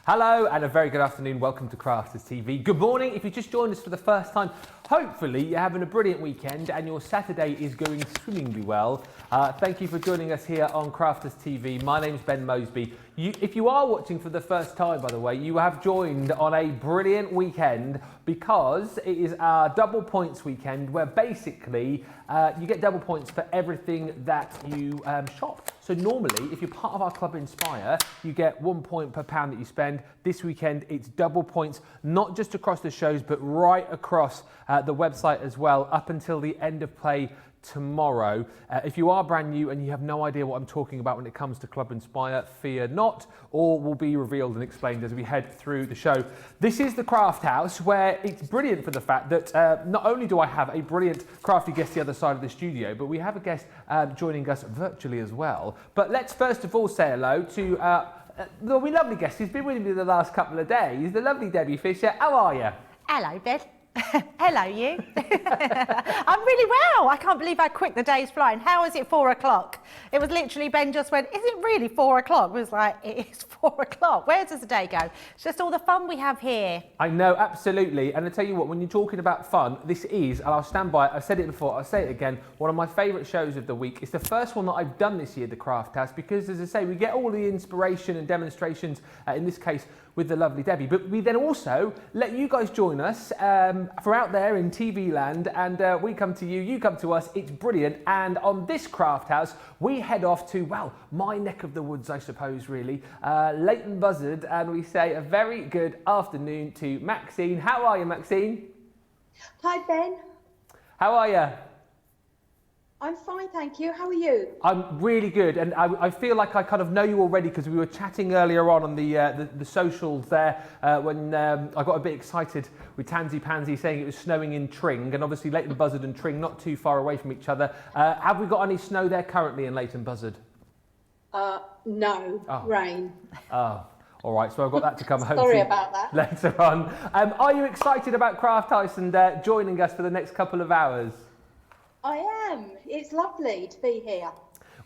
Hello and a very good afternoon. Welcome to Crafthouse TV. Good morning. If you just joined us for the first time, hopefully you're having a brilliant weekend and your Saturday is going swimmingly well. Thank you for joining us here on Crafthouse TV. My name's Ben Mosby. If you are watching for the first time, by the way, you have joined on a brilliant weekend because it is our double points weekend where basically you get double points for everything that you shop. So normally, if you're part of our Club Inspire, you get 1 point per pound that you spend. This weekend, it's double points, not just across the shows, but right across the website as well, up until the end of play tomorrow. If you are brand new and you have no idea what I'm talking about when it comes to Club Inspire, fear not, all will be revealed and explained as we head through the show. This is the Crafthouse, where it's brilliant for the fact that not only do I have a brilliant crafty guest the other side of the studio, but we have a guest joining us virtually as well. But let's first of all say hello to the lovely guest who's been with me the last couple of days, the lovely Debbie Fisher. How are you? Hello, Ben. Hello, you. I'm really well. I can't believe how quick the day's flying. How is it 4 o'clock? It was literally, Ben just went, is it really 4 o'clock? I was like, it is 4 o'clock. Where does the day go? It's just all the fun we have here. I know, absolutely. And I tell you what, when you're talking about fun, this is, and I'll stand by it, I've said it before, I'll say it again, one of my favourite shows of the week. It's the first one that I've done this year, the Crafthouse, because as I say, we get all the inspiration and demonstrations, in this case, with the lovely Debbie. But we then also let you guys join us for out there in TV land, and we come to you, you come to us. It's brilliant. And on this Crafthouse, we head off to, well, my neck of the woods, I suppose, really, Leighton Buzzard, and we say a very good afternoon to Maxine. How are you, Maxine? Hi, Ben. How are you? I'm fine, thank you. How are you? I'm really good, and I feel like I kind of know you already because we were chatting earlier on the socials there when I got a bit excited with Tansy Pansy saying it was snowing in Tring, and obviously Leighton Buzzard and Tring not too far away from each other. Have we got any snow there currently in Leighton Buzzard? No, rain. Oh. All right, so I've got that to come home Sorry about that. Later on. Are you excited about Crafthouse and joining us for the next couple of hours? I am. It's lovely to be here.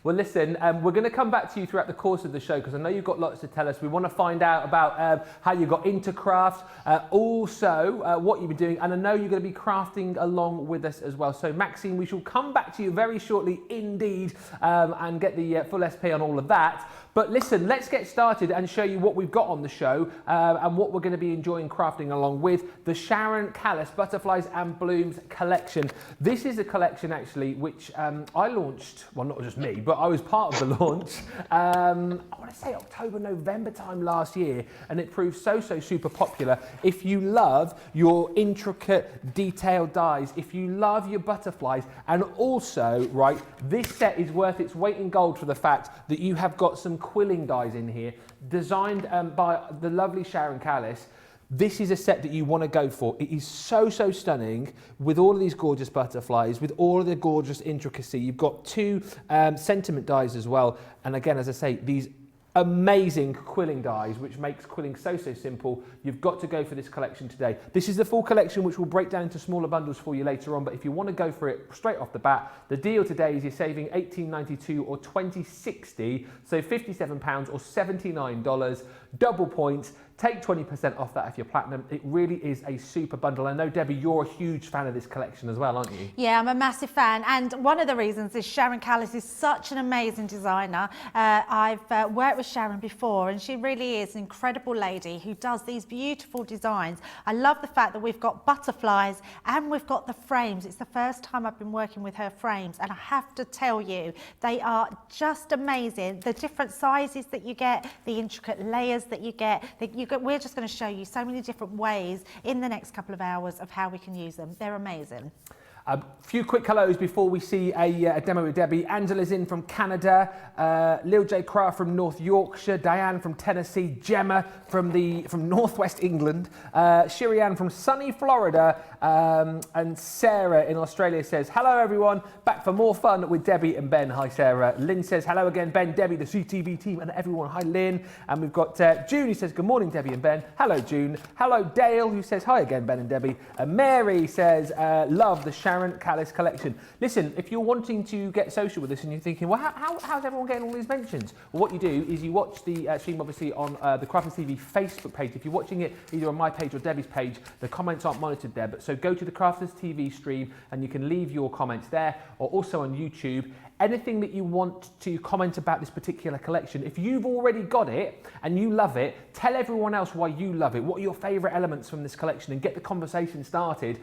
Well, listen, we're going to come back to you throughout the course of the show because I know you've got lots to tell us. We want to find out about how you got into craft, also what you've been doing, and I know you're going to be crafting along with us as well. So, Maxine, we shall come back to you very shortly indeed and get the full SP on all of that. But listen, let's get started and show you what we've got on the show and what we're going to be enjoying crafting along with the Sharon Callis Butterflies and Blooms collection. This is a collection actually which I launched, well not just me, but I was part of the launch, I want to say October, November time last year, and it proved so super popular. If you love your intricate detailed dies, if you love your butterflies, and also, right, this set is worth its weight in gold for the fact that you have got some quilling dies in here, designed by the lovely Sharon Callis. This is a set that you want to go for. It is so stunning with all of these gorgeous butterflies, with all of the gorgeous intricacy. You've got two sentiment dies as well. And again, as I say, these amazing quilling dies, which makes quilling so simple. You've got to go for this collection today. This is the full collection, which will break down into smaller bundles for you later on. But if you want to go for it straight off the bat, the deal today is you're saving $18.92 or $20.60, so £57 or $79, double points. Take 20% off that if you're platinum. It really is a super bundle. I know, Debbie, you're a huge fan of this collection as well, aren't you? Yeah, I'm a massive fan. And one of the reasons is Sharon Callis is such an amazing designer. I've worked with Sharon before, and she really is an incredible lady who does these beautiful designs. I love the fact that we've got butterflies and we've got the frames. It's the first time I've been working with her frames, and I have to tell you, they are just amazing. The different sizes that you get, the intricate layers that you get, we're just going to show you so many different ways in the next couple of hours of how we can use them. They're amazing. A few quick hellos before we see a demo with Debbie. Angela's in from Canada, Lil J Craft from North Yorkshire, Diane from Tennessee, Gemma from Northwest England, Shirian from sunny Florida, and Sarah in Australia says, hello everyone, back for more fun with Debbie and Ben. Hi Sarah. Lynn says, hello again Ben, Debbie, the CTV team and everyone. Hi Lynn. And we've got June who says, good morning Debbie and Ben. Hello June. Hello Dale who says, hi again Ben and Debbie. And Mary says, love the Sharon Sharon Callis collection. Listen, if you're wanting to get social with us and you're thinking, well, how's everyone getting all these mentions? Well, what you do is you watch the stream, obviously, on the Crafthouse TV Facebook page. If you're watching it either on my page or Debbie's page, the comments aren't monitored there. But so go to the Crafthouse TV stream and you can leave your comments there, or also on YouTube. Anything that you want to comment about this particular collection, if you've already got it and you love it, tell everyone else why you love it. What are your favourite elements from this collection, and get the conversation started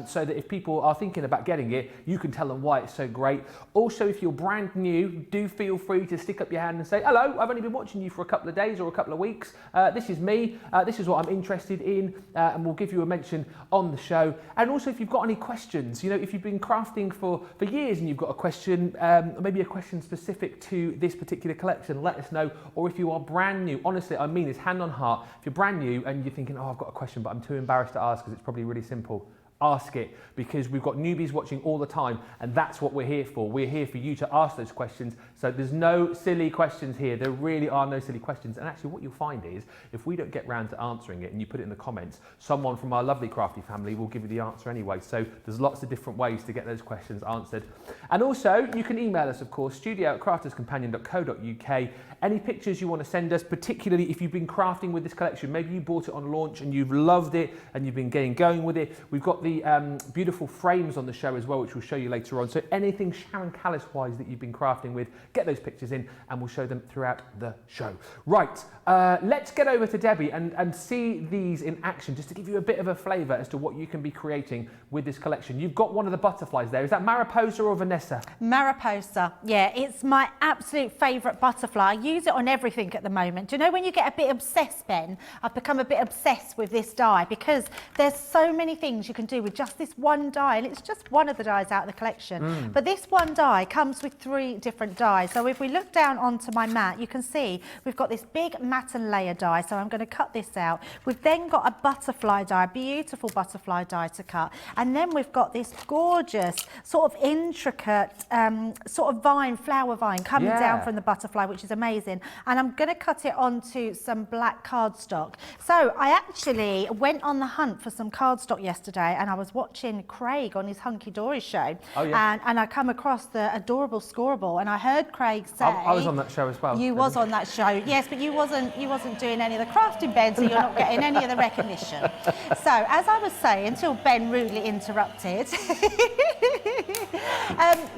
so that if people are thinking about getting it, you can tell them why it's so great. Also, if you're brand new, do feel free to stick up your hand and say, hello, I've only been watching you for a couple of days or a couple of weeks. This is me. This is what I'm interested in, and we'll give you a mention on the show. And also, if you've got any questions, you know, if you've been crafting for years and you've got a question, maybe a question specific to this particular collection, let us know. Or if you are brand new, honestly, I mean this hand on heart, if you're brand new and you're thinking, oh, I've got a question, but I'm too embarrassed to ask because it's probably really simple, ask it, because we've got newbies watching all the time, and that's what we're here for. We're here for you to ask those questions. So there's no silly questions here. There really are no silly questions. And actually what you'll find is, if we don't get round to answering it and you put it in the comments, someone from our lovely Crafty family will give you the answer anyway. So there's lots of different ways to get those questions answered. And also you can email us, of course, studio@crafterscompanion.co.uk. Any pictures you want to send us, particularly if you've been crafting with this collection, maybe you bought it on launch and you've loved it and you've been getting going with it. We've got the beautiful frames on the show as well, which we'll show you later on. So anything Sharon Callis wise that you've been crafting with, get those pictures in and we'll show them throughout the show. Right, let's get over to Debbie and see these in action, just to give you a bit of a flavour as to what you can be creating with this collection. You've got one of the butterflies there. Is that Mariposa or Vanessa? Mariposa, yeah, it's my absolute favourite butterfly. I use it on everything at the moment. Do you know when you get a bit obsessed, Ben? I've become a bit obsessed with this dye because there's so many things you can do with just this one dye, and it's just one of the dyes out of the collection. But this one dye comes with 3 different dyes. So if we look down onto my mat, you can see we've got this big matte and layer dye. So I'm going to cut this out. We've then got a butterfly dye, beautiful butterfly dye to cut. And then we've got this gorgeous sort of intricate sort of vine, flower vine coming down from the butterfly, which is amazing. And I'm going to cut it onto some black cardstock. So I actually went on the hunt for some cardstock yesterday, and I was watching Craig on his Hunky Dory show, and I come across the adorable Scoreable, and I heard Craig say, I was on that show as well. You was on that show, yes, but you wasn't doing any of the crafting, Ben, so you're not getting any of the recognition. So as I was saying, until Ben rudely interrupted,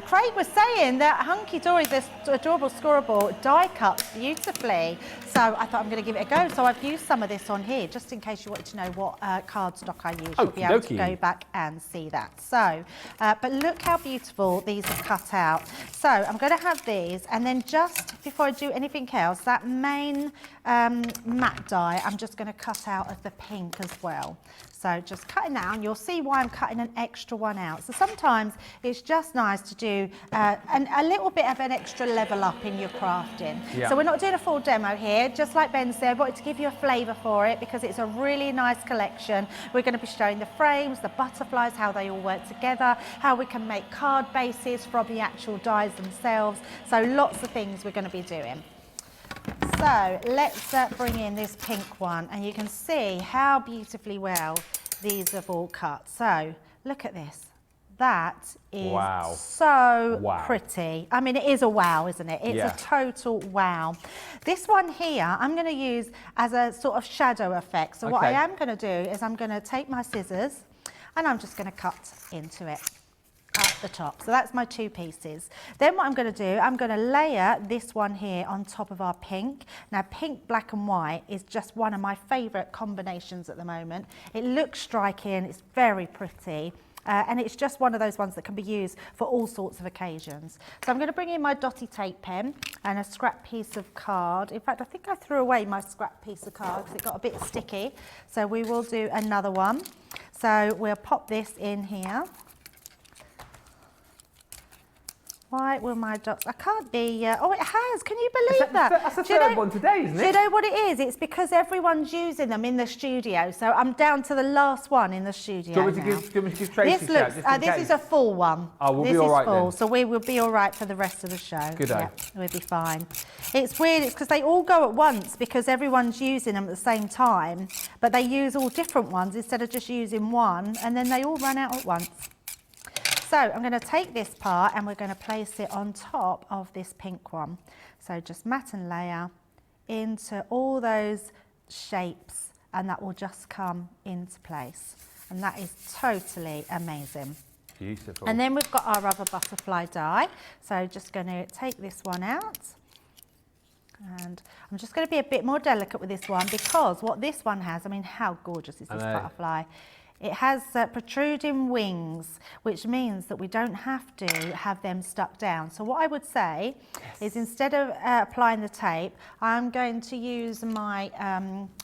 Craig was saying that Hunky Dory, this adorable Scoreable, die cuts beautifully. So I thought I'm going to give it a go. So I've used some of this on here, just in case you wanted to know what cardstock I use. You'll be able to go back and see that. So, but look how beautiful these are cut out. So I'm going to have these, and then just before I do anything else, that main matte dye, I'm just going to cut out of the pink as well. So just cutting out, and you'll see why I'm cutting an extra one out. So sometimes it's just nice to do a little bit of an extra level up in your crafting. So we're not doing a full demo here, just like Ben said, I wanted to give you a flavour for it because it's a really nice collection. We're going to be showing the frames, the butterflies, how they all work together, how we can make card bases from the actual dies themselves. So lots of things we're going to be doing. So let's bring in this pink one, and you can see how beautifully well these have all cut. So look at this. That is so pretty. I mean, it is a wow, isn't it? It's a total wow. This one here, I'm going to use as a sort of shadow effect. So what I am going to do is I'm going to take my scissors and I'm just going to cut into it at the top. So that's my 2 pieces. Then what I'm going to do, I'm going to layer this one here on top of our pink. Now pink, black and white is just one of my favourite combinations at the moment. It looks striking, it's very pretty. And it's just one of those ones that can be used for all sorts of occasions. So I'm going to bring in my dotty tape pen and a scrap piece of card. In fact, I think I threw away my scrap piece of card because it got a bit sticky. So we will do another one. So we'll pop this in here. Why will my dots? I can't be. Oh, it has. Can you believe that? That's the third one today, isn't it? Do you know what it is? It's because everyone's using them in the studio. So I'm down to the last one in the studio. Do you want me to give Tracy a shout, just in this case? Is a full one. Oh, we'll be all right then. So we will be all right for the rest of the show. Good day. We'll be fine. It's weird. It's because they all go at once because everyone's using them at the same time, but they use all different ones instead of just using one, and then they all run out at once. So I'm going to take this part and we're going to place it on top of this pink one. So just mat and layer into all those shapes, and that will just come into place. And that is totally amazing. Beautiful. And then we've got our other butterfly die. So just going to take this one out. And I'm just going to be a bit more delicate with this one, because what this one has, I mean, how gorgeous is this butterfly? It has protruding wings, which means that we don't have to have them stuck down. So what I would say is, instead of applying the tape, I'm going to use my,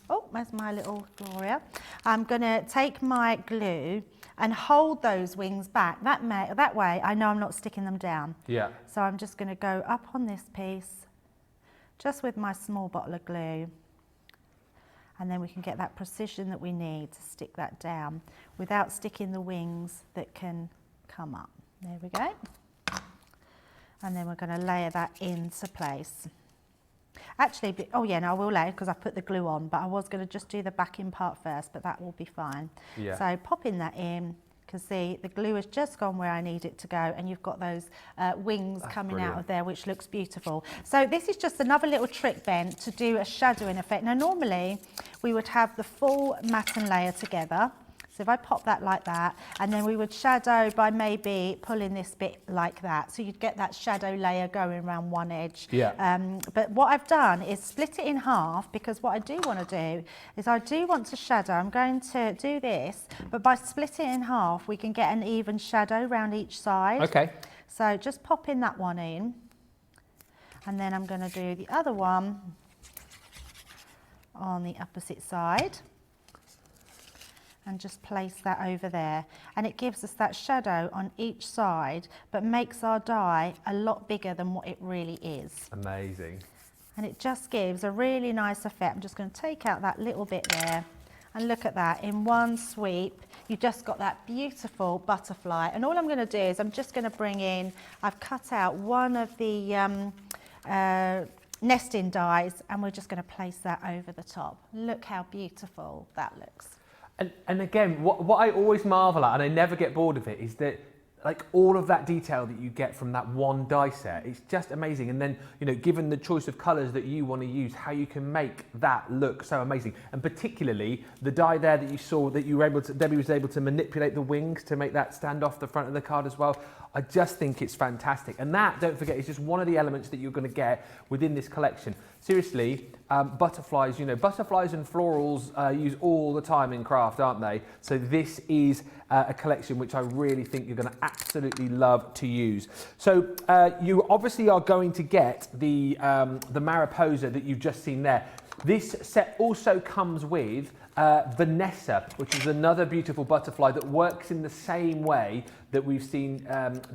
oh, there's my little Gloria. I'm going to take my glue and hold those wings back. That way I know I'm not sticking them down. Yeah. So I'm just going to go up on this piece, just with my small bottle of glue. And then we can get that precision that we need to stick that down without sticking the wings that can come up. There we go. And then we're going to layer that into place. Actually, oh yeah, no, I will layer because I put the glue on, but I was going to just do the backing part first, but that will be fine. Yeah. So popping that in, because the glue has just gone where I need it to go, and you've got those wings coming out of there, which looks beautiful. So this is just another little trick then to do a shadowing effect. Now normally we would have the full mat and layer together. So if I pop that like that, and then we would shadow by maybe pulling this bit like that. So you'd get that shadow layer going around one edge. Yeah. But what I've done is split it in half, because what I do want to do is I do want to shadow. I'm going to do this, but by splitting it in half, we can get an even shadow around each side. Okay. So just popping that one in, and then I'm going to do the other one on the opposite side. And just place that over there, and it gives us that shadow on each side, but makes our die a lot bigger than what it really is. Amazing. And it just gives a really nice effect. I'm just going to take out that little bit there, and look at that, in one sweep you've just got that beautiful butterfly. And all I'm going to do is I'm just going to bring in, I've cut out one of the nesting dies, and we're just going to place that over the top. Look how beautiful that looks. And again, what I always marvel at, and I never get bored of it, is that like all of that detail that you get from that one die set, it's just amazing. And then, you know, given the choice of colours that you want to use, how you can make that look so amazing. And particularly the die there that you saw, that you were able to, Debbie was able to manipulate the wings to make that stand off the front of the card as well. I just think it's fantastic. And that, don't forget, is just one of the elements that you're going to get within this collection. Seriously, butterflies, you know, butterflies and florals used all the time in craft, aren't they? So this is a collection which I really think you're going to absolutely love to use. So you obviously are going to get the Mariposa that you've just seen there. This set also comes with Vanessa, which is another beautiful butterfly that works in the same way that we've seen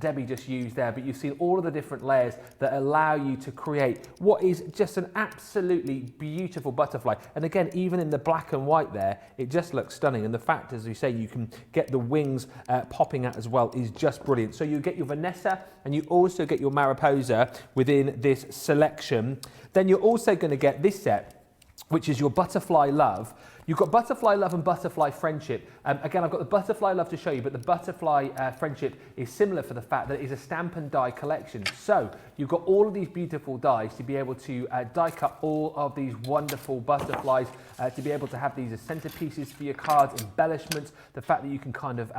Debbie just use there, but you've seen all of the different layers that allow you to create what is just an absolutely beautiful butterfly. And again, even in the black and white there, it just looks stunning. And the fact, as you say, you can get the wings popping out as well is just brilliant. So you get your Vanessa, and you also get your Mariposa within this selection. Then you're also going to get this set, which is your Butterfly Love. You've got Butterfly Love and Butterfly Friendship. Again, I've got the Butterfly Love to show you, but the Butterfly Friendship is similar for the fact that it is a stamp and die collection. So you've got all of these beautiful dies to be able to die cut all of these wonderful butterflies, to be able to have these as centerpieces for your cards, embellishments, the fact that you can kind of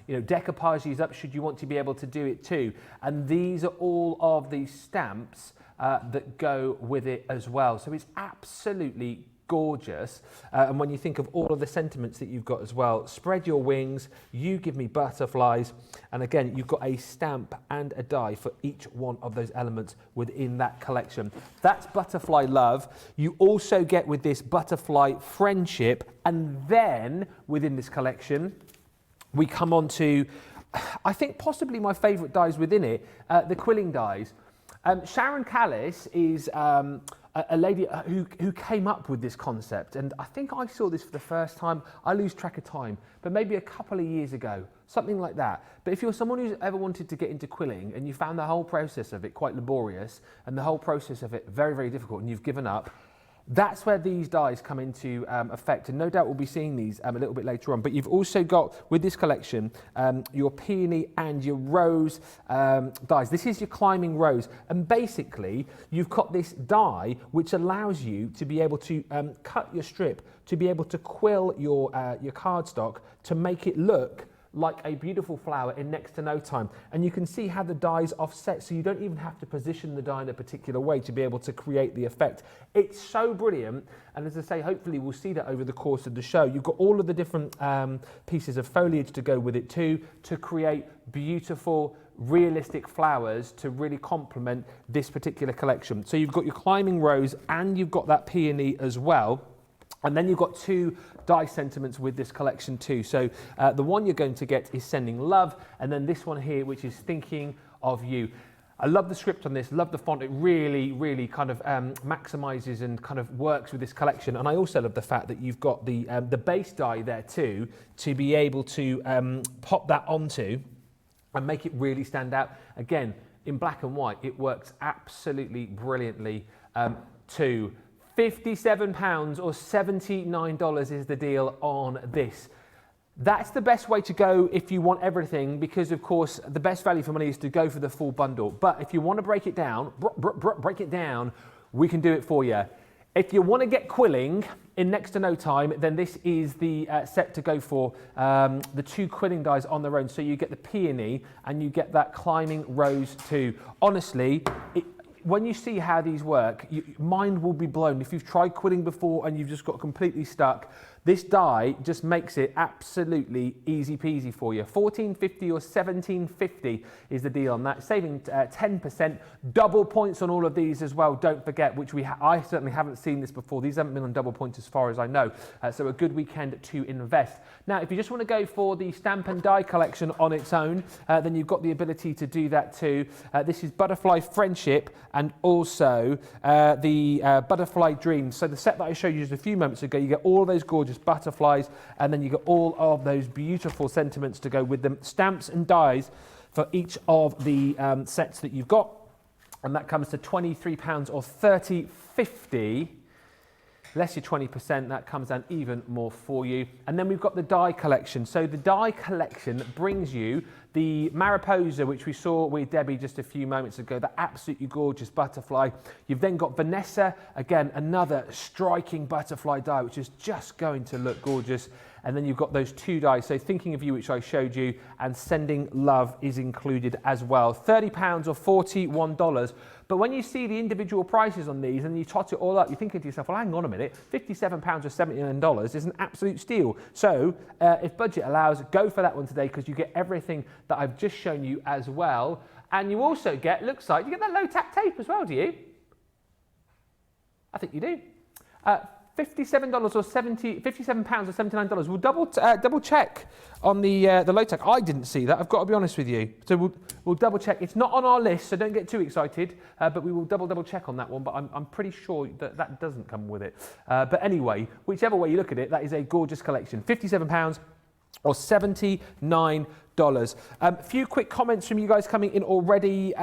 you know, decoupage these up should you want to be able to do it too. And these are all of these stamps that go with it as well. So it's absolutely gorgeous. And when you think of all of the sentiments that you've got as well, spread your wings, you give me butterflies, and again, you've got a stamp and a die for each one of those elements within that collection. That's Butterfly Love. You also get with this Butterfly Friendship, and then within this collection, we come on to, I think possibly my favourite dies within it, the quilling dies. Sharon Callis is a lady who came up with this concept, and I think I saw this for the first time, I lose track of time, but maybe a couple of years ago, something like that. But if you're someone who's ever wanted to get into quilling and you found the whole process of it quite laborious and the whole process of it very, very difficult, and you've given up, That's where these dies come into effect, and no doubt we'll be seeing these a little bit later on. But you've also got, with this collection, your peony and your rose dies. This is your climbing rose, and basically you've got this die which allows you to be able to cut your strip, to be able to quill your cardstock to make it look like a beautiful flower in next to no time. And you can see how the die's offset, so you don't even have to position the die in a particular way to be able to create the effect. It's so brilliant, and as I say, hopefully we'll see that over the course of the show. You've got all of the different pieces of foliage to go with it too, to create beautiful, realistic flowers to really complement this particular collection. So you've got your climbing rose and you've got that peony as well. And then you've got two die sentiments with this collection too. So the one you're going to get is Sending Love, and then this one here, which is Thinking of You. I love the script on this, love the font. It really, really kind of maximizes and kind of works with this collection. And I also love the fact that you've got the base die there too, to be able to pop that onto and make it really stand out. Again, in black and white, it works absolutely brilliantly too. £57 or $79 is the deal on this. That's the best way to go if you want everything, because of course the best value for money is to go for the full bundle. But if you want to break it down, we can do it for you. If you want to get quilling in next to no time, then this is the set to go for. The two quilling dies on their own. So you get the peony and you get that climbing rose too. Honestly, when you see how these work, mind will be blown. If you've tried quilling before and you've just got completely stuck, this die just makes it absolutely easy peasy for you. $14.50 or $17.50 is the deal on that, saving 10%. Double points on all of these as well, don't forget, which I certainly haven't seen this before. These haven't been on double points as far as I know, so a good weekend to invest. Now, if you just want to go for the stamp and die collection on its own, then you've got the ability to do that too. This is Butterfly Friendship and also the Butterfly Dreams. So the set that I showed you just a few moments ago, you get all of those gorgeous butterflies, and then you get all of those beautiful sentiments to go with them. Stamps and dies for each of the sets that you've got, and that comes to £23 or $30.50. Less your 20%, that comes down even more for you. And then we've got the die collection. So the die collection brings you the Mariposa, which we saw with Debbie just a few moments ago, the absolutely gorgeous butterfly. You've then got Vanessa, again, another striking butterfly die, which is just going to look gorgeous. And then you've got those two dies, so Thinking of You, which I showed you, and Sending Love is included as well. £30 or $41. But when you see the individual prices on these and you tot it all up, you're thinking to yourself, well, hang on a minute, £57 or $79 is an absolute steal. So if budget allows, go for that one today, because you get everything that I've just shown you as well. And you also get, looks like, you get that low tack tape as well, do you? I think you do. £57 or £57 or $79. We'll double check on the low tack. I didn't see that, I've got to be honest with you. So we'll double check. It's not on our list, so don't get too excited, but we will double check on that one. But I'm pretty sure that doesn't come with it. But anyway, whichever way you look at it, that is a gorgeous collection. £57 or $79. A few quick comments from you guys coming in already.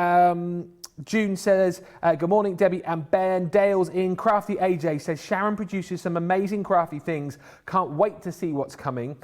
June says, good morning, Debbie and Ben. Dale's in. Crafty AJ says, Sharon produces some amazing crafty things. Can't wait to see what's coming.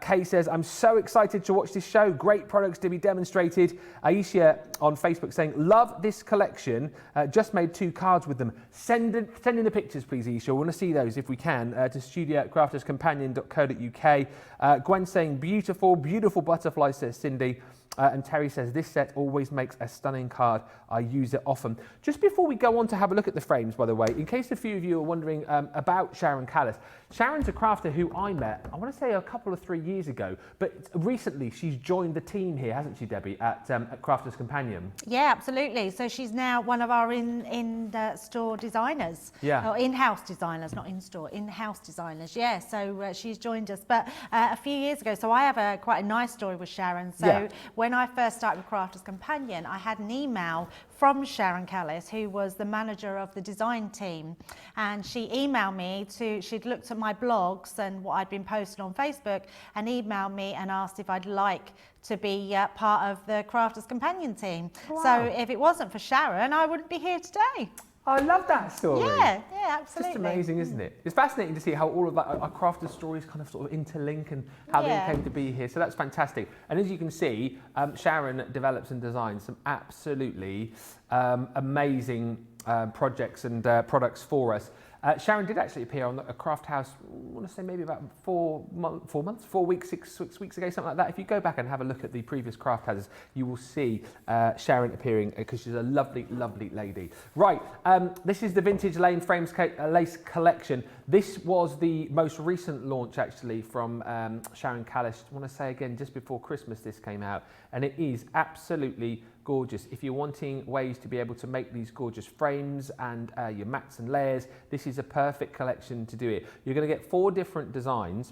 Kay says, I'm so excited to watch this show. Great products to be demonstrated. Aisha on Facebook saying, love this collection. Just made 2 cards with them. Send in the pictures, please, Aisha. We want to see those if we can to studio@crafterscompanion.co.uk. Gwen saying, beautiful, beautiful butterfly, says Cindy. And Terry says, this set always makes a stunning card. I use it often. Just before we go on to have a look at the frames, by the way, in case a few of you are wondering about Sharon Callis. Sharon's a crafter who I met, I want to say a couple of 3 years ago, but recently she's joined the team here, hasn't she, Debbie, at Crafters Companion? Yeah, absolutely. So she's now one of our in-store designers. Yeah. Or in-house designers, not in-store, in-house designers. Yeah, so she's joined us. But a few years ago, so I have quite a nice story with Sharon. So yeah. When I first started with Crafters Companion, I had an email from Sharon Callis, who was the manager of the design team. And she emailed me she'd looked at my blogs and what I'd been posting on Facebook, and emailed me and asked if I'd like to be part of the Crafters Companion team. Wow. So if it wasn't for Sharon, I wouldn't be here today. I love that story. Yeah, It's absolutely. just amazing, isn't it? It's fascinating to see how all of that, our crafted stories kind of sort of interlink and how they came to be here. So that's fantastic. And as you can see, Sharon develops and designs some absolutely amazing projects and products for us. Sharon did actually appear on a Crafthouse, I want to say maybe about 4 weeks, 6 weeks ago, something like that. If you go back and have a look at the previous Crafthouses, you will see Sharon appearing because she's a lovely, lovely lady. Right, this is the Vintage Lace Collection. This was the most recent launch actually from Sharon Callis. I want to say again, just before Christmas this came out, and it is absolutely gorgeous. If you're wanting ways to be able to make these gorgeous frames and your mats and layers, this is a perfect collection to do it. You're going to get 4 different designs.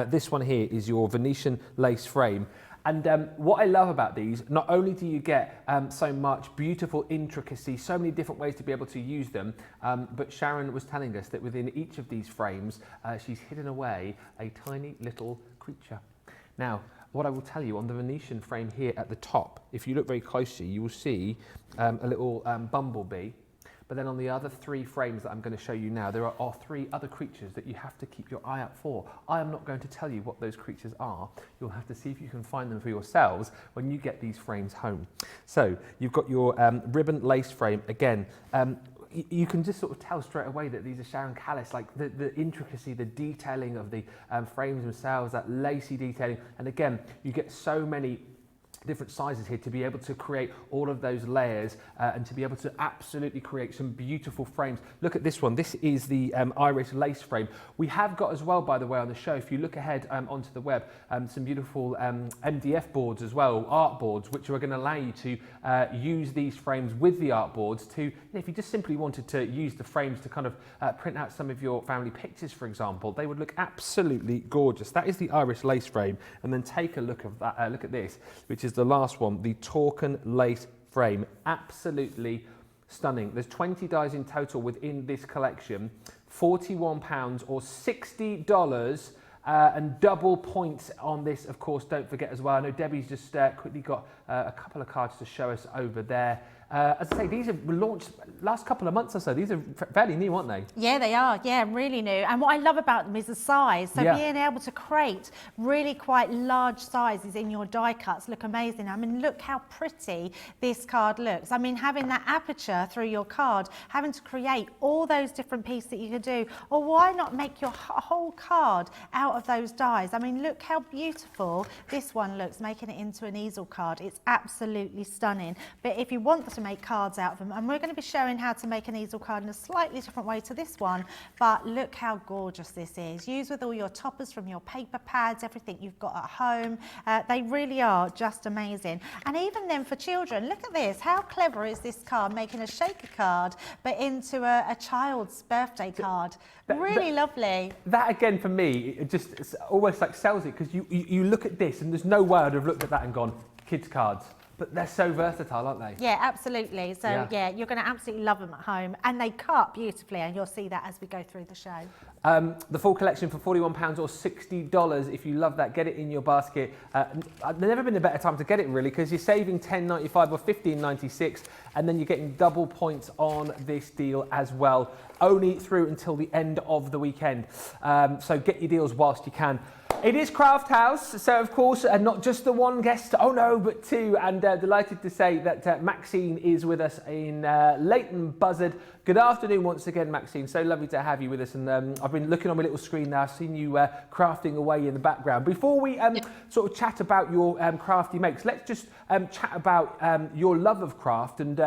This one here is your Venetian lace frame. And what I love about these, not only do you get so much beautiful intricacy, so many different ways to be able to use them, but Sharon was telling us that within each of these frames, she's hidden away a tiny little creature. Now, what I will tell you on the Venetian frame here at the top, if you look very closely, you will see a little bumblebee. But then on the other 3 frames that I'm going to show you now, there are 3 other creatures that you have to keep your eye out for. I am not going to tell you what those creatures are. You'll have to see if you can find them for yourselves when you get these frames home. So you've got your ribbon lace frame. Again, you can just sort of tell straight away that these are Sharon Callis, like the intricacy, the detailing of the frames themselves, that lacy detailing. And again, you get so many different sizes here to be able to create all of those layers and to be able to absolutely create some beautiful frames. Look at this one. This is the Irish lace frame. We have got as well, by the way, on the show, if you look ahead onto the web, some beautiful MDF boards as well, art boards, which are going to allow you to use these frames with the art boards to, if you just simply wanted to use the frames to kind of print out some of your family pictures, for example, they would look absolutely gorgeous. That is the Irish lace frame. And then take a look at that. Look at this, which is the last one, the Torcan lace frame. Absolutely stunning. There's 20 dies in total within this collection, £41 or $60, and double points on this, of course, don't forget as well. I know Debbie's just quickly got a couple of cards to show us over there. As I say, these have launched last couple of months or so. These are fairly new, aren't they? Yeah, they are. Yeah, really new. And what I love about them is the size. So being able to create really quite large sizes in your die cuts look amazing. I mean, look how pretty this card looks. I mean, having that aperture through your card, having to create all those different pieces that you could do, or why not make your whole card out of those dies? I mean, look how beautiful this one looks, making it into an easel card. It's absolutely stunning. But if you want to make cards out of them, and we're going to be showing how to make an easel card in a slightly different way to this one, but look how gorgeous this is. Use with all your toppers from your paper pads, everything you've got at home. They really are just amazing. And even then for children, look at this. How clever is this card, making a shaker card but into a child's birthday card? Really lovely. That again for me, it just almost like sells it, because you look at this and there's no way I'd have looked at that and gone, kids cards. But they're so versatile, aren't they? Yeah, absolutely. So yeah, you're going to absolutely love them at home, and they cut beautifully, and you'll see that as we go through the show. The full collection for £41 or $60. If you love that, get it in your basket. There's never been a better time to get it, really, because you're saving $10.95 or $15.96, and then you're getting double points on this deal as well, only through until the end of the weekend. So get your deals whilst you can. It is Crafthouse, so of course, not just the one guest, oh no, but 2, and delighted to say that Maxine is with us in Leighton Buzzard. Good afternoon once again, Maxine. So lovely to have you with us, and I've been looking on my little screen now, seen you crafting away in the background. Before we sort of chat about your crafty makes, let's just chat about your love of craft and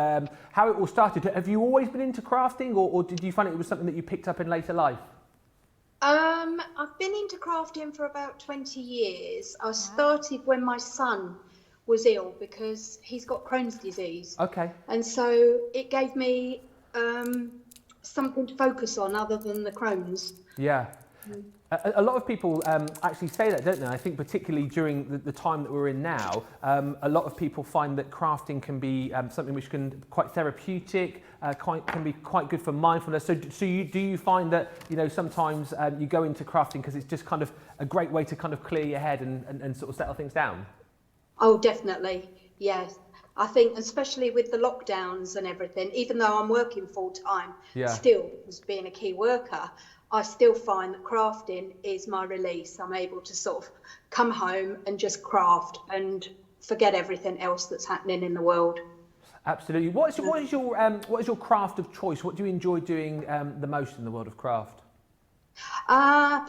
how it all started. Have you always been into crafting, or did you find it was something that you picked up in later life? I've been into crafting for about 20 years. I started when my son was ill because he's got Crohn's disease. Okay. And so it gave me something to focus on other than the Crohn's. Yeah. A lot of people actually say that, don't they? I think particularly during the time that we're in now, a lot of people find that crafting can be something which can be quite therapeutic, can be quite good for mindfulness. So do you find that, you know, sometimes you go into crafting because it's just kind of a great way to kind of clear your head and sort of settle things down? Oh, definitely, yes. I think, especially with the lockdowns and everything, even though I'm working full time, Yeah. still, as being a key worker, I still find that crafting is my release. I'm able to sort of come home and just craft and forget everything else that's happening in the world. Absolutely. What is your craft of choice? What do you enjoy doing the most in the world of craft?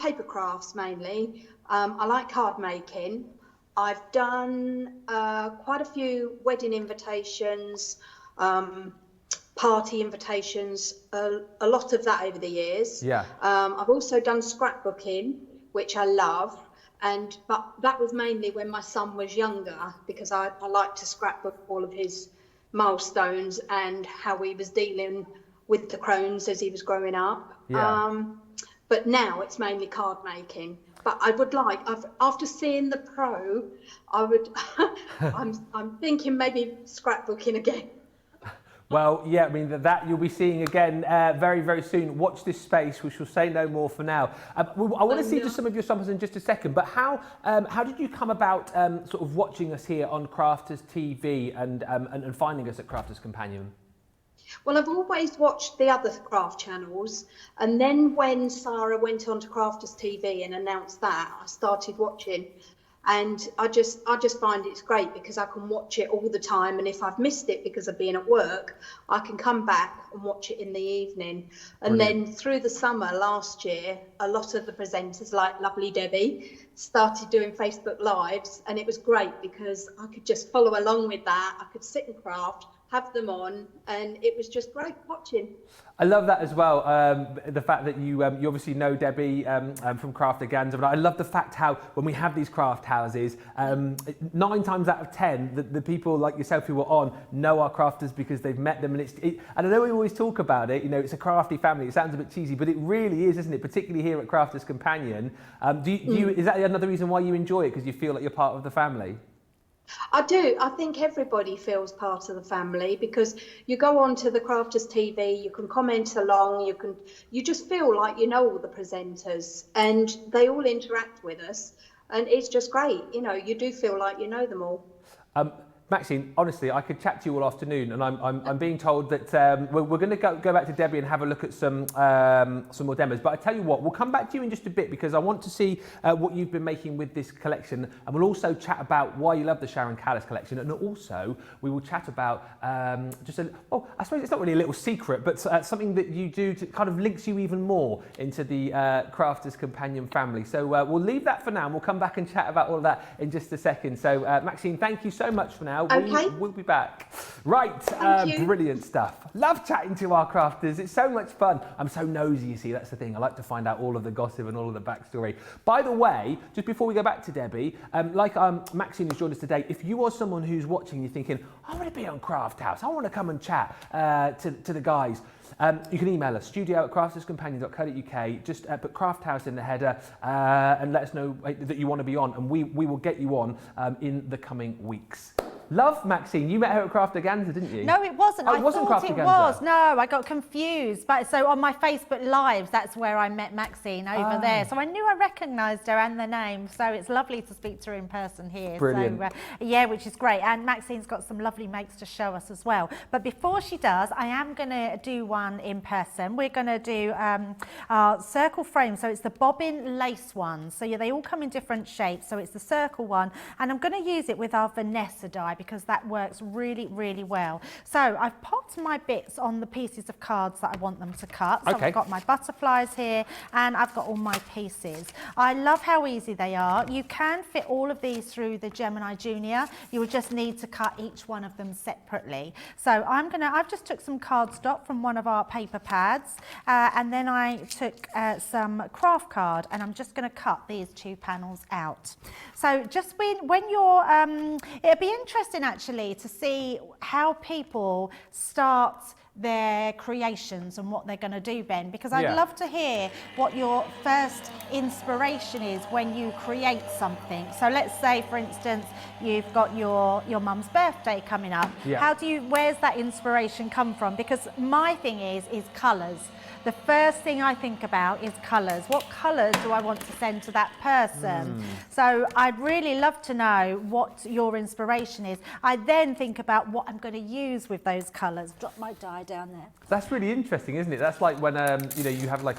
Paper crafts mainly. I like card making. I've done quite a few wedding invitations, party invitations, a lot of that over the years. Yeah. I've also done scrapbooking, which I love, but that was mainly when my son was younger, because I like to scrapbook all of his milestones and how he was dealing with the Crohn's as he was growing up. Yeah. But now it's mainly card making. But I would like, after seeing the pro, I would, I'm thinking maybe scrapbooking again. Well, yeah, I mean, that you'll be seeing again very, very soon. Watch this space. We shall say no more for now. I want to see just some of your samples in just a second, but how did you come about sort of watching us here on Crafters TV and finding us at Crafters Companion? Well, I've always watched the other craft channels, and then when Sarah went on to Crafters TV and announced that, I started watching. And I just find it's great because I can watch it all the time, and if I've missed it because of being at work, I can come back and watch it in the evening. And Brilliant. then through the summer last year, a lot of the presenters like Lovely Debbie started doing Facebook Lives, and it was great because I could just follow along with that. I could sit and craft, have them on, and it was just great watching. I love that as well, the fact that you obviously know Debbie from Craft Organza, but I love the fact how when we have these craft houses, 9 times out of 10, the people like yourself who are on know our crafters because they've met them, and and I know we always talk about it, you know, it's a crafty family, it sounds a bit cheesy, but it really is, isn't it, particularly here at Crafters Companion. Is that another reason why you enjoy it, because you feel like you're part of the family? I do. I think everybody feels part of the family because you go on to the Crafters TV, you can comment along, you just feel like you know all the presenters and they all interact with us, and it's just great. You know, you do feel like you know them all. Maxine, honestly, I could chat to you all afternoon, and I'm being told that we're going to go back to Debbie and have a look at some more demos. But I tell you what, we'll come back to you in just a bit because I want to see what you've been making with this collection, and we'll also chat about why you love the Sharon Callis collection, and also we will chat about I suppose it's not really a little secret, but something that you do to kind of links you even more into the Crafters Companion family. So we'll leave that for now, and we'll come back and chat about all of that in just a second. So Maxine, thank you so much for now. Okay. We'll be back. Right, brilliant stuff. Love chatting to our crafters. It's so much fun. I'm so nosy, you see, that's the thing. I like to find out all of the gossip and all of the backstory. By the way, just before we go back to Debbie, Maxine has joined us today. If you are someone who's watching, you're thinking, I want to be on Crafthouse, I want to come and chat to the guys. You can email us, studio@crafterscompanion.co.uk. Just put Crafthouse in the header and let us know that you want to be on, and we will get you on in the coming weeks. Love, Maxine. You met her at Craft Organza, didn't you? No, it wasn't. Oh, it wasn't thought Craft it Organza. was. No, I got confused. But so on my Facebook Lives, that's where I met Maxine over there. So I knew I recognised her and the name. So it's lovely to speak to her in person here. Brilliant. So, yeah, which is great. And Maxine's got some lovely makes to show us as well. But before she does, I am going to do one in person. We're going to do our circle frame. So it's the bobbin lace one. So yeah, they all come in different shapes. So it's the circle one. And I'm going to use it with our Vanessa die because that works really, really well. So I've popped my bits on the pieces of cards that I want them to cut. So I've got my butterflies here and I've got all my pieces. I love how easy they are. You can fit all of these through the Gemini Junior. You will just need to cut each one of them separately. So I've just took some cardstock from one of our paper pads and then I took some craft card and I'm just going to cut these 2 panels out. So just when you're, it'd be interesting actually to see how people start their creations and what they're going to do, Ben, because I'd Yeah. love to hear what your first inspiration is when you create something. So let's say, for instance, you've got your mum's birthday coming up. Yeah. Where's that inspiration come from? Because my thing is colours. The first thing I think about is colours. What colours do I want to send to that person? So I'd really love to know what your inspiration is. I then think about what I'm going to use with those colours. Drop my die down there. That's really interesting, isn't it? That's like when you know, you have like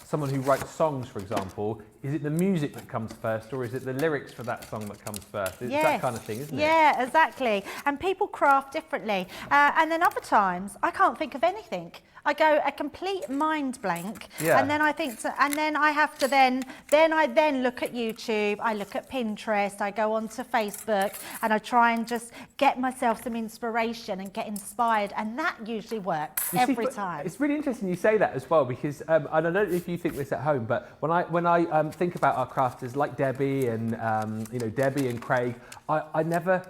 someone who writes songs, for example. Is it the music that comes first, or is it the lyrics for that song that comes first? It's that kind of thing, isn't it? Yeah, exactly. And people craft differently. And then other times, I can't think of anything. I go a complete mind blank, and then I think, and then I have to then I look at YouTube, I look at Pinterest, I go onto Facebook, and I try and just get myself some inspiration and get inspired, and that usually works every time. It's really interesting you say that as well, because and I don't know if you think this at home, but when I think about our crafters like Debbie and you know, Debbie and Craig, I never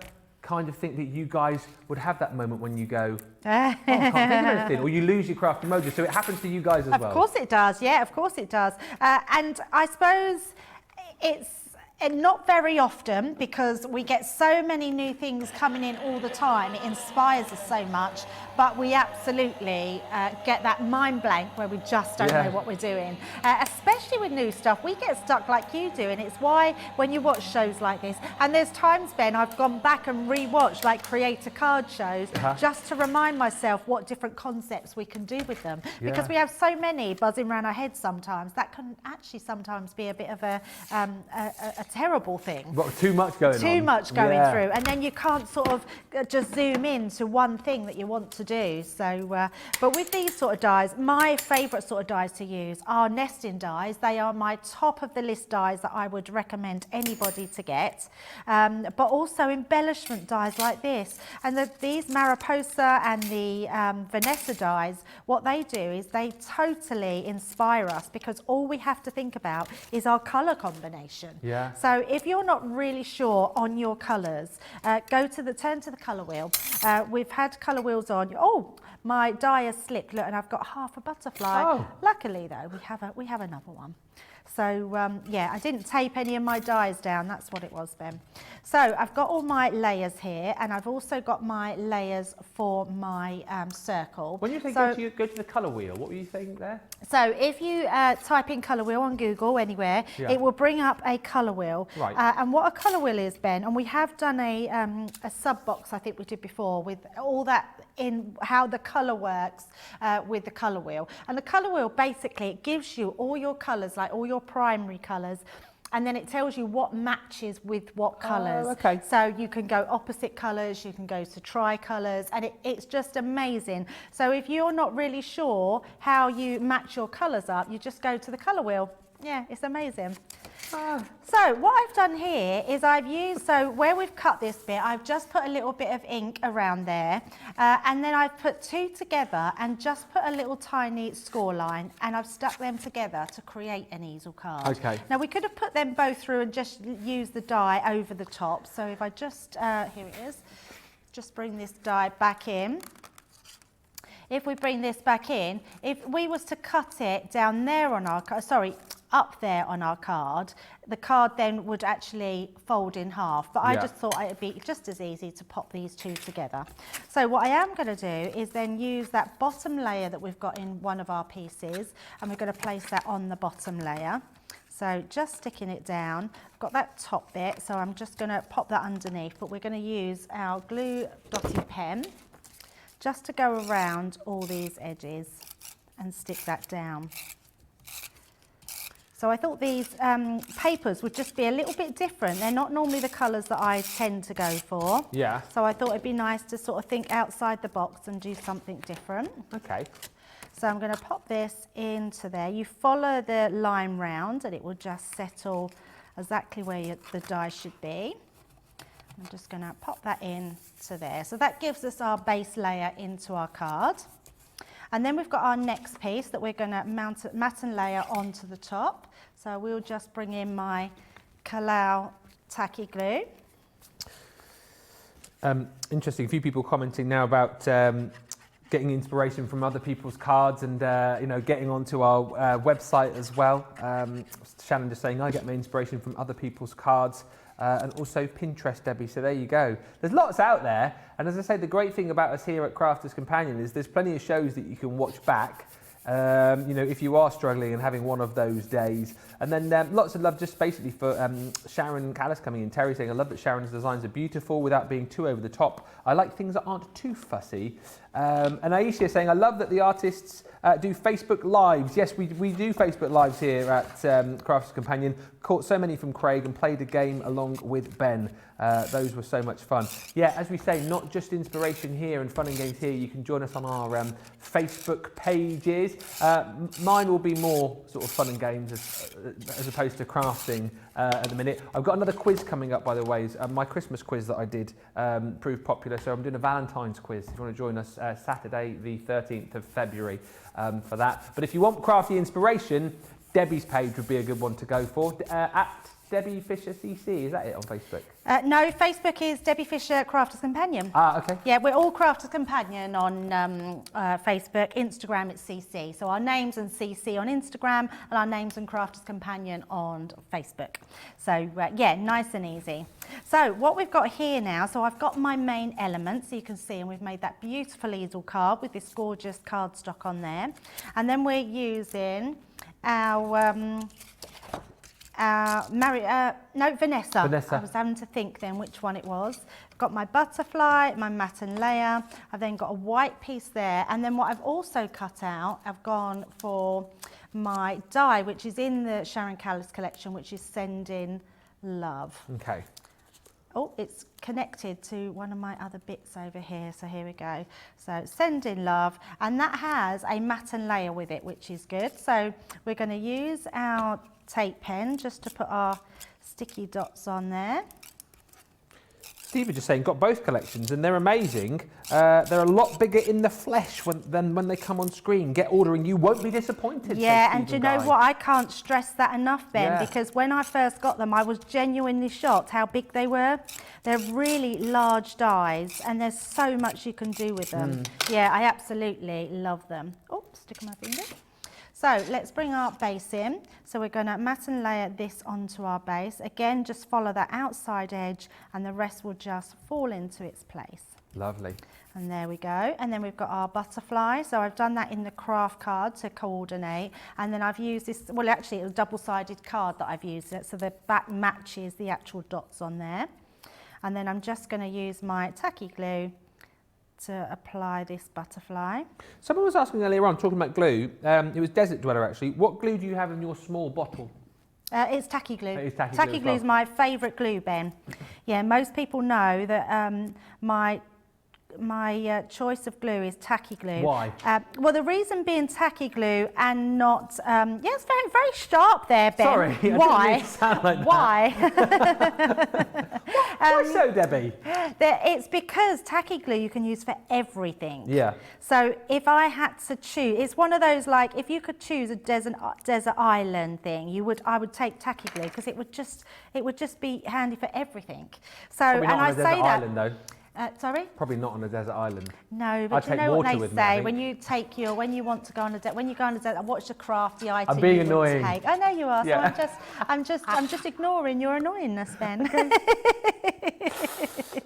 kind of think that you guys would have that moment when you go, oh, I can't think of anything, or you lose your crafty mojo. So it happens to you guys as well. Of course it does, yeah, of course it does. And I suppose it's not very often, because we get so many new things coming in all the time. It inspires us so much, but we absolutely get that mind blank where we just don't know what we're doing. Especially with new stuff, we get stuck like you do, and it's why when you watch shows like this, and there's times, Ben, I've gone back and re-watched like creator card shows just to remind myself what different concepts we can do with them, because we have so many buzzing around our heads sometimes that can actually sometimes be a bit of a terrible thing. What, too much going on? Too much going through, and then you can't sort of just zoom in to one thing that you want to do. So, but with these sort of dies, my favourite sort of dies to use are nesting dies. They are my top of the list dies that I would recommend anybody to get, but also embellishment dies like this. And these Mariposa and the Vanessa dies, what they do is they totally inspire us, because all we have to think about is our colour combination. So if you're not really sure on your colours, turn to the colour wheel. We've had colour wheels on. Oh, my die has slipped. Look, and I've got half a butterfly. Oh. Luckily, though, we have another one. So yeah, I didn't tape any of my dies down. That's what it was, Ben. So I've got all my layers here, and I've also got my layers for my circle. When you say go to the colour wheel, what were you saying there? So if you type in colour wheel on Google anywhere, it will bring up a colour wheel. Right. And what a colour wheel is, Ben, and we have done a sub box, I think we did before, with all that in how the colour works with the colour wheel. And the colour wheel, basically, it gives you all your colours, like all your primary colours, and then it tells you what matches with what colours. Okay. So you can go opposite colours, you can go to tri-colours, and it's just amazing. So if you're not really sure how you match your colours up, you just go to the colour wheel. Yeah, it's amazing. So what I've done here is I've used, so where we've cut this bit, I've just put a little bit of ink around there, and then I've put two together and just put a little tiny score line, and I've stuck them together to create an easel card. Okay. Now we could have put them both through and just use the die over the top. So if I just, here it is, just bring this die back in. If we bring this back in, if we was to cut it down there on our, up there on our card, the card then would actually fold in half. But I just thought it would be just as easy to pop these two together. So what I am going to do is then use that bottom layer that we've got in one of our pieces, and we're going to place that on the bottom layer. So just sticking it down. I've got that top bit, so I'm just going to pop that underneath, but we're going to use our glue dotty pen just to go around all these edges and stick that down. So I thought these papers would just be a little bit different. They're not normally the colours that I tend to go for. Yeah. So I thought it'd be nice to sort of think outside the box and do something different. Okay. So I'm going to pop this into there. You follow the line round and it will just settle exactly where the die should be. I'm just going to pop that in to there. So that gives us our base layer into our card. And then we've got our next piece that we're going to mat and layer onto the top. So we'll just bring in my Callis tacky glue. Interesting, a few people commenting now about getting inspiration from other people's cards and, you know, getting onto our website as well. Shannon just saying, I get my inspiration from other people's cards. And also Pinterest, Debbie, so there you go. There's lots out there, and as I say, the great thing about us here at Crafters Companion is there's plenty of shows that you can watch back, you know, if you are struggling and having one of those days. And then lots of love just basically for Sharon Callis coming in. Terry saying, I love that Sharon's designs are beautiful without being too over the top. I like things that aren't too fussy. And Aisha saying, I love that the artists do Facebook Lives. Yes, we do Facebook Lives here at Crafters Companion. Caught so many from Craig and played a game along with Ben. Those were so much fun. Yeah, as we say, not just inspiration here and fun and games here. You can join us on our Facebook pages. Mine will be more sort of fun and games as opposed to crafting at the minute. I've got another quiz coming up, by the way. My Christmas quiz that I did proved popular, so I'm doing a Valentine's quiz. If you want to join us Saturday, the 13th of February for that. But if you want crafty inspiration, Debbie's page would be a good one to go for. At Debbie Fisher CC, is that it on Facebook? No, Facebook is Debbie Fisher Crafters Companion. Ah, okay. Yeah, we're all Crafters Companion on Facebook. Instagram, it's CC. So our names and CC on Instagram, and our names and Crafters Companion on Facebook. So yeah, nice and easy. So what we've got here now, so I've got my main elements, so you can see, and we've made that beautiful easel card with this gorgeous cardstock on there. And then we're using our Vanessa. I was having to think then which one it was. I've got my butterfly, my matten layer. I've then got a white piece there, and then what I've also cut out, I've gone for my die, which is in the Sharon Callis collection, which is Sending Love. Okay. Oh, it's connected to one of my other bits over here. So here we go. So Sending Love, and that has a matten layer with it, which is good. So we're going to use our tape pen just to put our sticky dots on there. Steve was just saying, got both collections and they're amazing. They're a lot bigger in the flesh than when they come on screen. Get ordering, you won't be disappointed. Yeah, and do you know what? I can't stress that enough, Ben, because when I first got them, I was genuinely shocked how big they were. They're really large dies, and there's so much you can do with them. Yeah, I absolutely love them. Oh, stick on my finger. So let's bring our base in. So we're going to matten layer this onto our base. Again, just follow that outside edge and the rest will just fall into its place. Lovely. And there we go. And then we've got our butterfly. So I've done that in the craft card to coordinate. And then I've used this, well, actually it was a double-sided card that I've used it. So the back matches the actual dots on there. And then I'm just going to use my tacky glue to apply this butterfly. Someone was asking earlier on, talking about glue, it was Desert Dweller actually, what glue do you have in your small bottle? It's tacky glue. It is tacky glue. Tacky glue is my favourite glue, Ben. Yeah, most people know that my choice of glue is tacky glue. Why? Well, the reason being tacky glue and not, yeah, it's very, very sharp there, Ben. Sorry, why? I didn't mean to sound like that. Why? Why so, Debbie? It's because tacky glue you can use for everything. Yeah. So if I had to choose, it's one of those, like, if you could choose a desert island thing, I would take tacky glue because it would just be handy for everything. So, Probably not on a desert island, though. Sorry? Probably not on a desert island. No, but you know what they say when you want to go on a desert, what's the crafty item? I'm being annoying. Take? I know you are. Yeah. So I'm just ignoring your annoyingness, Ben.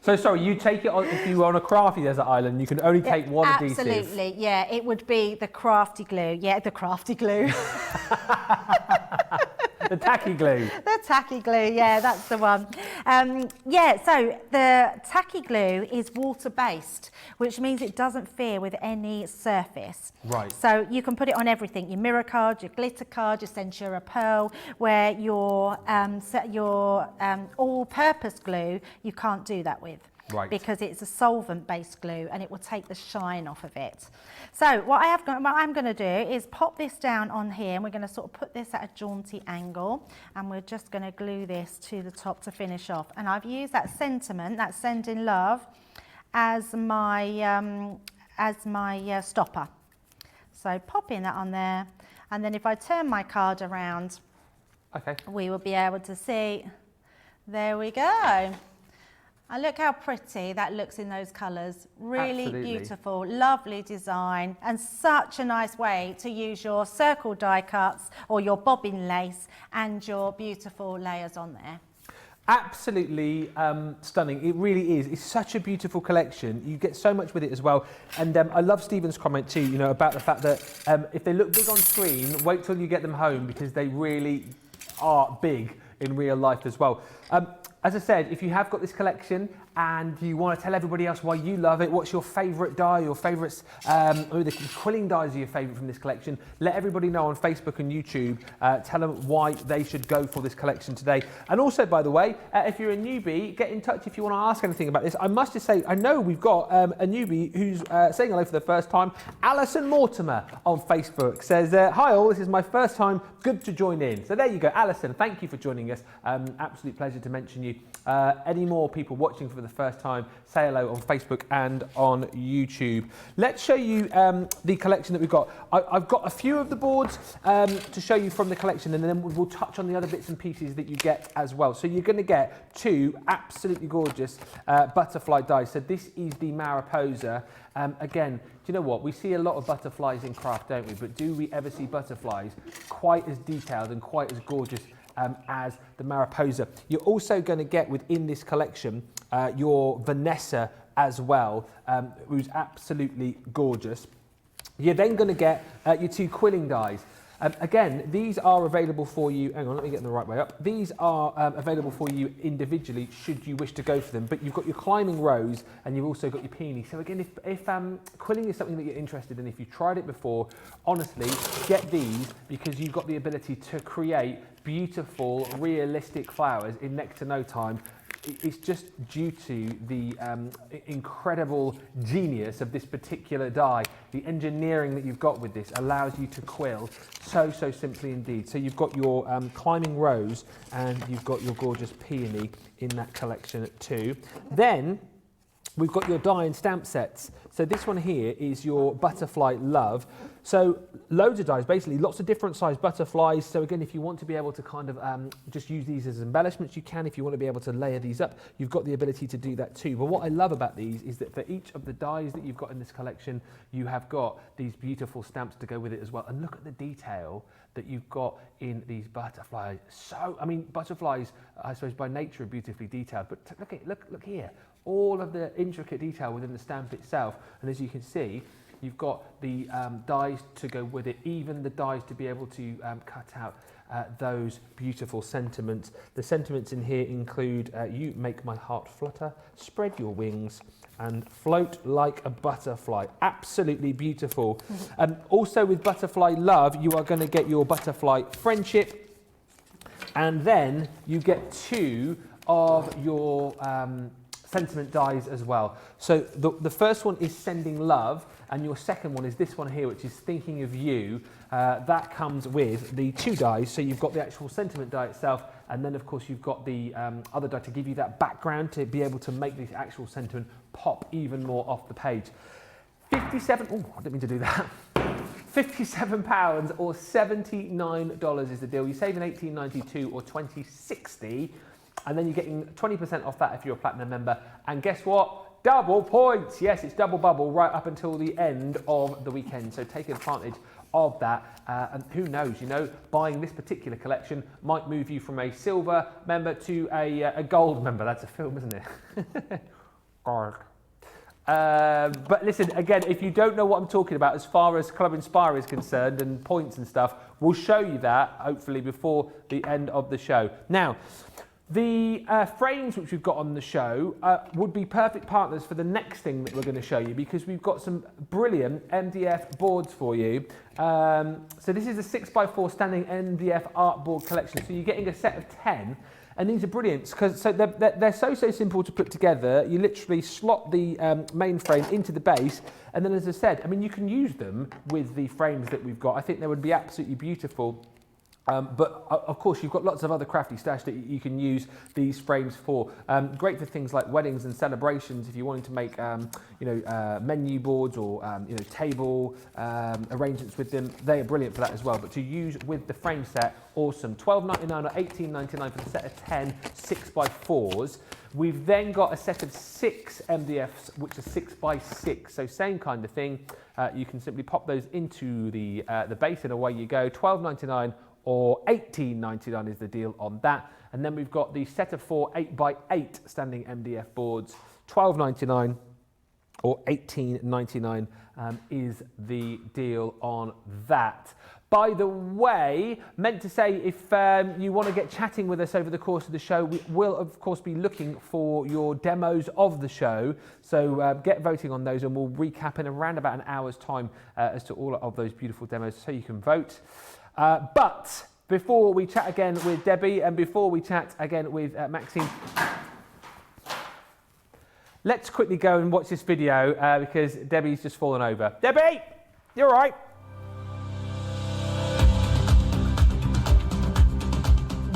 So sorry, you take it on if you were on a crafty desert island. You can only take one adhesive. Absolutely, yeah. It would be the crafty glue. Yeah, the crafty glue. The tacky glue. The tacky glue, yeah, that's the one. Yeah, so the tacky glue is water-based, which means it doesn't fear with any surface. Right. So you can put it on everything, your mirror card, your glitter card, your Centura Pearl, where your all-purpose glue, you can't do that with. Right. Because it's a solvent-based glue and it will take the shine off of it. So what I'm going to do is pop this down on here, and we're going to sort of put this at a jaunty angle, and we're just going to glue this to the top to finish off. And I've used that sentiment, that Sending Love, as my stopper. So popping that on there, and then if I turn my card around, okay, we will be able to see. There we go. And look how pretty that looks in those colours. Really Absolutely. beautiful, lovely design, and such a nice way to use your circle die cuts or your bobbin lace and your beautiful layers on there. Absolutely stunning. It really is. It's such a beautiful collection. You get so much with it as well. And I love Stephen's comment too, you know, about the fact that if they look big on screen, wait till you get them home because they really are big in real life as well. As I said, if you have got this collection and you want to tell everybody else why you love it, what's your favourite die, your favourites, or the quilling dies are your favourite from this collection, let everybody know on Facebook and YouTube. Tell them why they should go for this collection today. And also, by the way, if you're a newbie, get in touch if you want to ask anything about this. I must just say, I know we've got a newbie who's saying hello for the first time. Alison Mortimer on Facebook says, hi all, this is my first time, good to join in. So there you go, Alison, thank you for joining us. Absolute pleasure to mention you. Any more people watching for the first time, say hello on Facebook and on YouTube. Let's show you the collection that we've got. I've got a few of the boards to show you from the collection, and then we'll touch on the other bits and pieces that you get as well. So you're going to get two absolutely gorgeous butterfly dies. So this is the Mariposa. Again, do you know what? We see a lot of butterflies in craft, don't we? But do we ever see butterflies quite as detailed and quite as gorgeous as the Mariposa? You're also going to get within this collection your Vanessa as well, who's absolutely gorgeous. You're then going to get your two quilling dies. Again, these are available for you. Hang on, let me get them the right way up. These are available for you individually should you wish to go for them. But you've got your climbing rose and you've also got your peony. So again, if quilling is something that you're interested in, if you've tried it before, honestly, get these because you've got the ability to create beautiful, realistic flowers in next to no time. It's just due to the incredible genius of this particular die. The engineering that you've got with this allows you to quill so simply indeed. So you've got your climbing rose and you've got your gorgeous peony in that collection too. Then we've got your die and stamp sets. So this one here is your butterfly love. So loads of dies, basically lots of different sized butterflies. So again, if you want to be able to kind of just use these as embellishments, you can. If you want to be able to layer these up, you've got the ability to do that too. But what I love about these is that for each of the dies that you've got in this collection, you have got these beautiful stamps to go with it as well. And look at the detail that you've got in these butterflies. So, I mean, butterflies, I suppose by nature are beautifully detailed, but look here. All of the intricate detail within the stamp itself. And as you can see, you've got the dies to go with it, even the dies to be able to cut out those beautiful sentiments. The sentiments in here include you make my heart flutter, spread your wings, and float like a butterfly. Absolutely beautiful. Also with butterfly love, you are going to get your butterfly friendship, and then you get two of your sentiment dies as well. So the first one is sending love, and your second one is this one here, which is thinking of you. That comes with the two dies. So you've got the actual sentiment die itself, and then of course you've got the other die to give you that background to be able to make this actual sentiment pop even more off the page. 57, oh, I didn't mean to do that. £57 or $79 is the deal. You're saving $18.92 or $20.60. And then you're getting 20% off that if you're a platinum member. And guess what? Double points. Yes, it's double bubble right up until the end of the weekend. So take advantage of that. And who knows, you know, buying this particular collection might move you from a silver member to a gold member. That's a film, isn't it? Gold. But listen, again, if you don't know what I'm talking about as far as Club Inspire is concerned and points and stuff, we'll show you that hopefully before the end of the show. Now, the frames which we've got on the show would be perfect partners for the next thing that we're going to show you, because we've got some brilliant MDF boards for you. So this is a 6x4 standing MDF art board collection. So you're getting a set of 10, and these are brilliant because they're so simple to put together. You literally slot the main frame into the base, and then, as I said, I mean, you can use them with the frames that we've got. I think they would be absolutely beautiful But of course, you've got lots of other crafty stash that you can use these frames for. Great for things like weddings and celebrations. If you wanted to make, menu boards or table arrangements with them, they are brilliant for that as well. But to use with the frame set, awesome. $12.99 or $18.99 for the set of 10 6x4s. We've then got a set of 6 MDFs, which are 6x6. So same kind of thing. You can simply pop those into the base and away you go. $12.99. Or $18.99 is the deal on that. And then we've got the set of 4 8x8 standing MDF boards, $12.99 or $18.99 is the deal on that. By the way, meant to say, if you want to get chatting with us over the course of the show, we will of course be looking for your demos of the show. So get voting on those and we'll recap in around about an hour's time as to all of those beautiful demos so you can vote. But before we chat again with Debbie and before we chat again with Maxine, let's quickly go and watch this video because Debbie's just fallen over. Debbie, you're all right.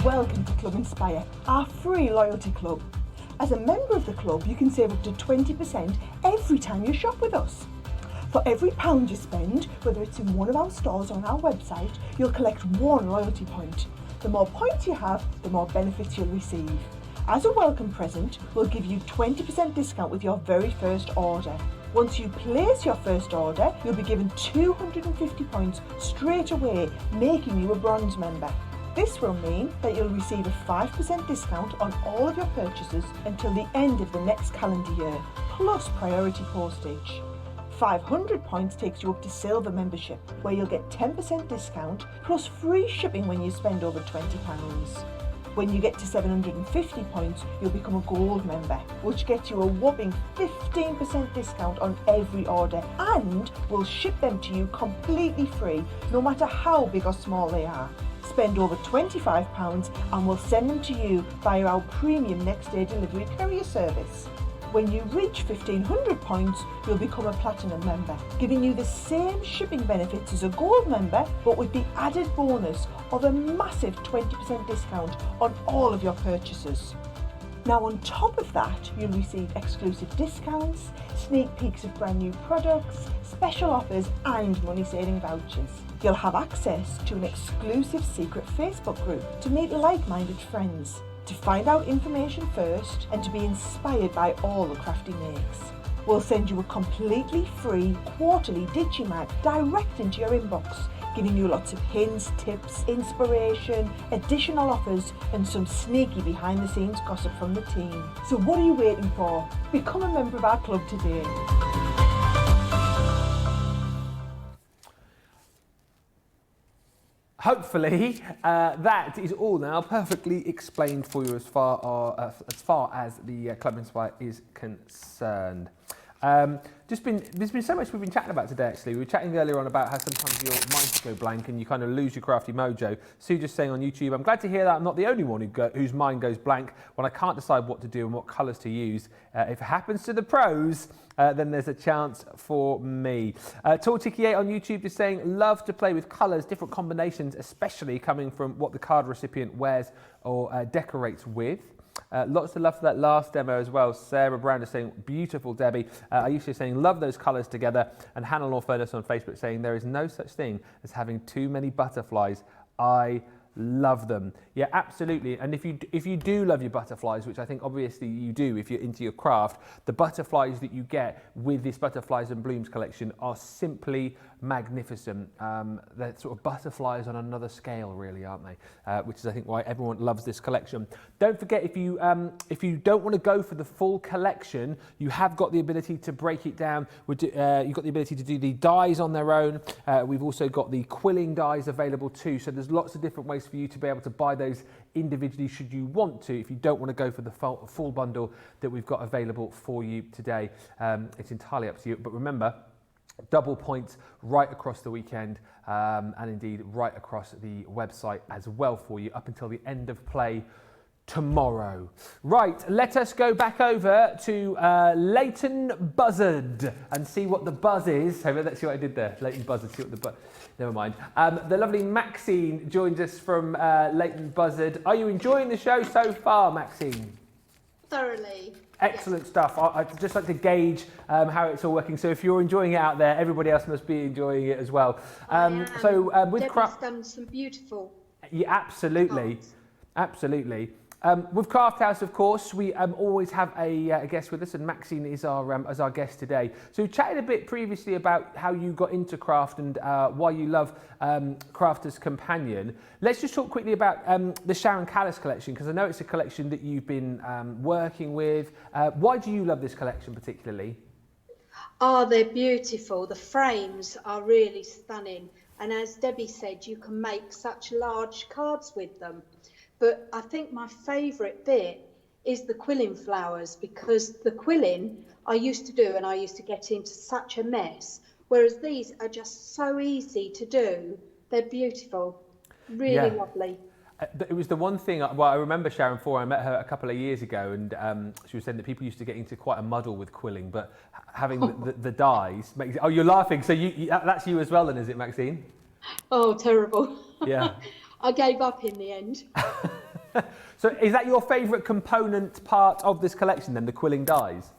Welcome to Club Inspire, our free loyalty club. As a member of the club, you can save up to 20% every time you shop with us. For every £1 you spend, whether it's in one of our stores or on our website, you'll collect 1 loyalty point. The more points you have, the more benefits you'll receive. As a welcome present, we'll give you 20% discount with your very first order. Once you place your first order, you'll be given 250 points straight away, making you a bronze member. This will mean that you'll receive a 5% discount on all of your purchases until the end of the next calendar year, plus priority postage. 500 points takes you up to silver membership, where you'll get 10% discount plus free shipping when you spend over £20. When you get to 750 points, you'll become a gold member, which gets you a whopping 15% discount on every order, and we'll ship them to you completely free, no matter how big or small they are. Spend over £25 and we'll send them to you via our premium next day delivery courier service. When you reach 1500 points, you'll become a platinum member, giving you the same shipping benefits as a gold member, but with the added bonus of a massive 20% discount on all of your purchases. Now on top of that, you'll receive exclusive discounts, sneak peeks of brand new products, special offers and money saving vouchers. You'll have access to an exclusive secret Facebook group to meet like-minded friends, to find out information first and to be inspired by all the crafty makes. We'll send you a completely free quarterly Digimag direct into your inbox, giving you lots of hints, tips, inspiration, additional offers and some sneaky behind the scenes gossip from the team. So what are you waiting for? Become a member of our club today. Hopefully that is all now perfectly explained for you as far as the Club Inspire is concerned. There's been so much we've been chatting about today actually. We were chatting earlier on about how sometimes your mind can go blank and you kind of lose your crafty mojo. Sue just saying on YouTube, I'm glad to hear that I'm not the only one whose mind goes blank when I can't decide what to do and what colours to use. If it happens to the pros, then there's a chance for me. Tortiki8 on YouTube is saying, love to play with colours, different combinations, especially coming from what the card recipient wears or decorates with. Lots of love for that last demo as well. Sarah Brown is saying, beautiful, Debbie. Aisha saying, love those colours together. And Hannah Law Furnace on Facebook saying, there is no such thing as having too many butterflies. I love them. Yeah, absolutely. And if you do love your butterflies, which I think obviously you do if you're into your craft, the butterflies that you get with this Butterflies and Blooms collection are simply magnificent. They're sort of butterflies on another scale, really, aren't they? Which is, I think, why everyone loves this collection. Don't forget, if you don't want to go for the full collection, you have got the ability to break it down. You've got the ability to do the dies on their own. We've also got the quilling dies available too. So there's lots of different ways for you to be able to buy those individually should you want to, if you don't want to go for the full bundle that we've got available for you today. It's entirely up to you. But remember, double points right across the weekend and indeed right across the website as well for you up until the end of play tomorrow. Right, let us go back over to Leighton Buzzard and see what the buzz is. Hey, let's see what I did there. Leighton Buzzard, see what the buzz... Never mind. The lovely Maxine joins us from Leighton Buzzard. Are you enjoying the show so far, Maxine? Thoroughly. Excellent stuff. I'd just like to gauge how it's all working. So if you're enjoying it out there, everybody else must be enjoying it as well. With Debbie's done some beautiful. Yeah, absolutely. cards. Absolutely. With Crafthouse, of course, we always have a guest with us, and Maxine is our guest today. So we chatted a bit previously about how you got into craft and why you love Crafter's Companion. Let's just talk quickly about the Sharon Callis collection, because I know it's a collection that you've been working with. Why do you love this collection particularly? Oh, they're beautiful. The frames are really stunning. And as Debbie said, you can make such large cards with them. But I think my favourite bit is the quilling flowers, because the quilling I used to do and I used to get into such a mess, whereas these are just so easy to do. They're beautiful, really lovely. It was the one thing, well, I remember Sharon before, I met her a couple of years ago, and she was saying that people used to get into quite a muddle with quilling, but having the dies makes it... Oh, you're laughing, so that's you as well then, is it, Maxine? Oh, terrible. Yeah. I gave up in the end. So is that your favourite component part of this collection then, the quilling dies?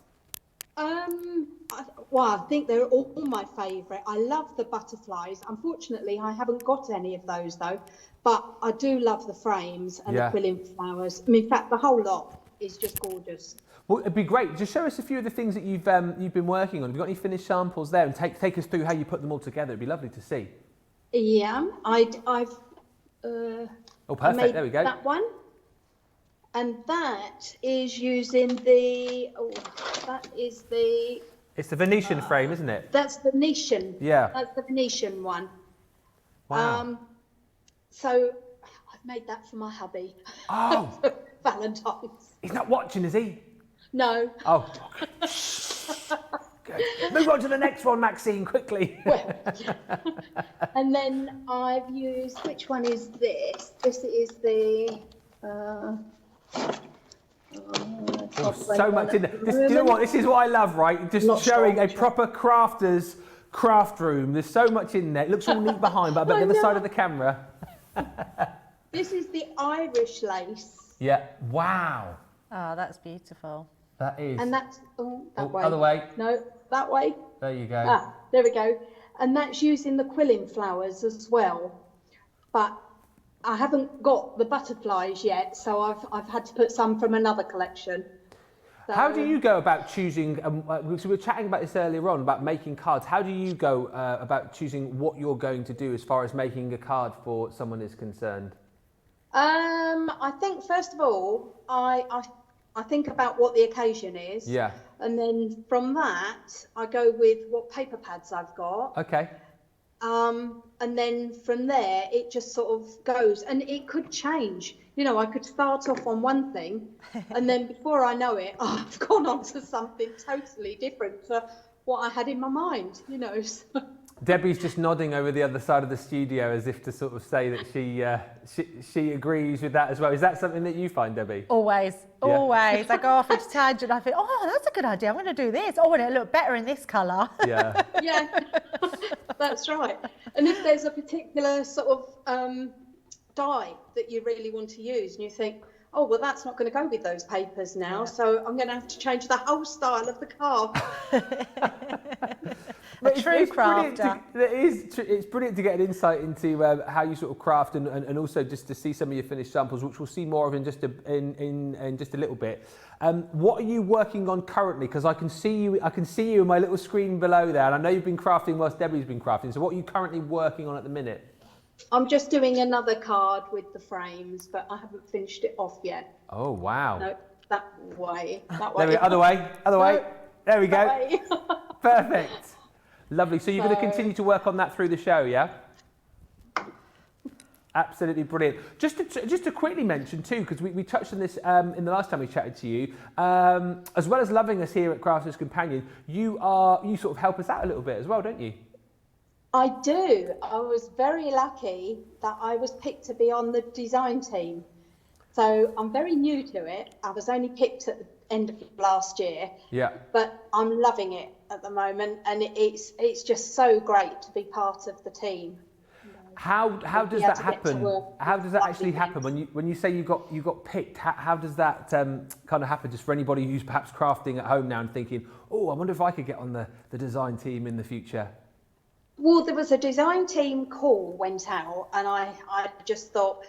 I think they're all my favourite. I love the butterflies. Unfortunately, I haven't got any of those though, but I do love the frames and the quilling flowers. I mean, in fact, the whole lot is just gorgeous. Well, it'd be great. Just show us a few of the things that you've been working on. Have you got any finished samples there? And take us through how you put them all together. It'd be lovely to see. Yeah, I've oh, perfect. made There we go. that one. And that is using the, It's the Venetian frame, isn't it? That's the Venetian. Yeah. That's the Venetian one. Wow. So I've made that for my hubby. Oh. For Valentine's. He's not watching, is he? No. Oh. Good. Move on to the next one, Maxine, quickly. Well, and then I've used, which one is this? This is the... so much in there. Do you know what? This is what I love, right? Just showing a proper crafter's craft room. There's so much in there. It looks all neat behind, but I bet the other side of the camera. This is the Irish lace. Yeah. Wow. Oh, that's beautiful. That is. And that's that way. Other way. No, that way. There you go. Ah, there we go. And that's using the quilling flowers as well. But I haven't got the butterflies yet, so I've had to put some from another collection. So, how do you go about choosing, so we were chatting about this earlier on, about making cards. How do you go about choosing what you're going to do as far as making a card for someone is concerned? I think, first of all, I think about what the occasion is. Yeah. And then from that, I go with what paper pads I've got. Okay. And then from there, it just sort of goes, and it could change. You know, I could start off on one thing, and then before I know it, I've gone on to something totally different to what I had in my mind, you know. Debbie's just nodding over the other side of the studio as if to sort of say that she agrees with that as well. Is that something that you find, Debbie? Always. I go off into tangent. I think, oh, that's a good idea. I'm going to do this. Oh, and it'll look better in this colour. Yeah. Yeah, that's right. And if there's a particular sort of dye that you really want to use, and you think, oh, well, that's not going to go with those papers now, so I'm going to have to change the whole style of the card. A true crafter. It's brilliant to get an insight into how you sort of craft and also just to see some of your finished samples, which we'll see more of in just a little bit. What are you working on currently? Because I can see you in my little screen below there, and I know you've been crafting whilst Debbie's been crafting. So what are you currently working on at the minute? I'm just doing another card with the frames, but I haven't finished it off yet. Oh, wow. No, that way. There we go. Other way. There we go. Perfect. Lovely. So you're going to continue to work on that through the show, yeah? Absolutely brilliant. Just to quickly mention too, because we touched on this in the last time we chatted to you, as well as loving us here at Crafthouse Companion, you sort of help us out a little bit as well, don't you? I do. I was very lucky that I was picked to be on the design team. So I'm very new to it. I was only picked at the end of last year. Yeah. But I'm loving it at the moment, and it's just so great to be part of the team. How does that happen? How does that actually happen when you say you got picked? How does that kind of happen? Just for anybody who's perhaps crafting at home now and thinking, oh, I wonder if I could get on the design team in the future. Well, there was a design team call went out, and I just thought,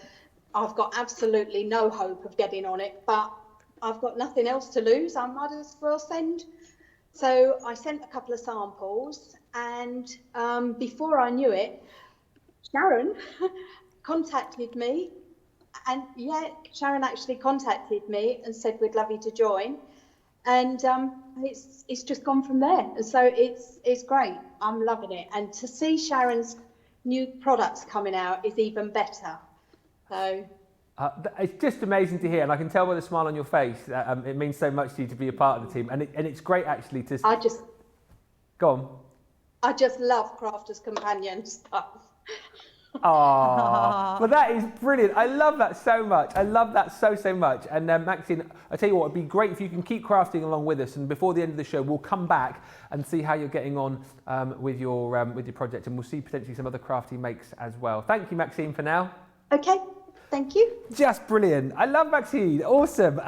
I've got absolutely no hope of getting on it, but I've got nothing else to lose. I might as well send. So I sent a couple of samples, and before I knew it, Sharon contacted me, and Sharon actually contacted me and said we'd love you to join, and it's just gone from there. And so it's great. I'm loving it, and to see Sharon's new products coming out is even better. So. It's just amazing to hear, and I can tell by the smile on your face that it means so much to you to be a part of the team, and it's great actually to. Go on. I just love Crafters Companion stuff. Oh, well, that is brilliant. I love that so much. I love that so much. And Maxine, I tell you what, it'd be great if you can keep crafting along with us. And before the end of the show, we'll come back and see how you're getting on with your project, and we'll see potentially some other crafty makes as well. Thank you, Maxine, for now. Okay. Thank you. Just brilliant. I love Maxine. Awesome.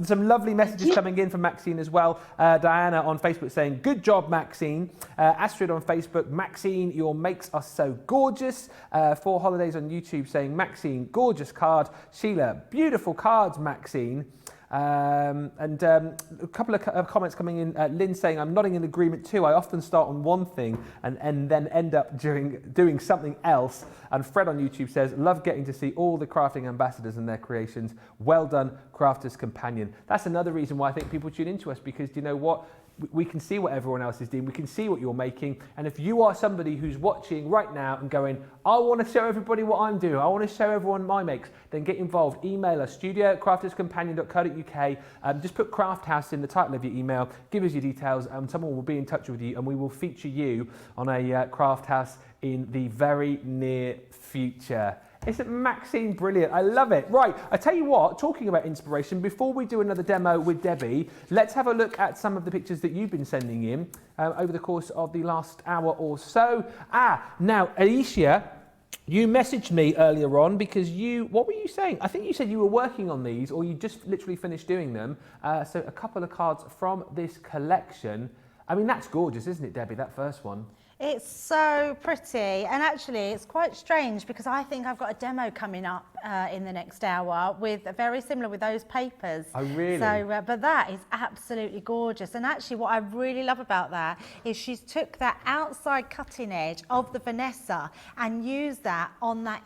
Some lovely messages coming in from Maxine as well. Diana on Facebook saying, good job, Maxine. Astrid on Facebook, Maxine, your makes are so gorgeous. 4 Holidays on YouTube saying, Maxine, gorgeous card. Sheila, beautiful cards, Maxine. And a couple of comments coming in. Lynn saying, I'm nodding in agreement too. I often start on one thing and then end up doing something else. And Fred on YouTube says, love getting to see all the crafting ambassadors and their creations. Well done, Crafters Companion. That's another reason why I think people tune into us, because do you know what? We can see what everyone else is doing. We can see what you're making. And if you are somebody who's watching right now and going, I want to show everybody what I'm doing, I want to show everyone my makes, then get involved. Email us, studio@crafterscompanion.co.uk. Just put Crafthouse in the title of your email, give us your details, and someone will be in touch with you, and we will feature you on a Crafthouse in the very near future. Isn't Maxine brilliant? I love it. Right, I tell you what, talking about inspiration, before we do another demo with Debbie, let's have a look at some of the pictures that you've been sending in over the course of the last hour or so. Now, Alicia, you messaged me earlier on because what were you saying? I think you said you were working on these, or you just literally finished doing them. So a couple of cards from this collection. I mean, that's gorgeous, isn't it, Debbie, that first one? It's so pretty, and actually it's quite strange because I think I've got a demo coming up in the next hour with very similar with those papers. Oh really? So, but that is absolutely gorgeous, and actually what I really love about that is she's took that outside cutting edge of the Vanessa and used that on that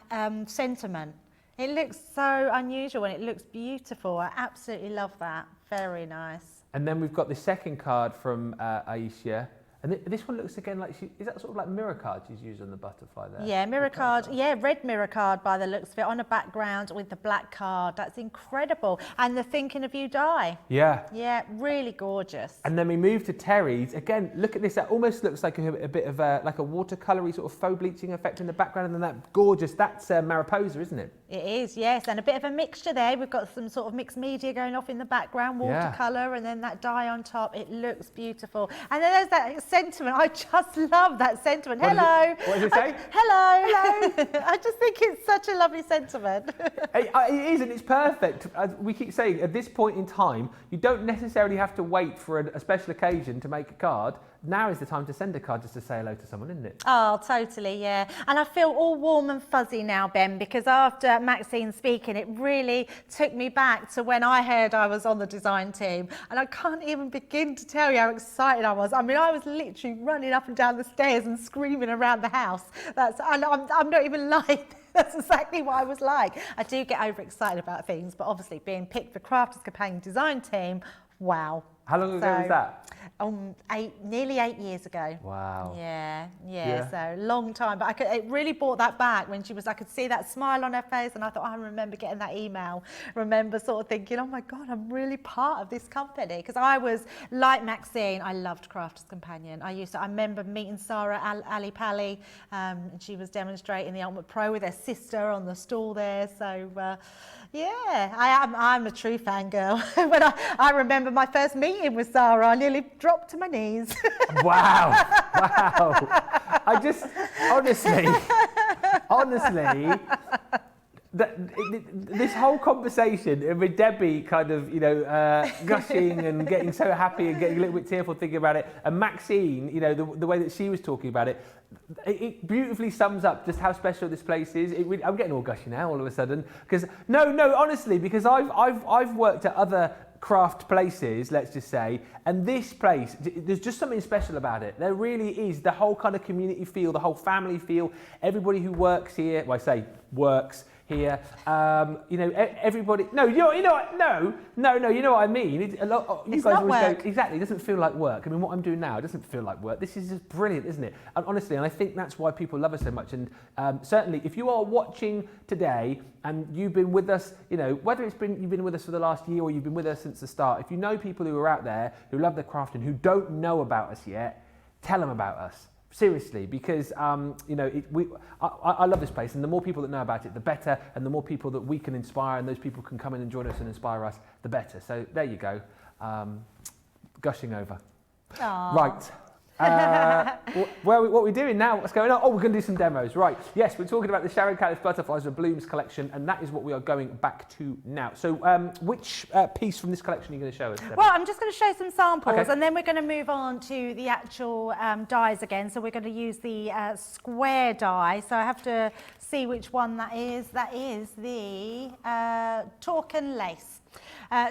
sentiment. It looks so unusual and it looks beautiful. I absolutely love that. Very nice. And then we've got the second card from Aisha. And this one looks again like is that sort of like mirror card she's used on the butterfly there? Yeah, mirror card. Yeah, red mirror card by the looks of it on a background with the black card. That's incredible. And the thinking of you die. Yeah. Yeah, really gorgeous. And then we move to Terry's. Again, look at this. That almost looks like a bit of like a watercolory sort of faux bleaching effect in the background. And then that gorgeous, that's Mariposa, isn't it? It is, yes. And a bit of a mixture there. We've got some sort of mixed media going off in the background, watercolour, and then that dye on top. It looks beautiful. And then there's that sentiment. I just love that sentiment. Hello. What does it say? Hello. Hello. I just think it's such a lovely sentiment. It is, and it's perfect. As we keep saying, at this point in time, you don't necessarily have to wait for a special occasion to make a card. Now is the time to send a card just to say hello to someone, isn't it? Oh, totally, yeah. And I feel all warm and fuzzy now, Ben, because after Maxine speaking, it really took me back to when I heard I was on the design team. And I can't even begin to tell you how excited I was. I mean, I was literally running up and down the stairs and screaming around the house. I'm not even lying. That's exactly what I was like. I do get overexcited about things, but obviously being picked for Crafters Companion design team, wow. How long ago was that? Nearly 8 years ago. Wow. Yeah, so long time. But it really brought that back when I could see that smile on her face, and I thought, I remember getting that email. Remember sort of thinking, oh my God, I'm really part of this company. Because I was, like Maxine, I loved Crafters Companion. I remember meeting Sarah Ali Pally, and she was demonstrating the Ultimate Pro with her sister on the stall there. So Yeah, I'm a true fangirl. When I remember my first meeting with Sarah, I nearly dropped to my knees. Wow, wow. I just, honestly, this whole conversation with Debbie kind of, gushing and getting so happy and getting a little bit tearful thinking about it, and Maxine, the way that she was talking about it, it beautifully sums up just how special this place is. I'm getting all gushy now all of a sudden, because honestly, because I've worked at other craft places, let's just say, and this place, there's just something special about it. There really is. The whole kind of community feel, the whole family feel, everybody who works here, well, I say works here, everybody. No, you know what I mean. You It's guys not always work. go, exactly. It doesn't feel like work. I mean, what I'm doing now, it doesn't feel like work. This is just brilliant, isn't it? And honestly, and I think that's why people love us so much. And certainly, if you are watching today and you've been with us, whether you've been with us for the last year or you've been with us since the start, if you know people who are out there who love their craft and who don't know about us yet, tell them about us. Seriously, because I love this place, and the more people that know about it, the better, and the more people that we can inspire, and those people can come in and join us and inspire us, the better. So there you go, gushing over. Aww. Right. What are we doing now? What's going on? Oh, we're going to do some demos. Right. Yes, we're talking about the Sharon Callis Butterflies and Blooms collection, and that is what we are going back to now. So which piece from this collection are you going to show us, Debbie? Well, I'm just going to show some samples, Okay. and then we're going to move on to the actual dies again. So we're going to use the square die. So I have to see which one that is. That is the Torcan Lace.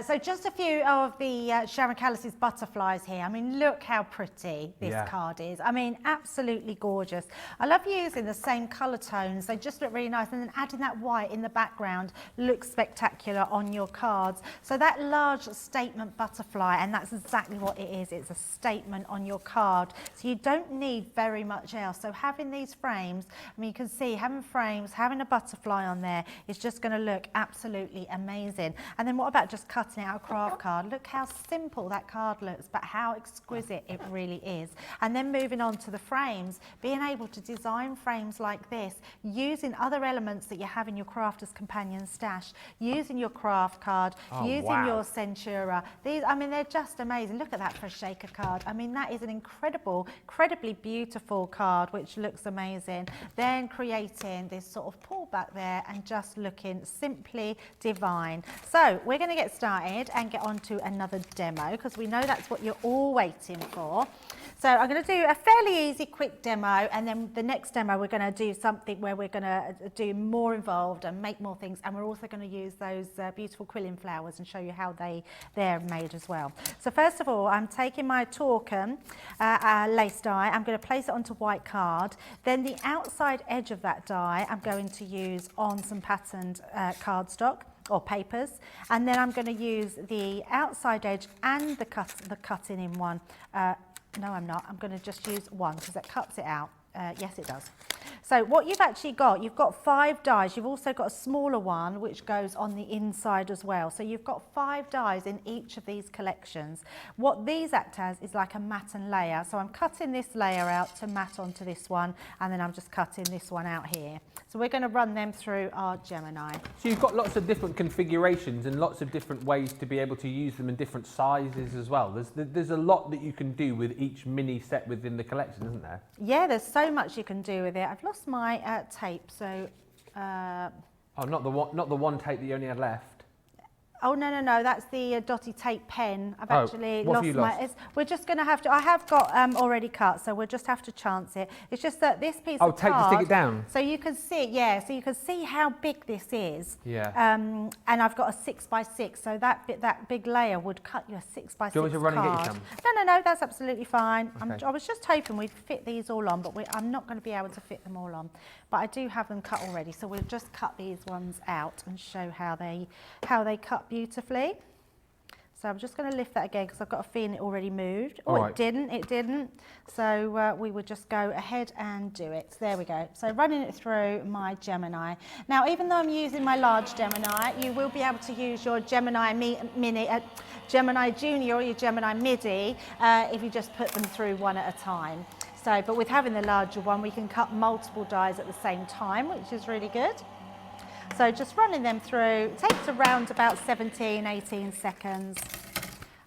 So just a few of the Sharon Callis's butterflies here. I mean, look how pretty this card is. I mean, absolutely gorgeous. I love using the same colour tones. They just look really nice. And then adding that white in the background looks spectacular on your cards. So that large statement butterfly, and that's exactly what it is. It's a statement on your card. So you don't need very much else. So having these frames, I mean, you can see having frames, having a butterfly on there is just going to look absolutely amazing. And then what about just cutting out a craft card? Look how simple that card looks, but how exquisite it really is. And then moving on to the frames, being able to design frames like this, using other elements that you have in your Crafter's Companion stash, using your craft card, using your Centura. These, I mean, they're just amazing. Look at that for a shaker card. I mean, that is an incredibly beautiful card, which looks amazing. Then creating this sort of pull back there and just looking simply divine. So we're going to get started and get on to another demo, because we know that's what you're all waiting for. So I'm going to do a fairly easy, quick demo, and then the next demo we're going to do something where we're going to do more involved and make more things, and we're also going to use those beautiful quilling flowers and show you how they're made as well. So first of all, I'm taking my Torcan lace die. I'm going to place it onto white card. Then the outside edge of that die I'm going to use on some patterned cardstock or papers, and then I'm going to use the outside edge and the cutting in one. No, I'm not. I'm going to just use one because that cuts it out. Yes, it does. So what you've actually got, you've got 5 dies. You've also got a smaller one which goes on the inside as well. So you've got 5 dies in each of these collections. What these act as is like a mat and layer. So I'm cutting this layer out to mat onto this one, and then I'm just cutting this one out here. So we're going to run them through our Gemini. So you've got lots of different configurations and lots of different ways to be able to use them in different sizes as well. There's a lot that you can do with each mini set within the collection, isn't there? Yeah, there's so much you can do with it. I've lost my tape, so... Oh, not the one tape that you only had left. Oh, no, that's the dotty tape pen. I've actually what have lost you my... lost? We're just going to have to... I have got already cut, so we'll just have to chance it. It's just that this piece of tape card... to stick it down? So you can see, yeah, so you can see how big this is. Yeah. And I've got a 6x6, so that big layer would cut you a 6x6 card. Do you want me to run and get you some? No, that's absolutely fine. Okay. I was just hoping we'd fit these all on, but I'm not going to be able to fit them all on. But I do have them cut already, so we'll just cut these ones out and show how they cut beautifully. So I'm just going to lift that again because I've got a feeling it already moved. Oh, right. It didn't. So we would just go ahead and do it. So there we go. So running it through my Gemini. Now, even though I'm using my large Gemini, you will be able to use your Gemini Mini, Gemini Junior or your Gemini Midi if you just put them through one at a time. So, but with having the larger one, we can cut multiple dies at the same time, which is really good. So just running them through, it takes around about 17, 18 seconds.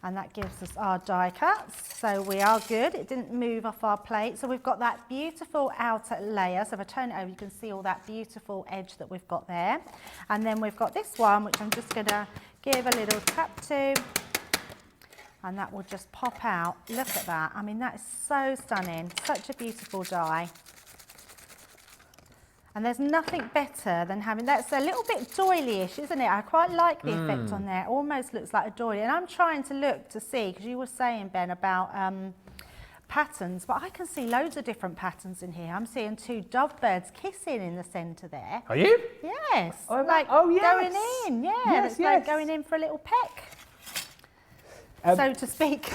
And that gives us our die cuts. So we are good. It didn't move off our plate. So we've got that beautiful outer layer. So if I turn it over, you can see all that beautiful edge that we've got there. And then we've got this one, which I'm just gonna give a little tap to. And that will just pop out. Look at that. I mean, that is so stunning. Such a beautiful die. And there's nothing better than having, that's a little bit doily-ish, isn't it? I quite like the effect on there. It almost looks like a doily. And I'm trying to look to see, because you were saying, Ben, about patterns, but I can see loads of different patterns in here. I'm seeing two dovebirds kissing in the centre there. Are you? Yes. Oh, like yes. going in, yeah. Yes, it's yes. like going in for a little peck. So to speak.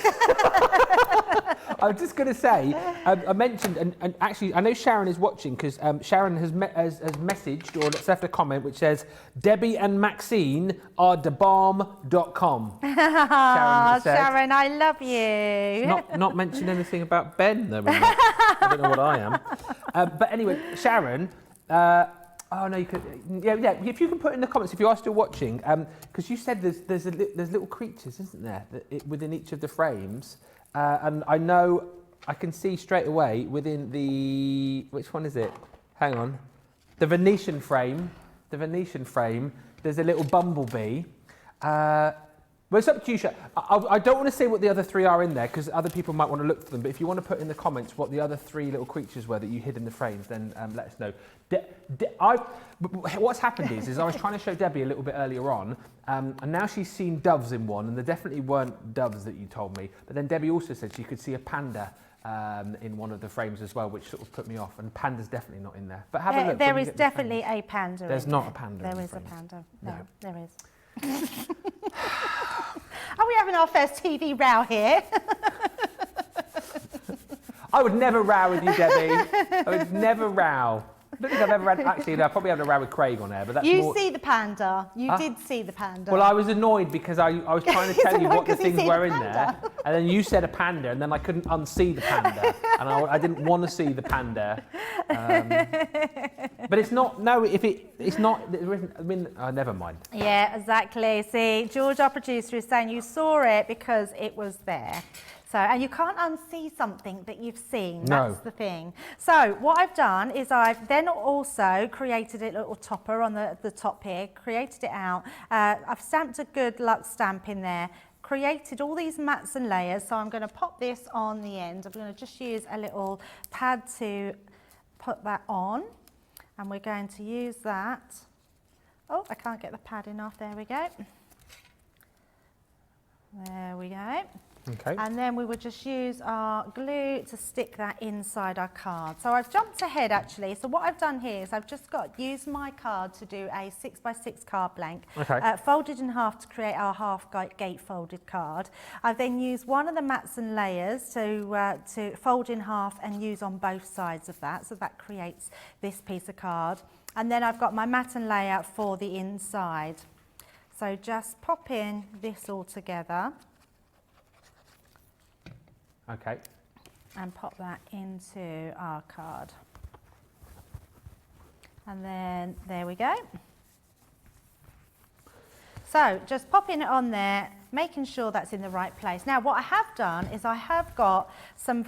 I was just going to say, I mentioned, and actually, I know Sharon is watching because Sharon has messaged or left a comment which says, Debbie and Maxine are debomb.com. Sharon, I love you. Not mentioned anything about Ben, though. I don't know what I am. But anyway, Sharon, oh no, you could. Yeah. If you can put in the comments if you are still watching, because you said there's little creatures, isn't there, within each of the frames, and I know I can see straight away within the which one is it? Hang on, the Venetian frame. The Venetian frame. There's a little bumblebee. Well, it's up to you, Sharon. I don't want to say what the other three are in there because other people might want to look for them. But if you want to put in the comments what the other three little creatures were that you hid in the frames, then let us know. What's happened is I was trying to show Debbie a little bit earlier on, and now she's seen doves in one, and there definitely weren't doves that you told me. But then Debbie also said she could see a panda in one of the frames as well, which sort of put me off. And panda's definitely not in there. But have a look. There is definitely a panda. There's not a panda. There is a panda. No, there is. Are we having our first TV row here? I would never row with you, Debbie. I would never row. I don't think I've ever had, actually, no, I probably had a row with Craig on air, but that's You see the panda. You did see the panda. Well, I was annoyed because I was trying to tell you what the things were in there, and then you said a panda, and then I couldn't unsee the panda, and I didn't want to see the panda. But it's not, no, it's not, there isn't, I mean, never mind. Yeah, exactly. See, George, our producer, is saying you saw it because it was there. So, and you can't unsee something that you've seen. No. That's the thing. So what I've done is I've then also created a little topper on the top here, created it out. I've stamped a good luck stamp in there, created all these mats and layers. So I'm going to pop this on the end. I'm going to just use a little pad to put that on. And we're going to use that. Oh, I can't get the padding off. There we go. There we go. Okay. And then we would just use our glue to stick that inside our card. So I've jumped ahead actually. So what I've done here is I've just used my card to do a 6x6 card blank, folded in half to create our half gate folded card. I've then used one of the mats and layers to fold in half and use on both sides of that. So that creates this piece of card. And then I've got my mat and layout for the inside. So just pop in this all together. Okay. And pop that into our card. And then there we go. So just popping it on there, making sure that's in the right place. Now what I have done is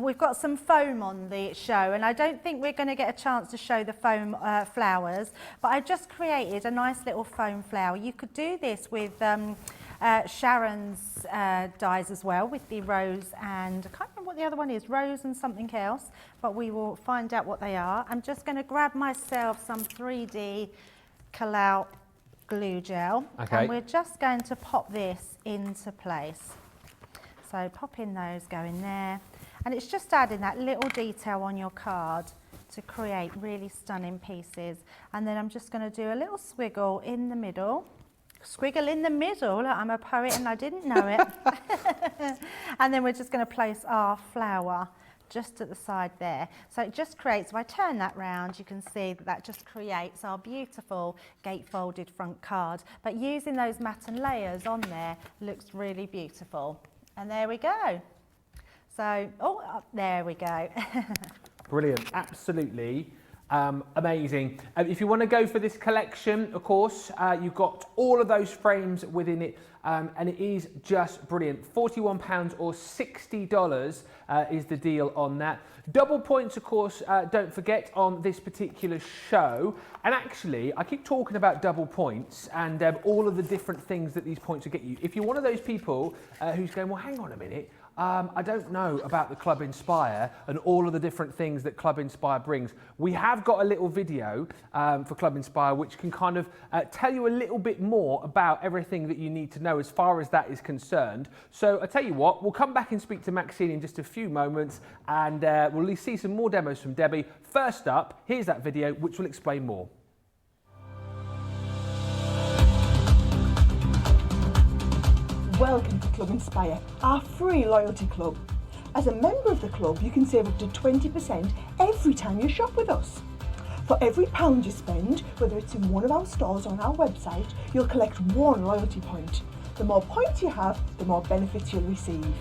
we've got some foam on the show, and I don't think we're going to get a chance to show the foam flowers, but I just created a nice little foam flower. You could do this with Sharon's dies as well, with the rose and I can't remember what the other one is, rose and something else, but we will find out what they are. I'm just going to grab myself some 3D Callis glue gel, and we're just going to pop this into place. So pop in those, go in there, and it's just adding that little detail on your card to create really stunning pieces. And then I'm just going to do a little swiggle in the middle. Squiggle in the middle. I'm a poet and I didn't know it. And then we're just going to place our flower just at the side there. So it just creates, if I turn that round, you can see that just creates our beautiful gate-folded front card. But using those mat and layers on there looks really beautiful. And there we go. So, there we go. Brilliant, absolutely. Amazing. If you want to go for this collection, of course, you've got all of those frames within it, and it is just brilliant. £41 or $60 is the deal on that. Double points, of course, don't forget, on this particular show. And actually, I keep talking about double points and all of the different things that these points will get you. If you're one of those people who's going, well, hang on a minute, I don't know about the Club Inspire and all of the different things that Club Inspire brings. We have got a little video for Club Inspire which can kind of tell you a little bit more about everything that you need to know as far as that is concerned. So I tell you what, we'll come back and speak to Maxine in just a few moments, and we'll see some more demos from Debbie. First up, here's that video which will explain more. Welcome to Club Inspire, our free loyalty club. As a member of the club, you can save up to 20% every time you shop with us. For every £1 you spend, whether it's in one of our stores or on our website, you'll collect 1 loyalty point. The more points you have, the more benefits you'll receive.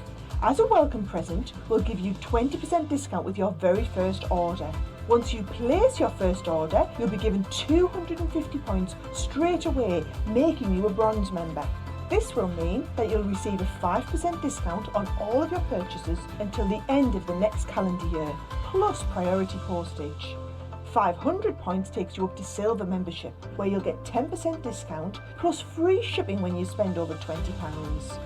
As a welcome present, we'll give you 20% discount with your very first order. Once you place your first order, you'll be given 250 points straight away, making you a bronze member. This will mean that you'll receive a 5% discount on all of your purchases until the end of the next calendar year, plus priority postage. 500 points takes you up to silver membership, where you'll get 10% discount plus free shipping when you spend over £20.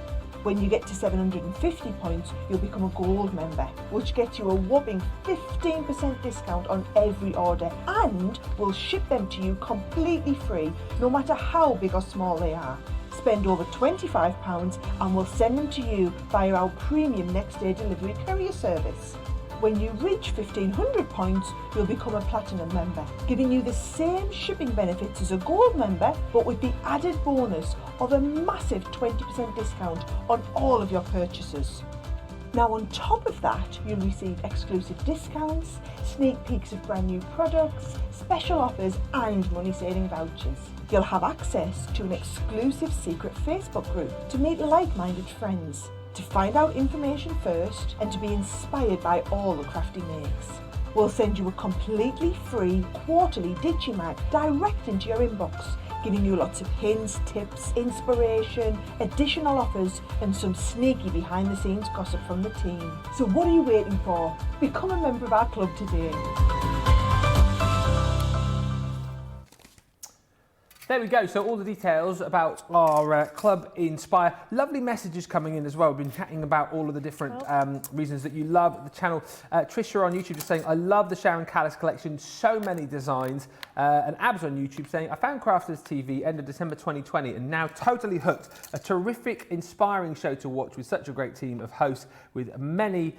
When you get to 750 points, you'll become a gold member, which gets you a whopping 15% discount on every order, and we'll ship them to you completely free, no matter how big or small they are. Spend over £25 and we'll send them to you via our premium next day delivery courier service. When you reach 1500 points, you'll become a platinum member, giving you the same shipping benefits as a gold member, but with the added bonus of a massive 20% discount on all of your purchases. Now, on top of that, you'll receive exclusive discounts, sneak peeks of brand new products, special offers and money-saving vouchers. You'll have access to an exclusive secret Facebook group to meet like-minded friends, to find out information first and to be inspired by all the crafty makes. We'll send you a completely free quarterly Digimag direct into your inbox, giving you lots of hints, tips, inspiration, additional offers and some sneaky behind the scenes gossip from the team. So what are you waiting for? Become a member of our club today. There we go, so all the details about our Club Inspire. Lovely messages coming in as well. We've been chatting about all of the different reasons that you love the channel. Trisha on YouTube is saying, I love the Sharon Callis collection, so many designs. And Abs on YouTube saying, I found Crafthouse TV end of December 2020 and now totally hooked. A terrific, inspiring show to watch with such a great team of hosts with many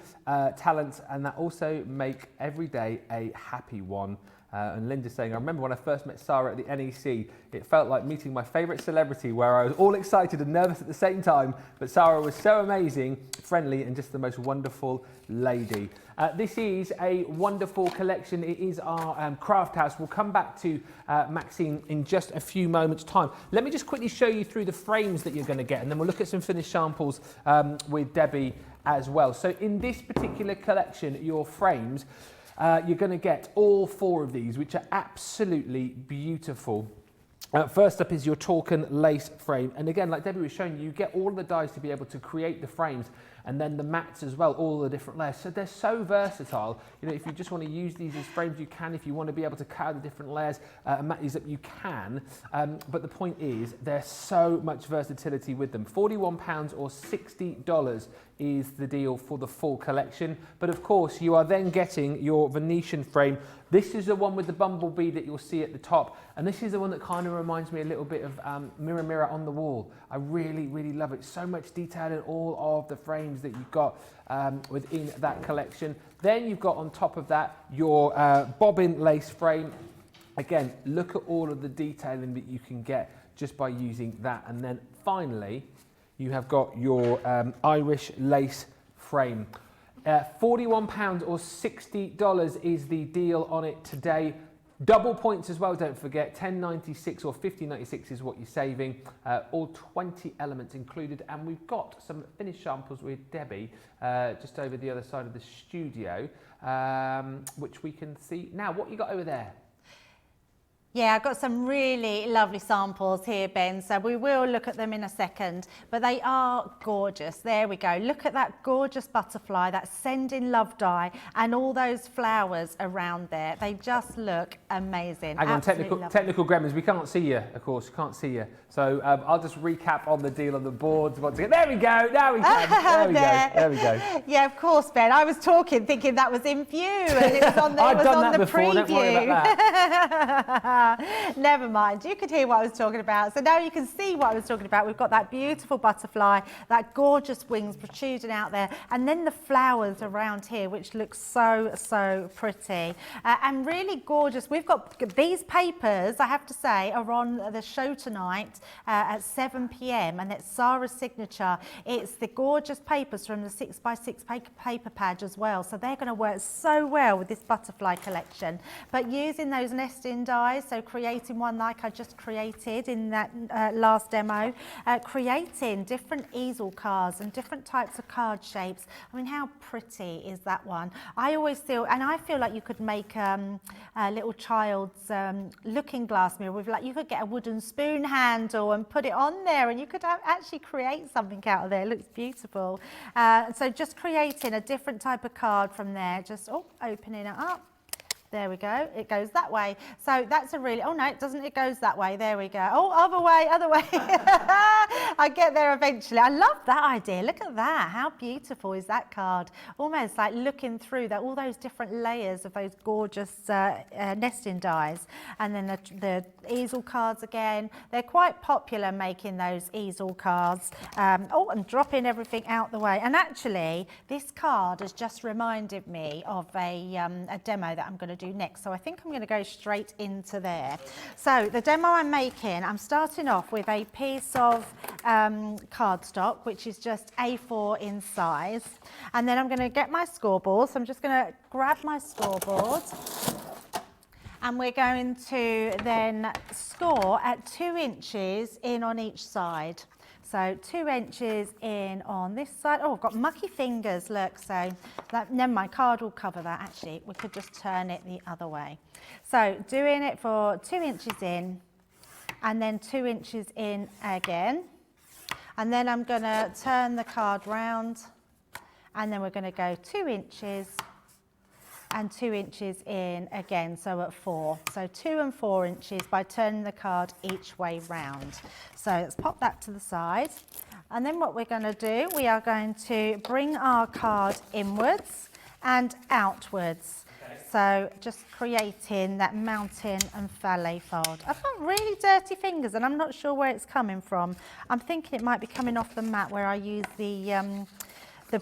talents, and that also make every day a happy one. And Linda's saying, I remember when I first met Sarah at the NEC, it felt like meeting my favourite celebrity, where I was all excited and nervous at the same time, but Sarah was so amazing, friendly and just the most wonderful lady. This is a wonderful collection. It is our Crafthouse. We'll come back to Maxine in just a few moments' time. Let me just quickly show you through the frames that you're going to get, and then we'll look at some finished samples with Debbie as well. So in this particular collection, your frames, you're going to get all 4 of these, which are absolutely beautiful. First up is your Torken lace frame. And again, like Debbie was showing you, get all of the dies to be able to create the frames, and then the mats as well, all the different layers. So they're so versatile. You know, if you just want to use these as frames, you can. If you want to be able to cut out the different layers and mat these up, you can. But the point is, there's so much versatility with them. £41 or $60 is the deal for the full collection. But of course, you are then getting your Venetian frame. This is the one with the bumblebee that you'll see at the top. And this is the one that kind of reminds me a little bit of Mirror Mirror on the Wall. I really, really love it. So much detail in all of the frames that you've got within that collection. Then you've got on top of that your bobbin lace frame. Again, look at all of the detailing that you can get just by using that. And then finally, you have got your Irish lace frame. £41 or $60 is the deal on it today. Double points as well, don't forget, 10.96 or 15.96 is what you're saving, all 20 elements included, and we've got some finished samples with Debbie just over the other side of the studio, which we can see now. What you got over there? Yeah, I've got some really lovely samples here, Ben, so we will look at them in a second, but they are gorgeous. There we go. Look at that gorgeous butterfly, that sending love die, and all those flowers around there. They just look amazing. Hang on, technical gremlins. We can't see you, of course, can't see you. So I'll just recap on the deal on the boards once again. There we go, now we can. There we go, there we go. Yeah, of course, Ben. I was talking, thinking that was in view, and it was on the, I've done that before, preview. don't worry about that. Never mind, you could hear what I was talking about. So now you can see what I was talking about. We've got that beautiful butterfly, that gorgeous wings protruding out there, and then the flowers around here, which look so pretty and really gorgeous. We've got these papers, I have to say, are on the show tonight at 7 p.m. and it's Sarah's signature. It's the gorgeous papers from the 6x6 paper pad as well. So they're going to work so well with this butterfly collection. But using those nesting dies, so creating one like I just created in that last demo, creating different easel cards and different types of card shapes. I mean, how pretty is that one? I always feel, and I feel like you could make a little child's looking glass mirror with, like, you could get a wooden spoon handle and put it on there, and you could actually create something out of there. It looks beautiful. So just creating a different type of card from there, just opening it up. There we go. It goes that way. So that's a really, oh no, it doesn't. It goes that way. There we go. Oh, other way, other way. I get there eventually. I love that idea. Look at that. How beautiful is that card? Almost like looking through that, all those different layers of those gorgeous nesting dies. And then the easel cards again. They're quite popular making those easel cards. I'm dropping everything out the way. And actually, this card has just reminded me of a demo that I'm going to do next. So I think I'm going to go straight into there. So the demo I'm making, I'm starting off with a piece of cardstock, which is just A4 in size. And then I'm going to get my scoreboard. So I'm just going to grab my scoreboard. And we're going to then score at 2 inches in on each side. So 2 inches in on this side. Oh, I've got mucky fingers, look. So never mind, card will cover that. Actually, we could just turn it the other way. So doing it for 2 inches in and then 2 inches in again. And then I'm going to turn the card round and then we're going to go 2 inches and 2 inches in again, so at 4. So 2 and 4 inches by turning the card each way round. So let's pop that to the side. And then what we're going to do, we are going to bring our card inwards and outwards. Okay. So just creating that mountain and valet fold. I've got really dirty fingers and I'm not sure where it's coming from. I'm thinking it might be coming off the mat where I used the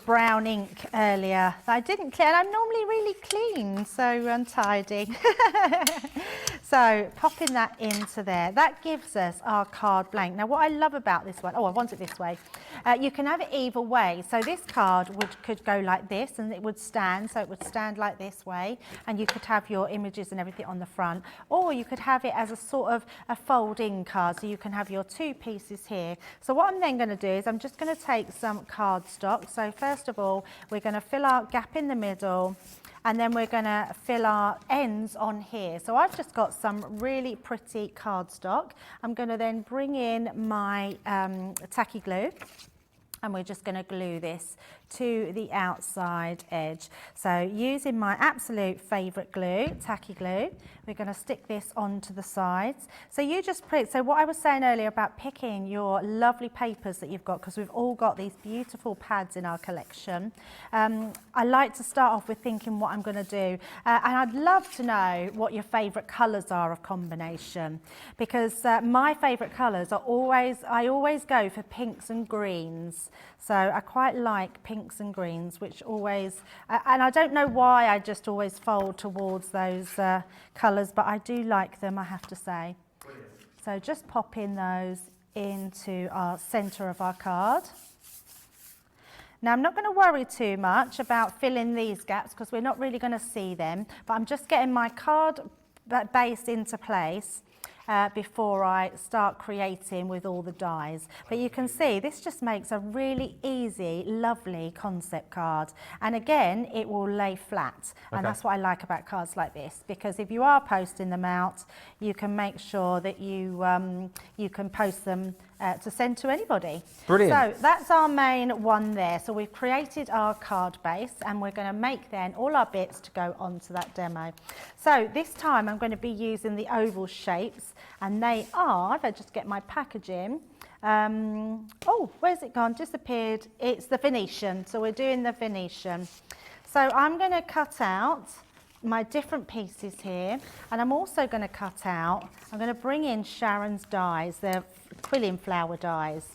brown ink earlier that I didn't clean. I'm normally really clean, so untidy. So popping that into there, that gives us our card blank. Now what I love about this one, I want it this way. You can have it either way. So this card could go like this and it would stand, so it would stand like this way, and you could have your images and everything on the front, or you could have it as a sort of a fold-in card, so you can have your 2 pieces here. So what I'm then going to do is I'm just going to take some cardstock. So first of all, we're going to fill our gap in the middle, and then we're going to fill our ends on here. So I've just got some really pretty cardstock. I'm going to then bring in my tacky glue, and we're just going to glue this to the outside edge. So using my absolute favourite glue, tacky glue, we're going to stick this onto the sides. So you just so what I was saying earlier about picking your lovely papers that you've got, because we've all got these beautiful pads in our collection. I like to start off with thinking what I'm going to do, and I'd love to know what your favourite colours are of combination, because my favourite colours are I always go for pinks and greens. So I quite like pinks and greens, which always, and I don't know why I just always fold towards those colours, but I do like them, I have to say. Brilliant. So just popping those into our centre of our card. Now I'm not going to worry too much about filling these gaps because we're not really going to see them, but I'm just getting my card base into place before I start creating with all the dies. But you can see this just makes a really easy, lovely concept card. And again, it will lay flat. And that's what I like about cards like this, because if you are posting them out, you can make sure that you can post them to send to anybody. Brilliant. So that's our main one there. So we've created our card base, and we're going to make then all our bits to go onto that demo. So this time I'm going to be using the oval shapes, and they are, if I just get my packaging, oh, where's it gone? Disappeared. It's the Venetian. So we're doing the Venetian. So I'm going to cut out my different pieces here, and I'm also going to cut out, I'm going to bring in Sharon's dies, the quilling flower dies.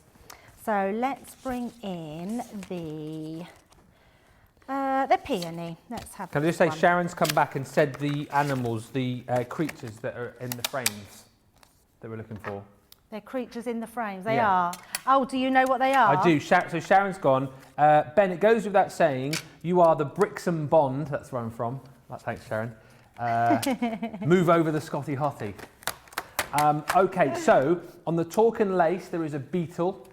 So let's bring in the peony. Let's have. Can I just say, Sharon's come back and said the animals, the creatures that are in the frames that we're looking for. They're creatures in the frames. They are. Oh, do you know what they are? I do. So Sharon's gone. Ben, it goes without saying, you are the Brixham Bond. That's where I'm from. Thanks, Sharon. Move over the Scotty Hottie. Okay, so on the Talkin lace there is a beetle.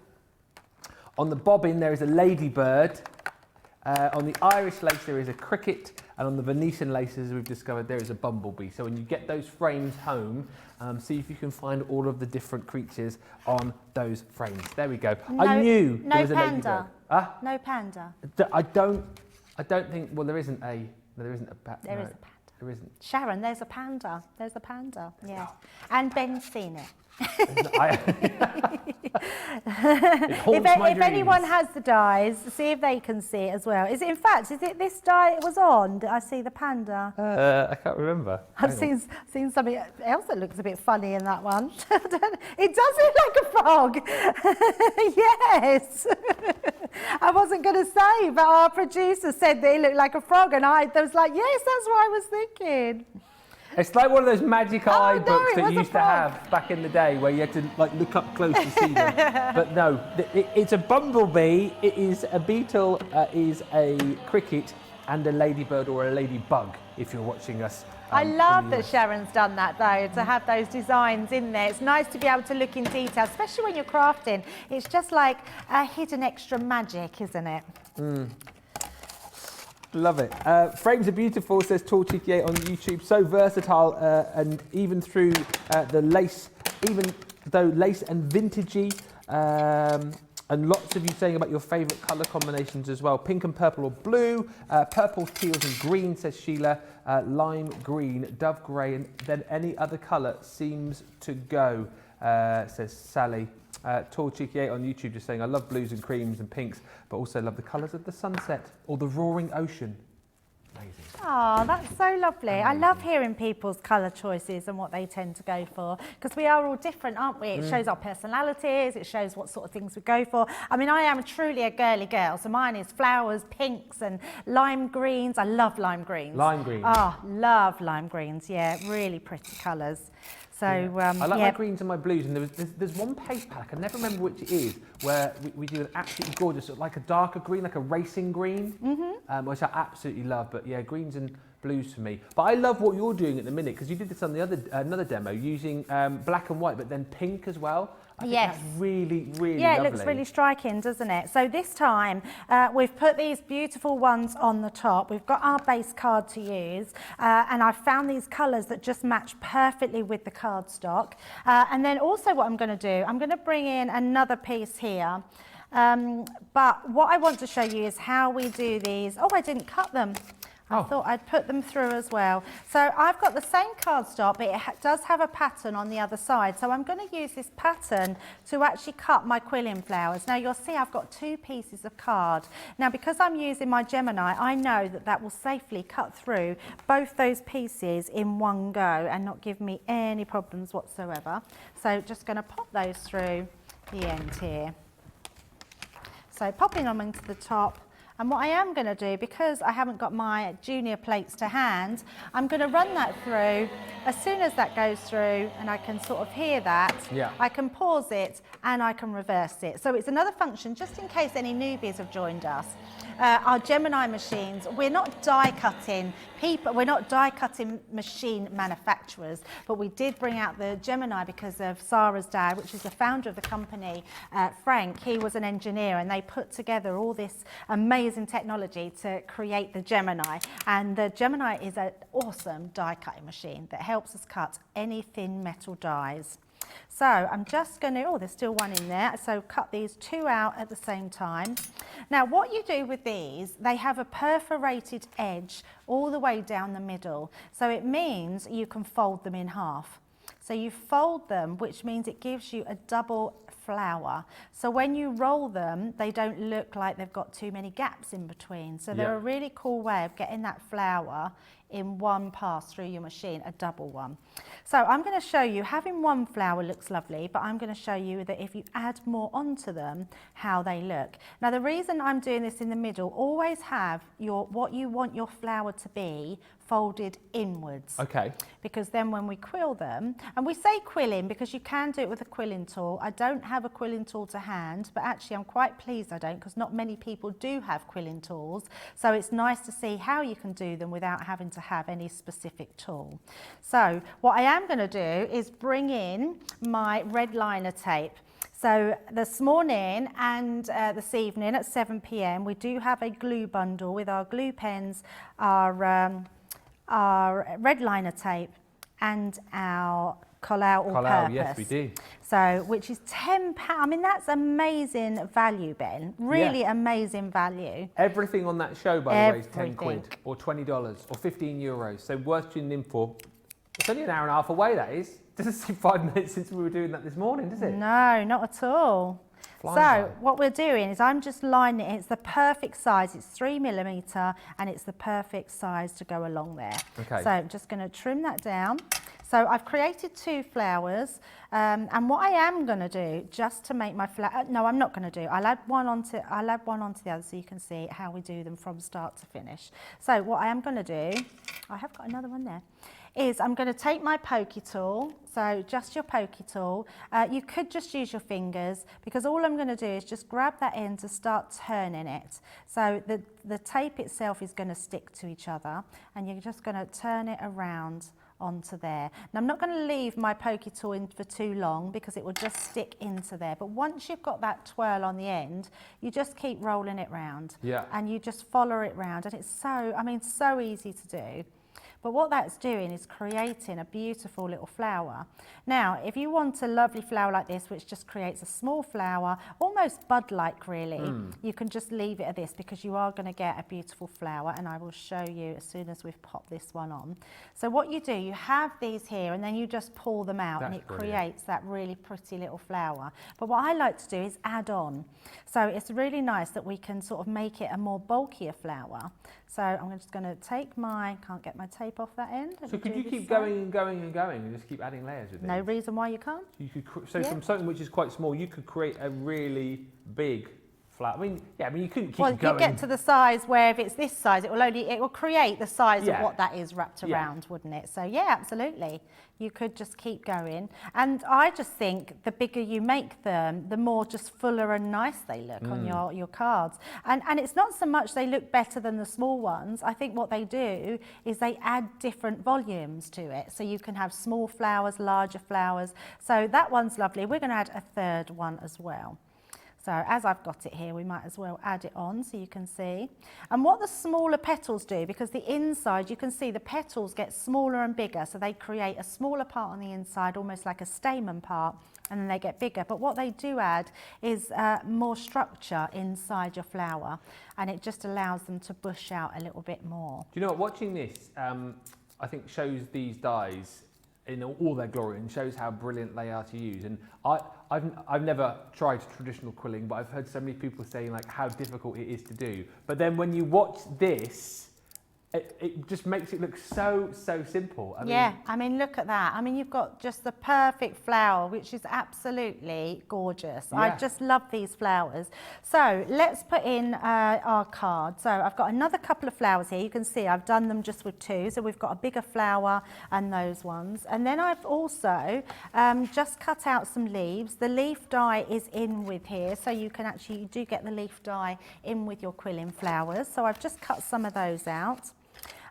On the bobbin there is a ladybird. On the Irish lace there is a cricket. And on the Venetian lace, as we've discovered, there is a bumblebee. So when you get those frames home, see if you can find all of the different creatures on those frames. There we go. No, I knew there was a panda. ladybird. No panda. I don't think. Well, there isn't a. No, there isn't a panda. There is a panda. There isn't. Sharon, there's a panda. There's a panda. Yeah. And Ben's seen it. If anyone has the dies, see if they can see it as well. Is it this die it was on that I see the panda? I can't remember. I've seen something else that looks a bit funny in that one. It does look like a frog. Yes. I wasn't going to say, but our producer said that it looked like a frog, and I was like, yes, that's what I was thinking. It's like one of those magic eye books that you used to frog. have back in the day where you had to like look up close to see them. But no, it's a bumblebee, it is a beetle, is a cricket, and a ladybird or a ladybug if you're watching us. I love that Sharon's done that though, to have those designs in there. It's nice to be able to look in detail, especially when you're crafting. It's just like a hidden extra magic, isn't it? Love it. Frames are beautiful, says Tall88 on YouTube. So versatile, and even through the lace, even though lace and vintagey, and lots of you saying about your favourite colour combinations as well. Pink and purple or blue, purple, teals and green, says Sheila. Lime green, dove grey, and then any other colour seems to go, says Sally. Tall88 on YouTube just saying, I love blues and creams and pinks, but also love the colours of the sunset or the roaring ocean. Amazing. Oh, that's so lovely. Amazing. I love hearing people's colour choices and what they tend to go for, because we are all different, aren't we? It shows our personalities, it shows what sort of things we go for. I mean, I am truly a girly girl, so mine is flowers, pinks and lime greens. I love lime greens. Lime greens. Oh, love lime greens, yeah, really pretty colours. So, I like my greens and my blues, and there's one paste palette, I can never remember which it is, where we do an absolutely gorgeous, like a darker green, like a racing green, which I absolutely love. But yeah, greens and blues for me. But I love what you're doing at the minute, because you did this on the another demo using black and white, but then pink as well. I think that's really, really lovely. It looks really striking, doesn't it? So this time we've put these beautiful ones on the top. We've got our base card to use, and I've found these colours that just match perfectly with the cardstock. And then also what I'm going to do, I'm going to bring in another piece here. But what I want to show you is how we do these. Oh, I didn't cut them. I thought I'd put them through as well. So I've got the same cardstock, but it does have a pattern on the other side. So I'm going to use this pattern to actually cut my quilling flowers. Now you'll see I've got two pieces of card. Now because I'm using my Gemini, I know that that will safely cut through both those pieces in one go and not give me any problems whatsoever. So just going to pop those through the end here. So popping them into the top. And what I am going to do, because I haven't got my junior plates to hand, I'm going to run that through. As soon as that goes through and I can sort of hear that, I can pause it and I can reverse it. So it's another function, just in case any newbies have joined us. Our Gemini machines, we're not die cutting people, we're not die cutting machine manufacturers, but we did bring out the Gemini because of Sarah's dad, which is the founder of the company, Frank. He was an engineer and they put together all this amazing technology to create the Gemini. And the Gemini is an awesome die cutting machine that helps us cut any thin metal dies. So I'm just going to, oh, there's still one in there, so cut these two out at the same time. Now what you do with these, they have a perforated edge all the way down the middle, so it means you can fold them in half. So you fold them, which means it gives you a double flower. So when you roll them, they don't look like they've got too many gaps in between. So they're a really cool way of getting that flour in one pass through your machine, a double one. So I'm going to show you, having one flower looks lovely, but I'm going to show you that if you add more onto them, how they look. Now the reason I'm doing this in the middle, always have what you want your flower to be folded inwards. Okay. Because then when we quill them, and we say quilling because you can do it with a quilling tool. I don't have a quilling tool to hand, but actually I'm quite pleased I don't, because not many people do have quilling tools. So it's nice to see how you can do them without having to have any specific tool. So what I am going to do is bring in my red liner tape. So this morning and this evening at 7 p.m. we do have a glue bundle with our glue pens, our red liner tape and our Callis all purpose. Yes, we do. So, which is £10. I mean, that's amazing value, Ben. Really amazing value. Everything on that show, by the way, is 10 quid or $20 or 15 euros. So worth tuning in for. It's only an hour and a half away, that is. Doesn't seem 5 minutes since we were doing that this morning, does it? No, not at all. So what we're doing is I'm just lining it. It's the perfect size. It's 3mm and it's the perfect size to go along there. Okay. So I'm just going to trim that down. So I've created 2 flowers, and what I am going to do, just to make my flower, no, I'm not going to do. I'll add one onto the other so you can see how we do them from start to finish. So what I am going to do, I have got another one there, is I'm going to take my pokey tool, so just your pokey tool. You could just use your fingers, because all I'm going to do is just grab that end to start turning it. So the tape itself is going to stick to each other, and you're just going to turn it around onto there. Now I'm not going to leave my pokey tool in for too long because it will just stick into there, but once you've got that twirl on the end, you just keep rolling it round, and you just follow it round, and it's so easy to do. But what that's doing is creating a beautiful little flower. Now, if you want a lovely flower like this, which just creates a small flower, almost bud-like really, you can just leave it at this, because you are going to get a beautiful flower, and I will show you as soon as we've popped this one on. So what you do, you have these here, and then you just pull them out, and it creates that really pretty little flower. But what I like to do is add on. So it's really nice that we can sort of make it a more bulkier flower. So I'm just going to take can't get my tape off that end. So could you keep going and going and going and just keep adding layers with it? No reason why you can't. You could from something which is quite small, you could create a really big flower. I mean, you couldn't keep going. Well, you get to the size where if it's this size, it will create the size of what that is wrapped around, wouldn't it? So yeah, absolutely. You could just keep going. And I just think the bigger you make them, the more just fuller and nice they look on your cards. And it's not so much they look better than the small ones. I think what they do is they add different volumes to it. So you can have small flowers, larger flowers. So that one's lovely. We're going to add a third one as well. So as I've got it here, we might as well add it on so you can see. And what the smaller petals do, because the inside, you can see the petals get smaller and bigger, so they create a smaller part on the inside, almost like a stamen part, and then they get bigger. But what they do add is more structure inside your flower, and it just allows them to bush out a little bit more. Do you know what, watching this, I think shows these dies in all their glory and shows how brilliant they are to use. And I've never tried traditional quilling, but I've heard so many people saying like how difficult it is to do. But then when you watch this, it just makes it look so simple. I mean, yeah, I mean, look at that. I mean, you've got just the perfect flower, which is absolutely gorgeous. I Yeah. just love these flowers. So let's put in our card. So I've got another couple of flowers here. You can see I've done them just with 2. So we've got a bigger flower and those ones. And then I've also just cut out some leaves. The leaf die is in with here. So you can actually, you do get the leaf die in with your quilling flowers. So I've just cut some of those out.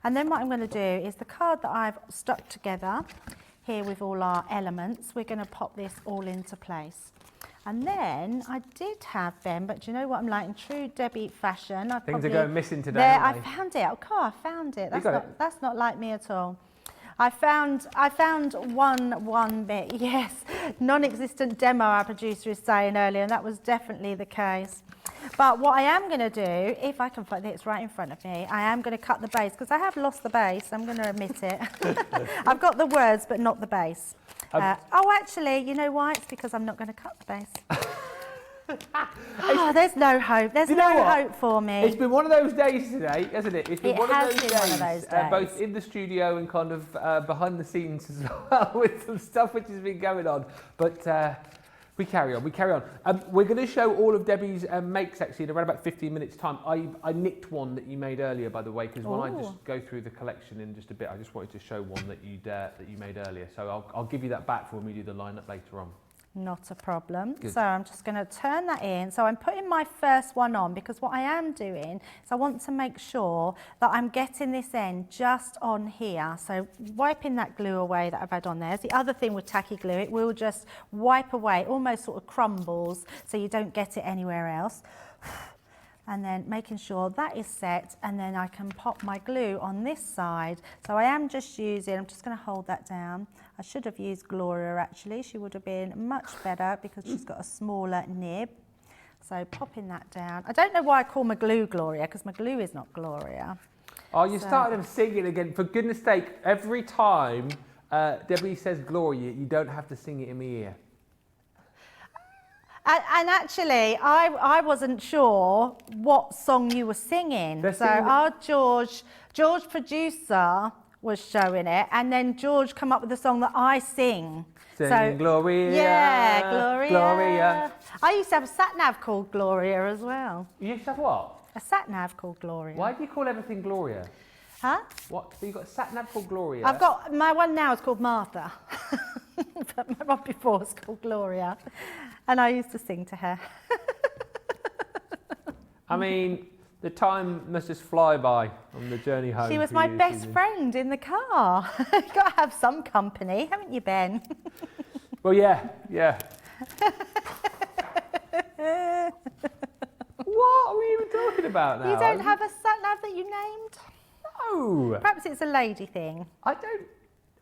And then what I'm going to do is the card that I've stuck together here with all our elements, we're going to pop this all into place. And then I did have them, but do you know what I'm like in true Debbie fashion? Things are going missing today, there, aren't I they? found it. Oh, I found it. That's Not like me at all. I found one bit, yes, non-existent demo our producer is saying earlier, and that was definitely the case. But what I am going to do, if I can find it, it's right in front of me, I am going to cut the base, because I have lost the base, I'm going to admit it. I've got the words, but not the base. Oh, actually, you know why? It's because I'm not going to cut the base. Oh, there's no hope. There's no hope for me. It's been one of those days today, hasn't it? It's been one of those days. days. Both in the studio and kind of behind the scenes as well, with some stuff which has been going on. But we carry on. We're going to show all of Debbie's makes actually in around about 15 minutes time. I nicked one that you made earlier, by the way, because when I just go through the collection in just a bit, I just wanted to show one that you made earlier. So I'll give you that back for when we do the lineup later on. Not a problem. Good. So I'm just going to turn that in. So I'm putting my first one on, because what I am doing is I want to make sure that I'm getting this end just on here. So wiping that glue away that I've had on there. The other thing with tacky glue, it will just wipe away, almost sort of crumbles, so you don't get it anywhere else. And then making sure that is set, and then I can pop my glue on this side. So I am just using, I'm just going to hold that down. I should have used Gloria actually, she would have been much better because she's got a smaller nib. So popping that down. I don't know why I call my glue Gloria, because my glue is not Gloria. Oh, you started them singing again. For goodness sake, every time Debbie says Gloria, you don't have to sing it in my ear. And actually, I wasn't sure what song you were singing. So our George producer was showing it, and then George come up with a song that I sing. Sing Gloria. Yeah, Gloria. Gloria. I used to have a sat-nav called Gloria as well. You used to have what? A sat-nav called Gloria. Why do you call everything Gloria? Huh? What? So you've got a sat-nav called Gloria? I've got, my one now is called Martha. But my one before was called Gloria. And I used to sing to her. I mean, the time must just fly by on the journey home. She was for my you, best Susie. friend in the car. You've got to have some company, haven't you, Ben? Well, yeah. What are we even talking about now? You don't have a sat-nav that you named? No. Perhaps it's a lady thing. I don't.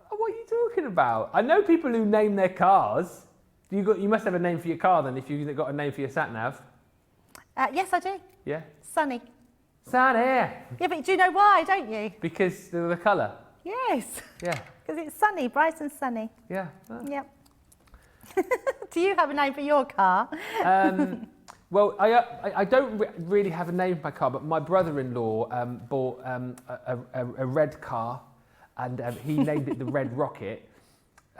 What are you talking about? I know people who name their cars. You must have a name for your car then, if you've got a name for your sat nav. Yes, I do. Yeah. Sunny. Sunny. Yeah, but do you know why, don't you? Because of the colour. Yes. Yeah. Because it's sunny, bright and sunny. Yeah. Yep. Do you have a name for your car? Well, I don't really have a name for my car, but my brother-in-law bought a red car, and he named it the Red Rocket.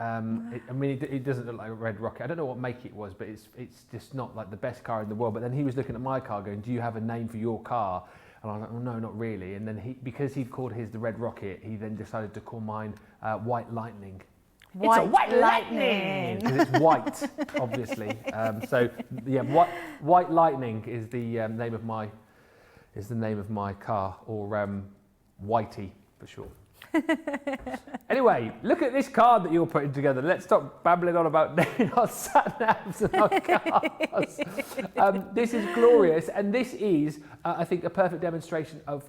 It doesn't look like a Red Rocket. I don't know what make it was, but it's just not like the best car in the world. But then he was looking at my car going, do you have a name for your car? And I was like, well, no, not really. And then because he'd called his the Red Rocket, he then decided to call mine White Lightning. It's a white lightning! Because it's white, obviously. So yeah, white lightning is the name of my car, or Whitey for short. Anyway, look at this card that you're putting together. Let's stop babbling on about naming our sat-navs and our cars. This is glorious, and this is, I think, a perfect demonstration of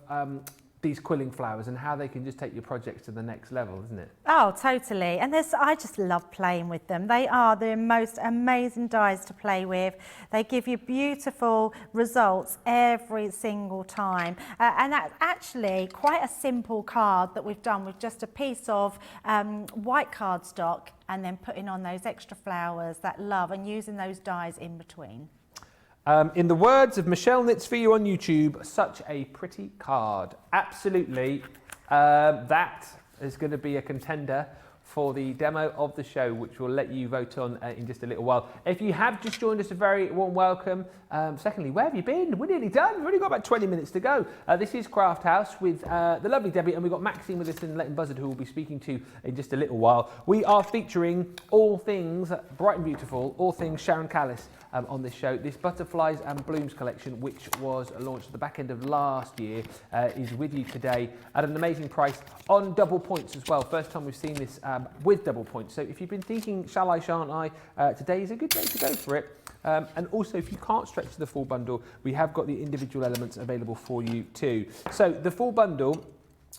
these quilling flowers and how they can just take your projects to the next level, isn't it? Oh, totally. And I just love playing with them. They are the most amazing dies to play with. They give you beautiful results every single time. And that's actually quite a simple card that we've done with just a piece of white cardstock and then putting on those extra flowers, that love, and using those dies in between. In the words of Michelle Knits For You on YouTube, such a pretty card. Absolutely That is going to be a contender for the demo of the show, which we'll let you vote on in just a little while. If you have just joined us, a very warm welcome. Secondly, where have you been? We're nearly done. We've only got about 20 minutes to go. This is Crafthouse with the lovely Debbie, and we've got Maxine with us in Leighton Buzzard, who we'll be speaking to in just a little while. We are featuring all things bright and beautiful, all things Sharon Callis on this show. This Butterflies and Blooms collection, which was launched at the back end of last year, is with you today at an amazing price on double points as well. First time we've seen this with double points. So if you've been thinking, shall I, shan't I, today is a good day to go for it. And also, if you can't stretch to the full bundle, we have got the individual elements available for you too. So the full bundle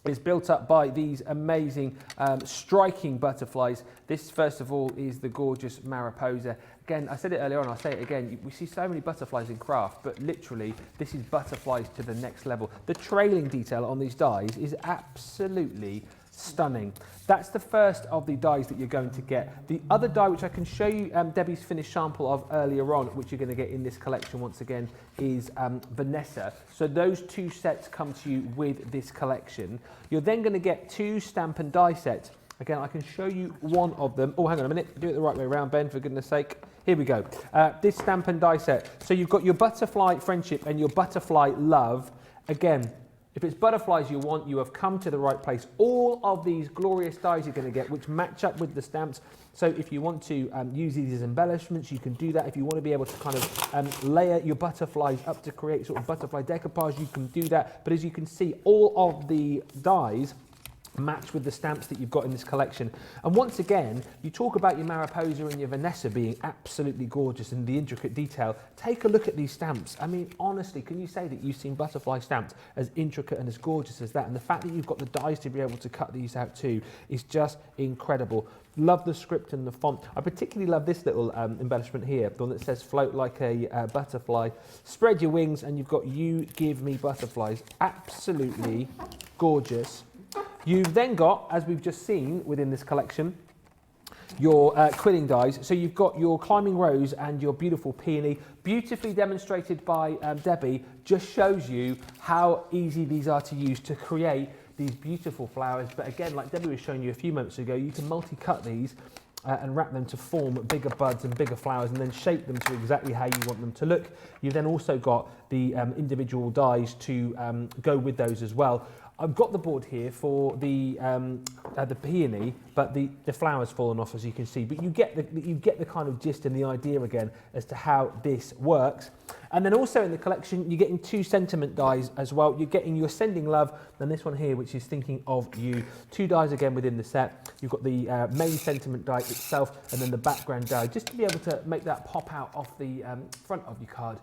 is built up by these amazing, striking butterflies. This, first of all, is the gorgeous Mariposa. Again, I said it earlier on, I'll say it again, we see so many butterflies in craft, but literally, this is butterflies to the next level. The trailing detail on these dies is absolutely stunning. That's the first of the dies that you're going to get. The other die, which I can show you Debbie's finished sample of earlier on, which you're going to get in this collection once again, is Vanessa. So those two sets come to you with this collection. You're then going to get two stamp and die sets. Again, I can show you one of them. Oh, hang on a minute. Do it the right way around, Ben, for goodness sake. Here we go. This stamp and die set. So you've got your butterfly friendship and your butterfly love. Again, if it's butterflies you want, you have come to the right place. All of these glorious dies you're going to get, which match up with the stamps. So if you want to use these as embellishments, you can do that. If you want to be able to kind of layer your butterflies up to create sort of butterfly decoupage, you can do that. But as you can see, all of the dies match with the stamps that you've got in this collection. And once again, you talk about your Mariposa and your Vanessa being absolutely gorgeous and the intricate detail. Take a look at these stamps. I mean, honestly, can you say that you've seen butterfly stamps as intricate and as gorgeous as that? And the fact that you've got the dies to be able to cut these out too is just incredible. Love the script and the font. I particularly love this little embellishment here, the one that says float like a butterfly. Spread your wings and you've got you give me butterflies. Absolutely gorgeous. You've then got, as we've just seen within this collection, your quilling dies. So you've got your climbing rose and your beautiful peony, beautifully demonstrated by Debbie, just shows you how easy these are to use to create these beautiful flowers. But again, like Debbie was showing you a few moments ago, you can multi-cut these and wrap them to form bigger buds and bigger flowers and then shape them to exactly how you want them to look. You've then also got the individual dies to go with those as well. I've got the board here for the peony, but the flower's fallen off, as you can see. But you get the kind of gist and the idea again as to how this works. And then also in the collection, you're getting two sentiment dies as well. You're getting your Sending Love, and this one here, which is Thinking of You. Two dies again within the set. You've got the main sentiment die itself, and then the background die, just to be able to make that pop out off the front of your card.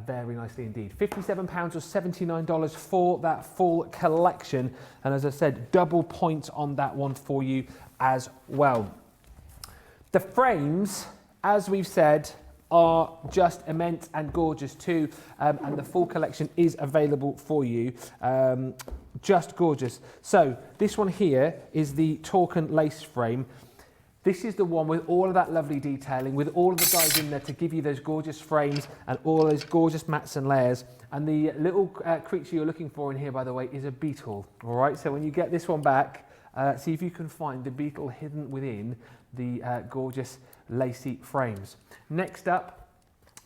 Very nicely indeed. £57 or $79 for that full collection. And as I said, double points on that one for you as well. The frames, as we've said, are just immense and gorgeous too. And the full collection is available for you. Just gorgeous. So this one here is the Torken lace frame. This is the one with all of that lovely detailing, with all of the dies in there to give you those gorgeous frames and all those gorgeous mats and layers. And the little creature you're looking for in here, by the way, is a beetle. All right, so when you get this one back, see if you can find the beetle hidden within the gorgeous lacy frames. Next up,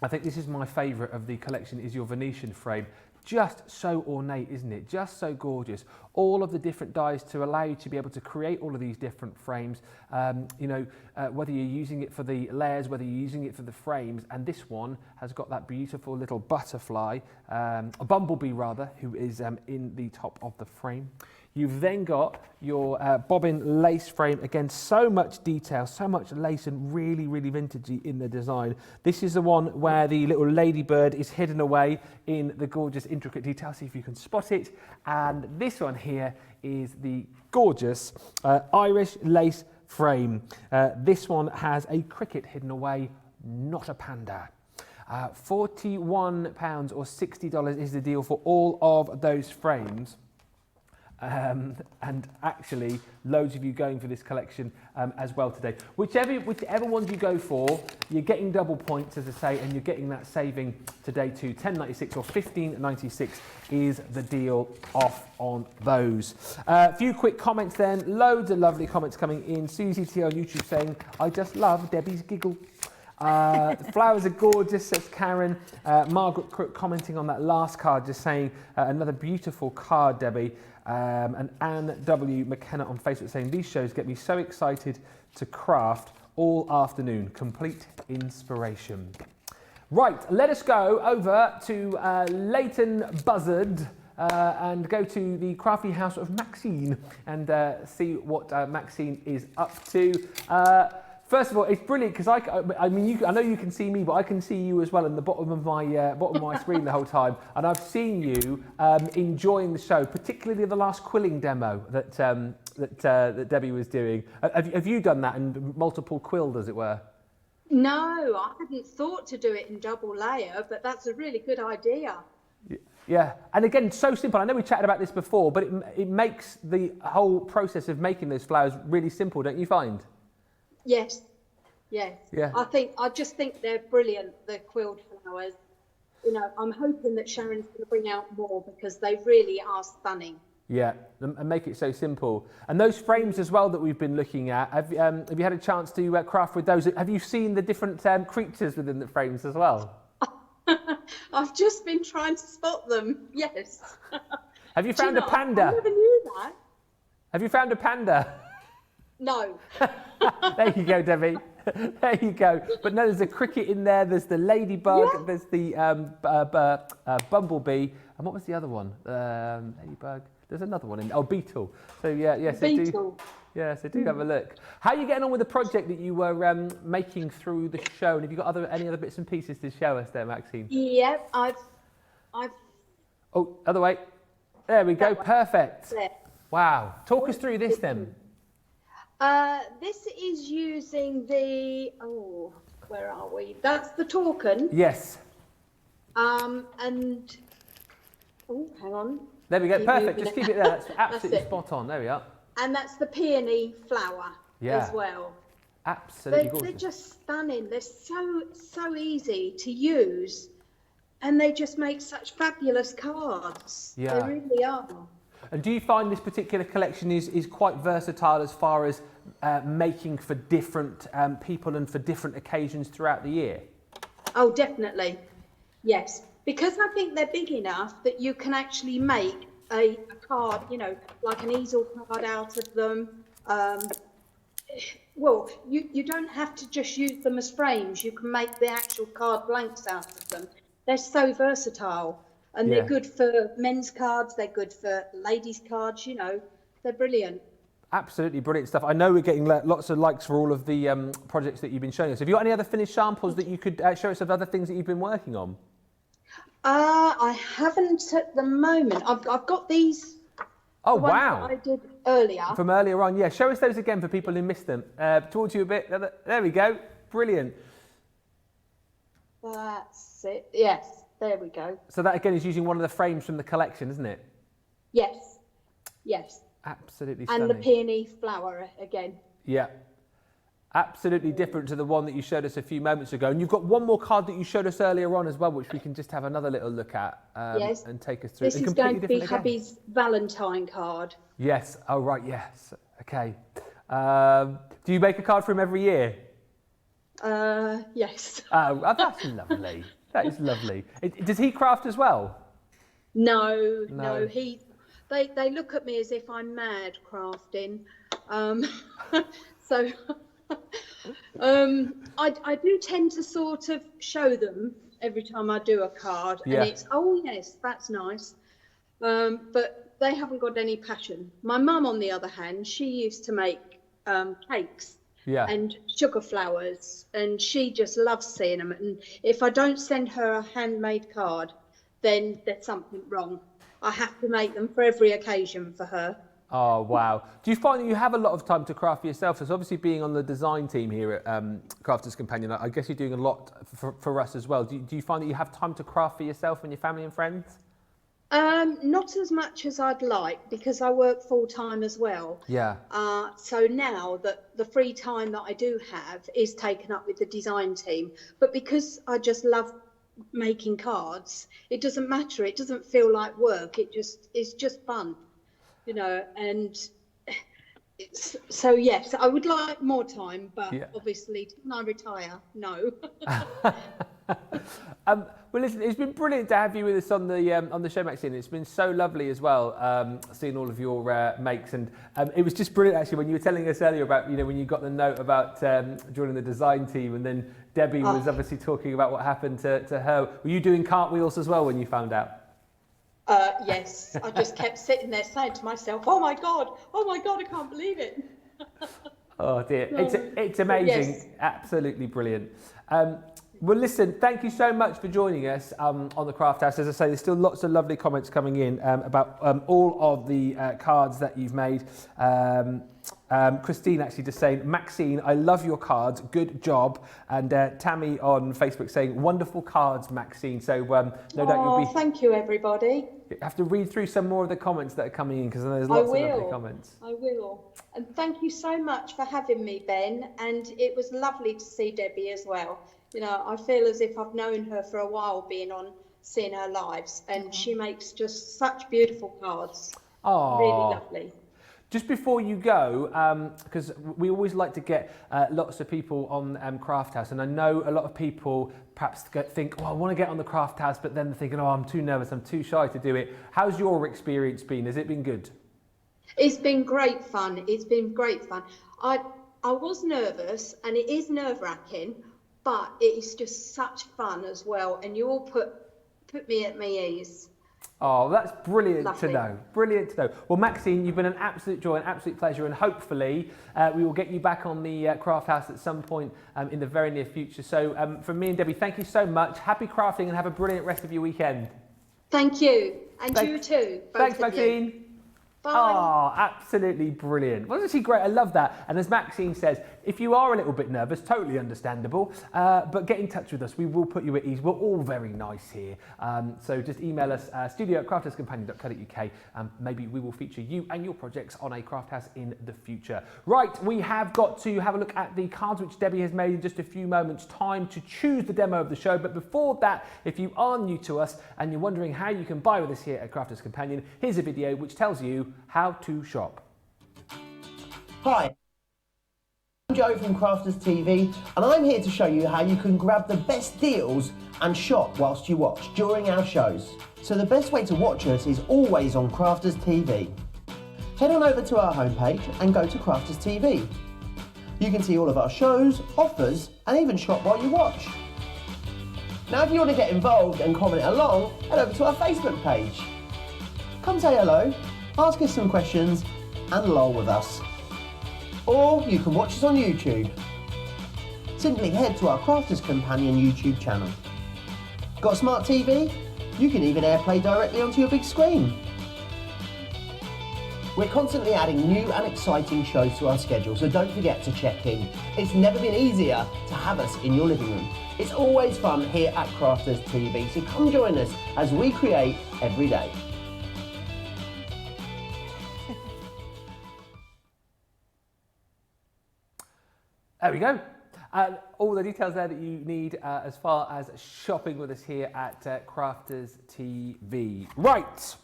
I think this is my favourite of the collection, is your Venetian frame. Just so ornate, isn't it? Just so gorgeous. All of the different dies to allow you to be able to create all of these different frames. Whether you're using it for the layers, whether you're using it for the frames. And this one has got that beautiful little butterfly, a bumblebee rather, who is in the top of the frame. You've then got your bobbin lace frame. Again, so much detail, so much lace and really, really vintagey in the design. This is the one where the little ladybird is hidden away in the gorgeous intricate detail. See if you can spot it. And this one here is the gorgeous Irish lace frame. This one has a cricket hidden away, not a panda. £41 or $60 is the deal for all of those frames. and actually loads of you going for this collection as well today. Whichever ones you go for, you're getting double points, as I say, and you're getting that saving today too. £10.96 or £15.96 is the deal off on those. A few quick comments then. Loads of lovely comments coming in. Susie T on YouTube saying, I just love Debbie's giggle. The flowers are gorgeous, says Karen. Margaret Crook commenting on that last card, just saying another beautiful card, Debbie. And Anne W. McKenna on Facebook saying, these shows get me so excited to craft all afternoon. Complete inspiration. Right, let us go over to Leighton Buzzard and go to the crafty house of Maxine and see what Maxine is up to. First of all, it's brilliant because I know you can see me, but I can see you as well in the bottom of my screen the whole time, and I've seen you enjoying the show, particularly the last quilling demo that Debbie was doing. Have you done that in multiple quilled, as it were? No, I hadn't thought to do it in double layer, but that's a really good idea. Yeah, and again, so simple. I know we chatted about this before, but it makes the whole process of making those flowers really simple, don't you find? Yes, yes. Yeah. I just think they're brilliant, the quilled flowers. You know, I'm hoping that Sharon's going to bring out more because they really are stunning. Yeah, and make it so simple. And those frames as well that we've been looking at, have you had a chance to craft with those? Have you seen the different creatures within the frames as well? I've just been trying to spot them, yes. Have you found a panda? I never knew that. Have you found a panda? No. There you go, Debbie. There you go. But no, there's a cricket in there. There's the ladybug. Yeah. There's the bumblebee. And what was the other one? Ladybug. There's another one in. Oh, beetle. So yeah. So beetle. So do have a look. How are you getting on with the project that you were making through the show? And have you got any other bits and pieces to show us there, Maxine? Yeah, I've. Oh, other way. There we go. Perfect. There. Wow. Talk us through this then. This is using the, where are we? That's the Torken. Yes. And, hang on. There we go, perfect. Just keep it there. That's absolutely spot on. There we are. And that's the peony flower as well. Absolutely gorgeous. They're just stunning. They're so easy to use. And they just make such fabulous cards. Yeah. They really are. And do you find this particular collection is quite versatile as far as making for different people and for different occasions throughout the year? Oh, definitely. Yes. Because I think they're big enough that you can actually make a card, you know, like an easel card out of them. Well, you don't have to just use them as frames. You can make the actual card blanks out of them. They're so versatile. And they're good for men's cards, they're good for ladies' cards, you know, they're brilliant. Absolutely brilliant stuff. I know we're getting lots of likes for all of the projects that you've been showing us. Have you got any other finished samples that you could show us of other things that you've been working on? I haven't at the moment. I've got these. Oh, wow. That I did earlier. From earlier on, yeah. Show us those again for people who missed them. Towards you a bit. There we go. Brilliant. That's it. Yes. There we go. So that again is using one of the frames from the collection, isn't it? Yes. Yes. Absolutely stunning. And the peony flower again. Yeah. Absolutely different to the one that you showed us a few moments ago. And you've got one more card that you showed us earlier on as well, which we can just have another little look at yes. And take us through. This is going to be hubby's Valentine card. Yes. Oh, right. Yes. Okay. Do you make a card for him every year? Yes. Oh, that's lovely. That is lovely. Does he craft as well? No. They look at me as if I'm mad crafting. So I do tend to sort of show them every time I do a card, and it's yes, that's nice. But they haven't got any passion. My mum, on the other hand, she used to make cakes. Yeah. And sugar flowers, and she just loves seeing them. And if I don't send her a handmade card, then there's something wrong. I have to make them for every occasion for her. Oh, wow. Do you find that you have a lot of time to craft for yourself? So obviously being on the design team here at Crafters Companion, I guess you're doing a lot for us as well. Do you find that you have time to craft for yourself and your family and friends? Not as much as I'd like because I work full time as well. Yeah. So now that the free time that I do have is taken up with the design team, but because I just love making cards, it doesn't matter. It doesn't feel like work. It's just fun, you know. And so yes, I would like more time, but Yeah. obviously when I retire, no. Well, listen, it's been brilliant to have you with us on the show, Maxine. It's been so lovely as well, seeing all of your makes, and it was just brilliant actually when you were telling us earlier about when you got the note about joining the design team, and then Debbie was obviously talking about what happened to her. Were you doing cartwheels as well when you found out? Yes, I just kept sitting there saying to myself, "Oh my God, I can't believe it." Oh dear, it's amazing, Yes. Absolutely brilliant. Well, listen, thank you so much for joining us on the Crafthouse. As I say, there's still lots of lovely comments coming in about all of the cards that you've made. Christine actually just saying, Maxine, I love your cards, good job. And Tammy on Facebook saying, wonderful cards, Maxine. So no doubt you'll be... Thank you, everybody. You have to read through some more of the comments that are coming in because there's lots of lovely comments. I will. And thank you so much for having me, Ben. And it was lovely to see Debbie as well. You know, I feel as if I've known her for a while being on seeing her lives, and she makes just such beautiful cards. Oh, really lovely. Just before you go, because we always like to get lots of people on Crafthouse, and I know a lot of people perhaps think, oh, I want to get on the Crafthouse, but then they're thinking, oh, I'm too nervous, I'm too shy to do it. How's your experience been? Has it been good? It's been great fun. It's been great fun. I was nervous, and it is nerve-wracking, but it is just such fun as well, and you all put me at my ease. Oh, that's brilliant Lovely. to know. Brilliant to know. Well, Maxine, you've been an absolute joy, an absolute pleasure, and hopefully we will get you back on the Crafthouse at some point in the very near future. So from me and Debbie, thank you so much. Happy crafting and have a brilliant rest of your weekend. Thank you. And you too. Thanks, Maxine. Bye. Oh, absolutely brilliant. Well, that's actually great. I love that. And as Maxine says, if you are a little bit nervous, totally understandable, but get in touch with us. We will put you at ease. We're all very nice here. So just email us, studio@crafterscompanion.co.uk. Maybe we will feature you and your projects on a Crafthouse in the future. Right, we have got to have a look at the cards which Debbie has made in just a few moments' time to choose the demo of the show. But before that, if you are new to us and you're wondering how you can buy with us here at Crafters Companion, here's a video which tells you how to shop. Hi, I'm Joe from Crafters TV, and I'm here to show you how you can grab the best deals and shop whilst you watch during our shows. So the best way to watch us is always on Crafters TV. Head on over to our homepage and go to Crafters TV. You can see all of our shows, offers, and even shop while you watch. Now if you want to get involved and comment along, head over to our Facebook page. Come say hello, ask us some questions, and lol with us. Or you can watch us on YouTube. Simply head to our Crafters Companion YouTube channel. Got a smart TV? You can even AirPlay directly onto your big screen. We're constantly adding new and exciting shows to our schedule, so don't forget to check in. It's never been easier to have us in your living room. It's always fun here at Crafters TV, so come join us as we create every day. There we go. All the details there that you need as far as shopping with us here at Crafters TV. Right,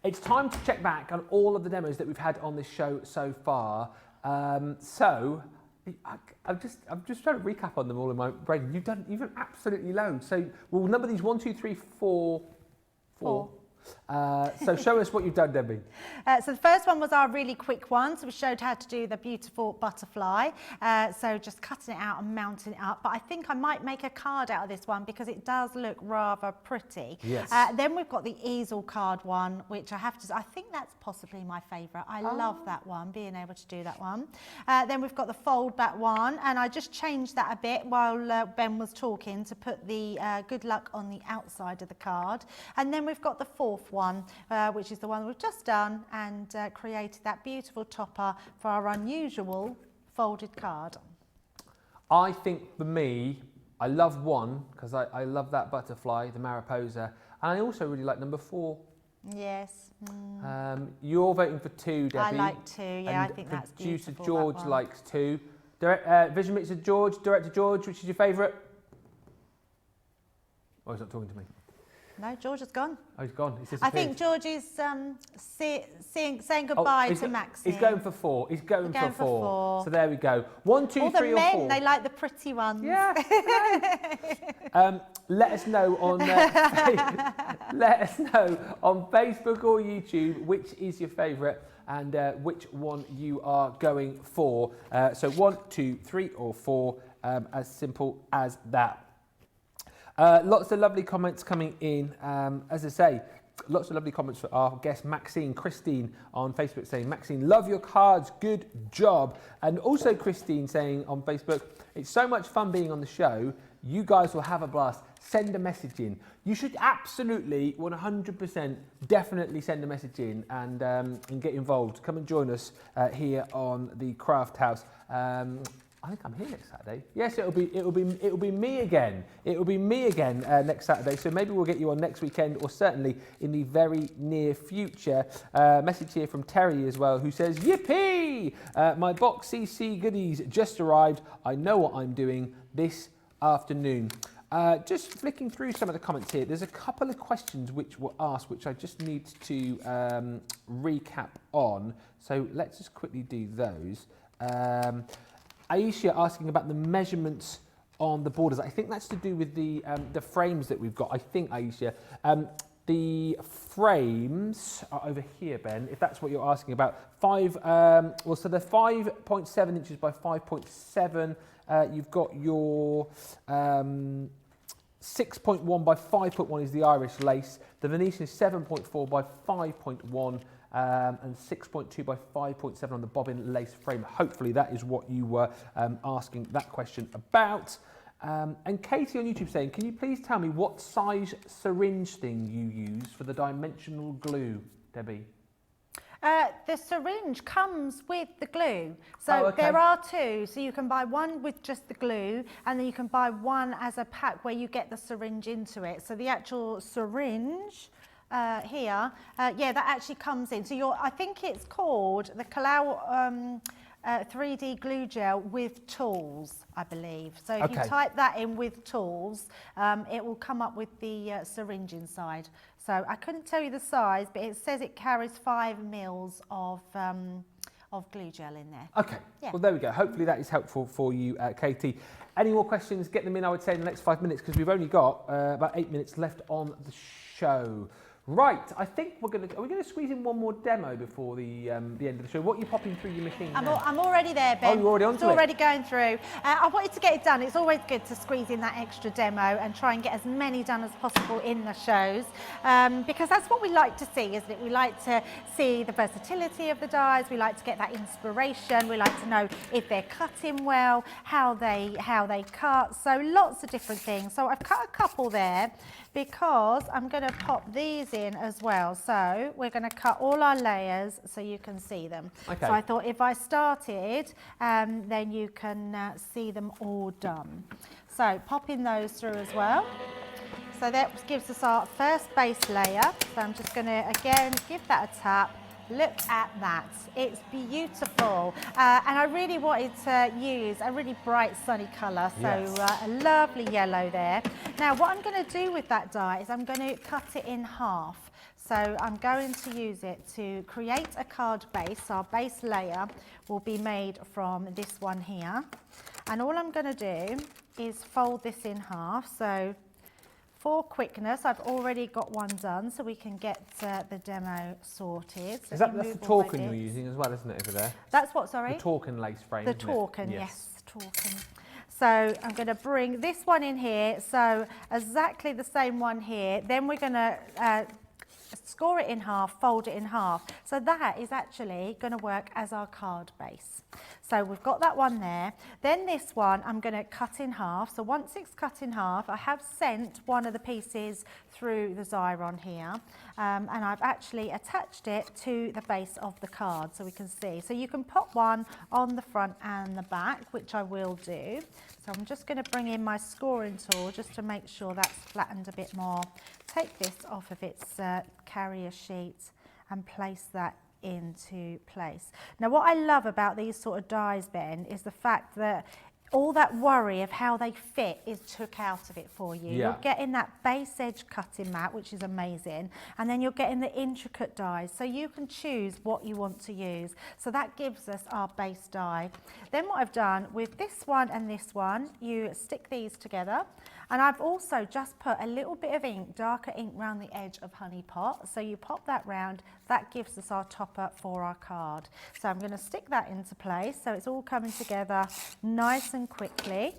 it's time to check back on all of the demos that we've had on this show so far. I'm just trying to recap on them all in my brain. You've done absolutely loads. So we'll number these 1, 2, 3, 4. So show us what you've done, Debbie. So the first one was our really quick one. So we showed how to do the beautiful butterfly. So just cutting it out and mounting it up. But I think I might make a card out of this one because it does look rather pretty. Yes. Then we've got the easel card one, which I think that's possibly my favourite. I love that one, being able to do that one. Then we've got the fold back one, and I just changed that a bit while Ben was talking to put the good luck on the outside of the card. And then we've got the fourth one, which is the one we've just done, and created that beautiful topper for our unusual folded card. I think for me, I love 1 because I love that butterfly, the Mariposa, and I also really like number 4. Yes. You're voting for 2, Debbie. I like 2, yeah, and I think that's producer beautiful. George that one. likes 2. Vision Mixer George, Director George, which is your favourite? Oh, he's not talking to me. No, George has gone. Oh, he's gone. He's I disappeared. think George is saying goodbye to Maxine. He's going for 4. He's going for 4. So there we go. 1, 2, All 3 the or men, 4. they like the pretty ones. Yeah. Let us know on let us know on Facebook or YouTube which is your favourite and which one you are going for. So 1, 2, 3 or 4, as simple as that. Lots of lovely comments coming in. As I say, lots of lovely comments for our guest Christine on Facebook saying, Maxine, love your cards, good job. And also Christine saying on Facebook, it's so much fun being on the show. You guys will have a blast. Send a message in. You should absolutely 100% definitely send a message in and get involved. Come and join us here on the Crafthouse. I think I'm here next Saturday. Yes, it'll be me again. It will be me again next Saturday. So maybe we'll get you on next weekend, or certainly in the very near future. Message here from Terry as well, who says, "Yippee! My box CC goodies just arrived. I know what I'm doing this afternoon." Just flicking through some of the comments here. There's a couple of questions which were asked, which I just need to recap on. So let's just quickly do those. Aisha asking about the measurements on the borders. I think that's to do with the frames that we've got. I think, Aisha, the frames are over here, Ben, if that's what you're asking about. So they're 5.7 inches by 5.7. You've got your 6.1 by 5.1 is the Irish lace. The Venetian is 7.4 by 5.1. And 6.2 by 5.7 on the bobbin lace frame. Hopefully that is what you were asking that question about. And Katie on YouTube saying, can you please tell me what size syringe thing you use for the dimensional glue, Debbie? The syringe comes with the glue. So there are 2. So you can buy one with just the glue, and then you can buy one as a pack where you get the syringe into it. So the actual syringe here, that actually comes in. So I think it's called the Callis 3D glue gel with tools, I believe. So if you type that in with tools, it will come up with the syringe inside. So I couldn't tell you the size, but it says it carries 5 mils of glue gel in there. Okay, well there we go. Hopefully that is helpful for you, Katie. Any more questions, get them in, I would say, in the next 5 minutes, because we've only got about 8 minutes left on the show. Right, I think are we going to squeeze in one more demo before the end of the show? What are you popping through your machine now? I'm already there, Ben. Oh, you're already onto it? It's already going through. I wanted to get it done. It's always good to squeeze in that extra demo and try and get as many done as possible in the shows, because that's what we like to see, isn't it? We like to see the versatility of the dies. We like to get that inspiration. We like to know if they're cutting well, how they cut. So lots of different things. So I've cut a couple there, because I'm going to pop these in as well. So we're going to cut all our layers so you can see them. Okay. So I thought if I started, then you can see them all done. So popping those through as well. So that gives us our first base layer. So I'm just going to, again, give that a tap. Look at that, it's beautiful. And I really wanted to use a really bright sunny colour, so a lovely yellow there. Now what I'm going to do with that die is I'm going to cut it in half. So I'm going to use it to create a card base. Our base layer will be made from this one here. And all I'm going to do is fold this in half. So for quickness, I've already got one done, so we can get the demo sorted. So that's the Torkin you're using as well, isn't it, over there? That's what, sorry? The Torkin lace frame, The Torkin, yes, Torkin. So I'm going to bring this one in here, so exactly the same one here. Then we're going to score it in half, fold it in half. So that is actually going to work as our card base. So we've got that one there. Then this one I'm going to cut in half. So once it's cut in half, I have sent one of the pieces through the Xyron here, and I've actually attached it to the base of the card so we can see. So you can pop one on the front and the back, which I will do. So I'm just going to bring in my scoring tool just to make sure that's flattened a bit more take this off of its carrier sheet and place that into place. Now what I love about these sort of dies, Ben, is the fact that all that worry of how they fit is took out of it for you. Yeah. You're getting that base edge cutting mat, which is amazing, and then you're getting the intricate dies, so you can choose what you want to use. So that gives us our base die. Then what I've done with this one and this one, you stick these together, and I've also just put a little bit of ink, darker ink around the edge of Honey Pot. So you pop that round, that gives us our topper for our card. So I'm going to stick that into place so it's all coming together nice and quickly.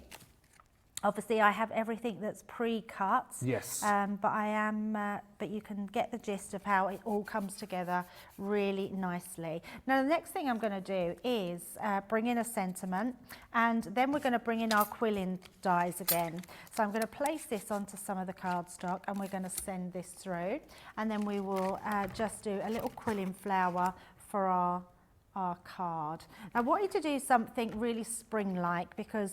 Obviously I have everything that's pre-cut, Yes. but you can get the gist of how it all comes together really nicely. Now the next thing I'm going to do is bring in a sentiment, and then we're going to bring in our quilling dies again. So I'm going to place this onto some of the cardstock, and we're going to send this through, and then we will just do a little quilling flower for our card. I wanted to do something really spring-like because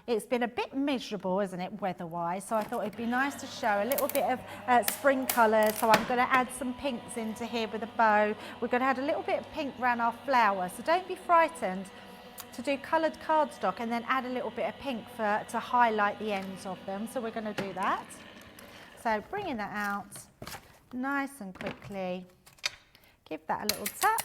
it's been a bit miserable, isn't it, weather-wise, so I thought it'd be nice to show a little bit of spring colours. So I'm going to add some pinks into here with a bow. We're going to add a little bit of pink around our flower, so don't be frightened to do coloured cardstock and then add a little bit of pink to highlight the ends of them. So we're going to do that. So bringing that out nice and quickly, give that a little tap.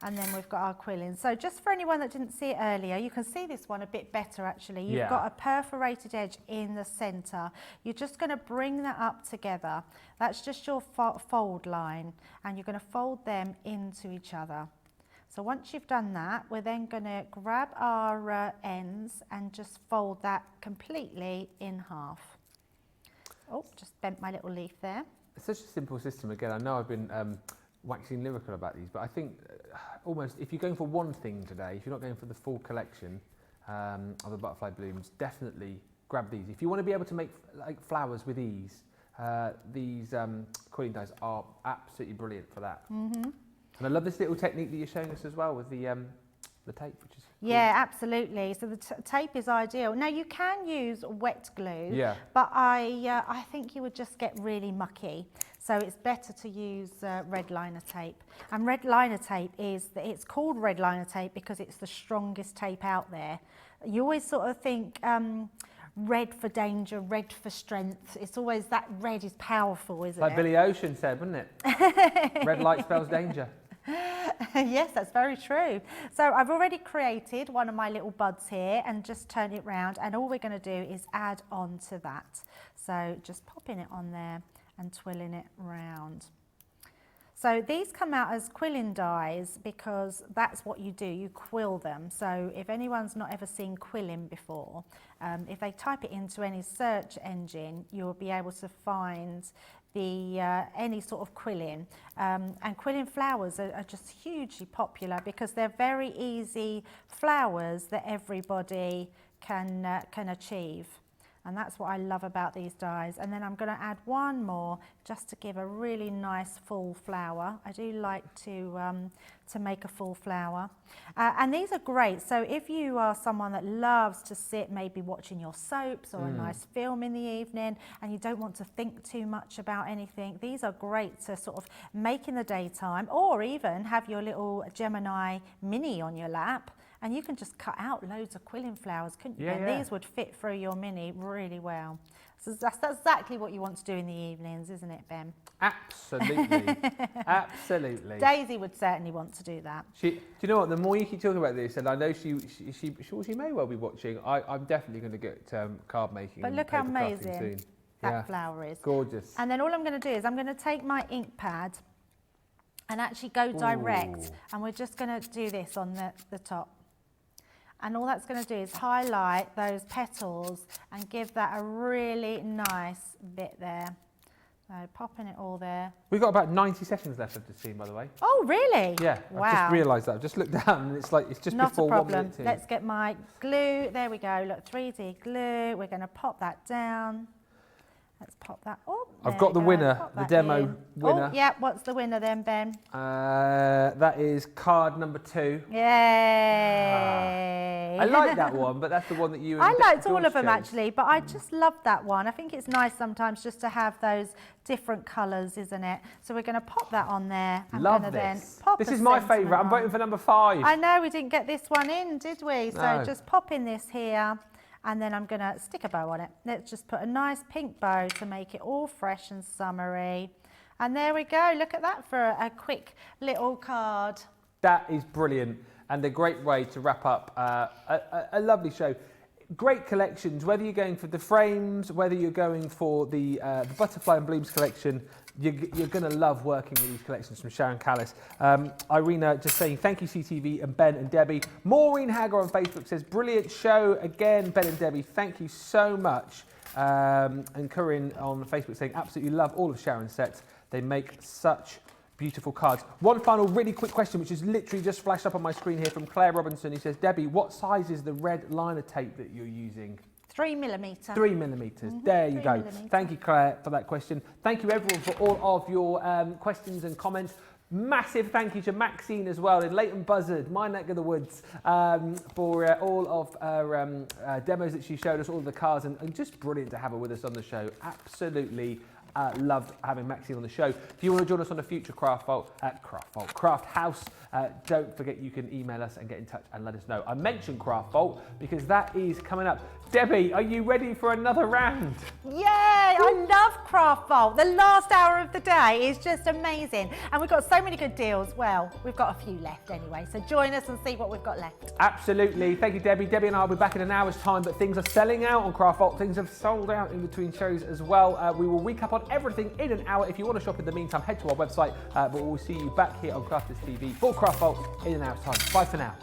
And then we've got our quilling. So just for anyone that didn't see it earlier, you can see this one a bit better actually. You've got a perforated edge in the centre. You're just going to bring that up together. That's just your fold line, and you're going to fold them into each other. So once you've done that, we're then going to grab our ends and just fold that completely in half. Oh, just bent my little leaf there. It's such a simple system. Again, I know I've been waxing lyrical about these, but I think almost if you're going for one thing today, if you're not going for the full collection of the butterfly blooms, definitely grab these. If you want to be able to make like flowers with ease, these quilling dies are absolutely brilliant for that. Mm-hmm. And I love this little technique that you're showing us as well with the tape, which is cool. Yeah, absolutely. So the tape is ideal. Now you can use wet glue, but I think you would just get really mucky. So it's better to use red liner tape. And red liner tape it's called red liner tape because it's the strongest tape out there. You always sort of think red for danger, red for strength. It's always that red is powerful, isn't it? Like Billy Ocean said, wouldn't it? Red light spells danger. Yes, that's very true. So I've already created one of my little buds here and just turn it round, and all we're going to do is add on to that. So just popping it on there and twirling it round. So these come out as quilling dies because that's what you do, you quill them. So if anyone's not ever seen quilling before, if they type it into any search engine, you'll be able to find any sort of quilling. And quilling flowers are just hugely popular because they're very easy flowers that everybody can achieve. And that's what I love about these dies. And then I'm going to add one more just to give a really nice full flower. I do like to make a full flower. And these are great. So if you are someone that loves to sit maybe watching your soaps or a nice film in the evening and you don't want to think too much about anything, these are great to sort of make in the daytime, or even have your little Gemini mini on your lap. And you can just cut out loads of quilling flowers, couldn't you? And these would fit through your mini really well. So that's exactly what you want to do in the evenings, isn't it, Ben? Absolutely. Absolutely. Daisy would certainly want to do that. Do you know what? The more you keep talking about this, and I know she may well be watching, I'm definitely going to get card making. But look how amazing that flower is. Gorgeous. And then all I'm going to do is I'm going to take my ink pad and actually go direct. And we're just going to do this on the top. And all that's going to do is highlight those petals and give that a really nice bit there. So popping it all there. We've got about 90 seconds left of the scene, by the way. Oh, really? Yeah, wow. I've just realised that. I've just looked down and it's just Not before a problem. 1 minute. Let's get my glue. There we go. Look, 3D glue. We're going to pop that down. Let's pop that up. I've got the winner, the demo winner. Oh, yeah, what's the winner then, Ben? That is card number 2. Yay! I like that one, but that's the one that you. I liked all George of them chose. actually, but I just love that one. I think it's nice sometimes just to have those different colours, isn't it? So we're going to pop that on there. I'm Love gonna this. Then pop This a is my sentiment favourite. I'm on. voting for number 5. I know we didn't get this one in, did we? So No. just pop in this here, and then I'm going to stick a bow on it. Let's just put a nice pink bow to make it all fresh and summery. And there we go. Look at that for a quick little card. That is brilliant and a great way to wrap up a lovely show. Great collections, whether you're going for the frames, whether you're going for the Butterfly and Blooms collection, you're going to love working with these collections from Sharon Callis. Irina just saying thank you CTV and Ben and Debbie. Maureen Hagger on Facebook says brilliant show again, Ben and Debbie, thank you so much. And Corinne on Facebook saying absolutely love all of Sharon's sets. They make such beautiful cards. One final really quick question, which is literally just flashed up on my screen here from Claire Robinson, who says, Debbie, what size is the red liner tape that you're using? 3mm. 3mm. There you go. Thank you, Claire, for that question. Thank you, everyone, for all of your questions and comments. Massive thank you to Maxine as well in Leighton Buzzard, my neck of the woods, for all of her demos that she showed us, all of the cars, and just brilliant to have her with us on the show. Absolutely loved having Maxine on the show. If you want to join us on a future Crafthouse, don't forget you can email us and get in touch and let us know. I mentioned Craft Vault because that is coming up. Debbie, are you ready for another round? Yay! I love Craft Vault. The last hour of the day is just amazing. And we've got so many good deals. Well, we've got a few left anyway. So join us and see what we've got left. Absolutely. Thank you, Debbie. Debbie and I will be back in an hour's time, but things are selling out on Craft Vault. Things have sold out in between shows as well. We will recap on everything in an hour. If you want to shop in the meantime, head to our website. But we'll see you back here on Crafters TV for Craft Vault in an hour's time. Bye for now.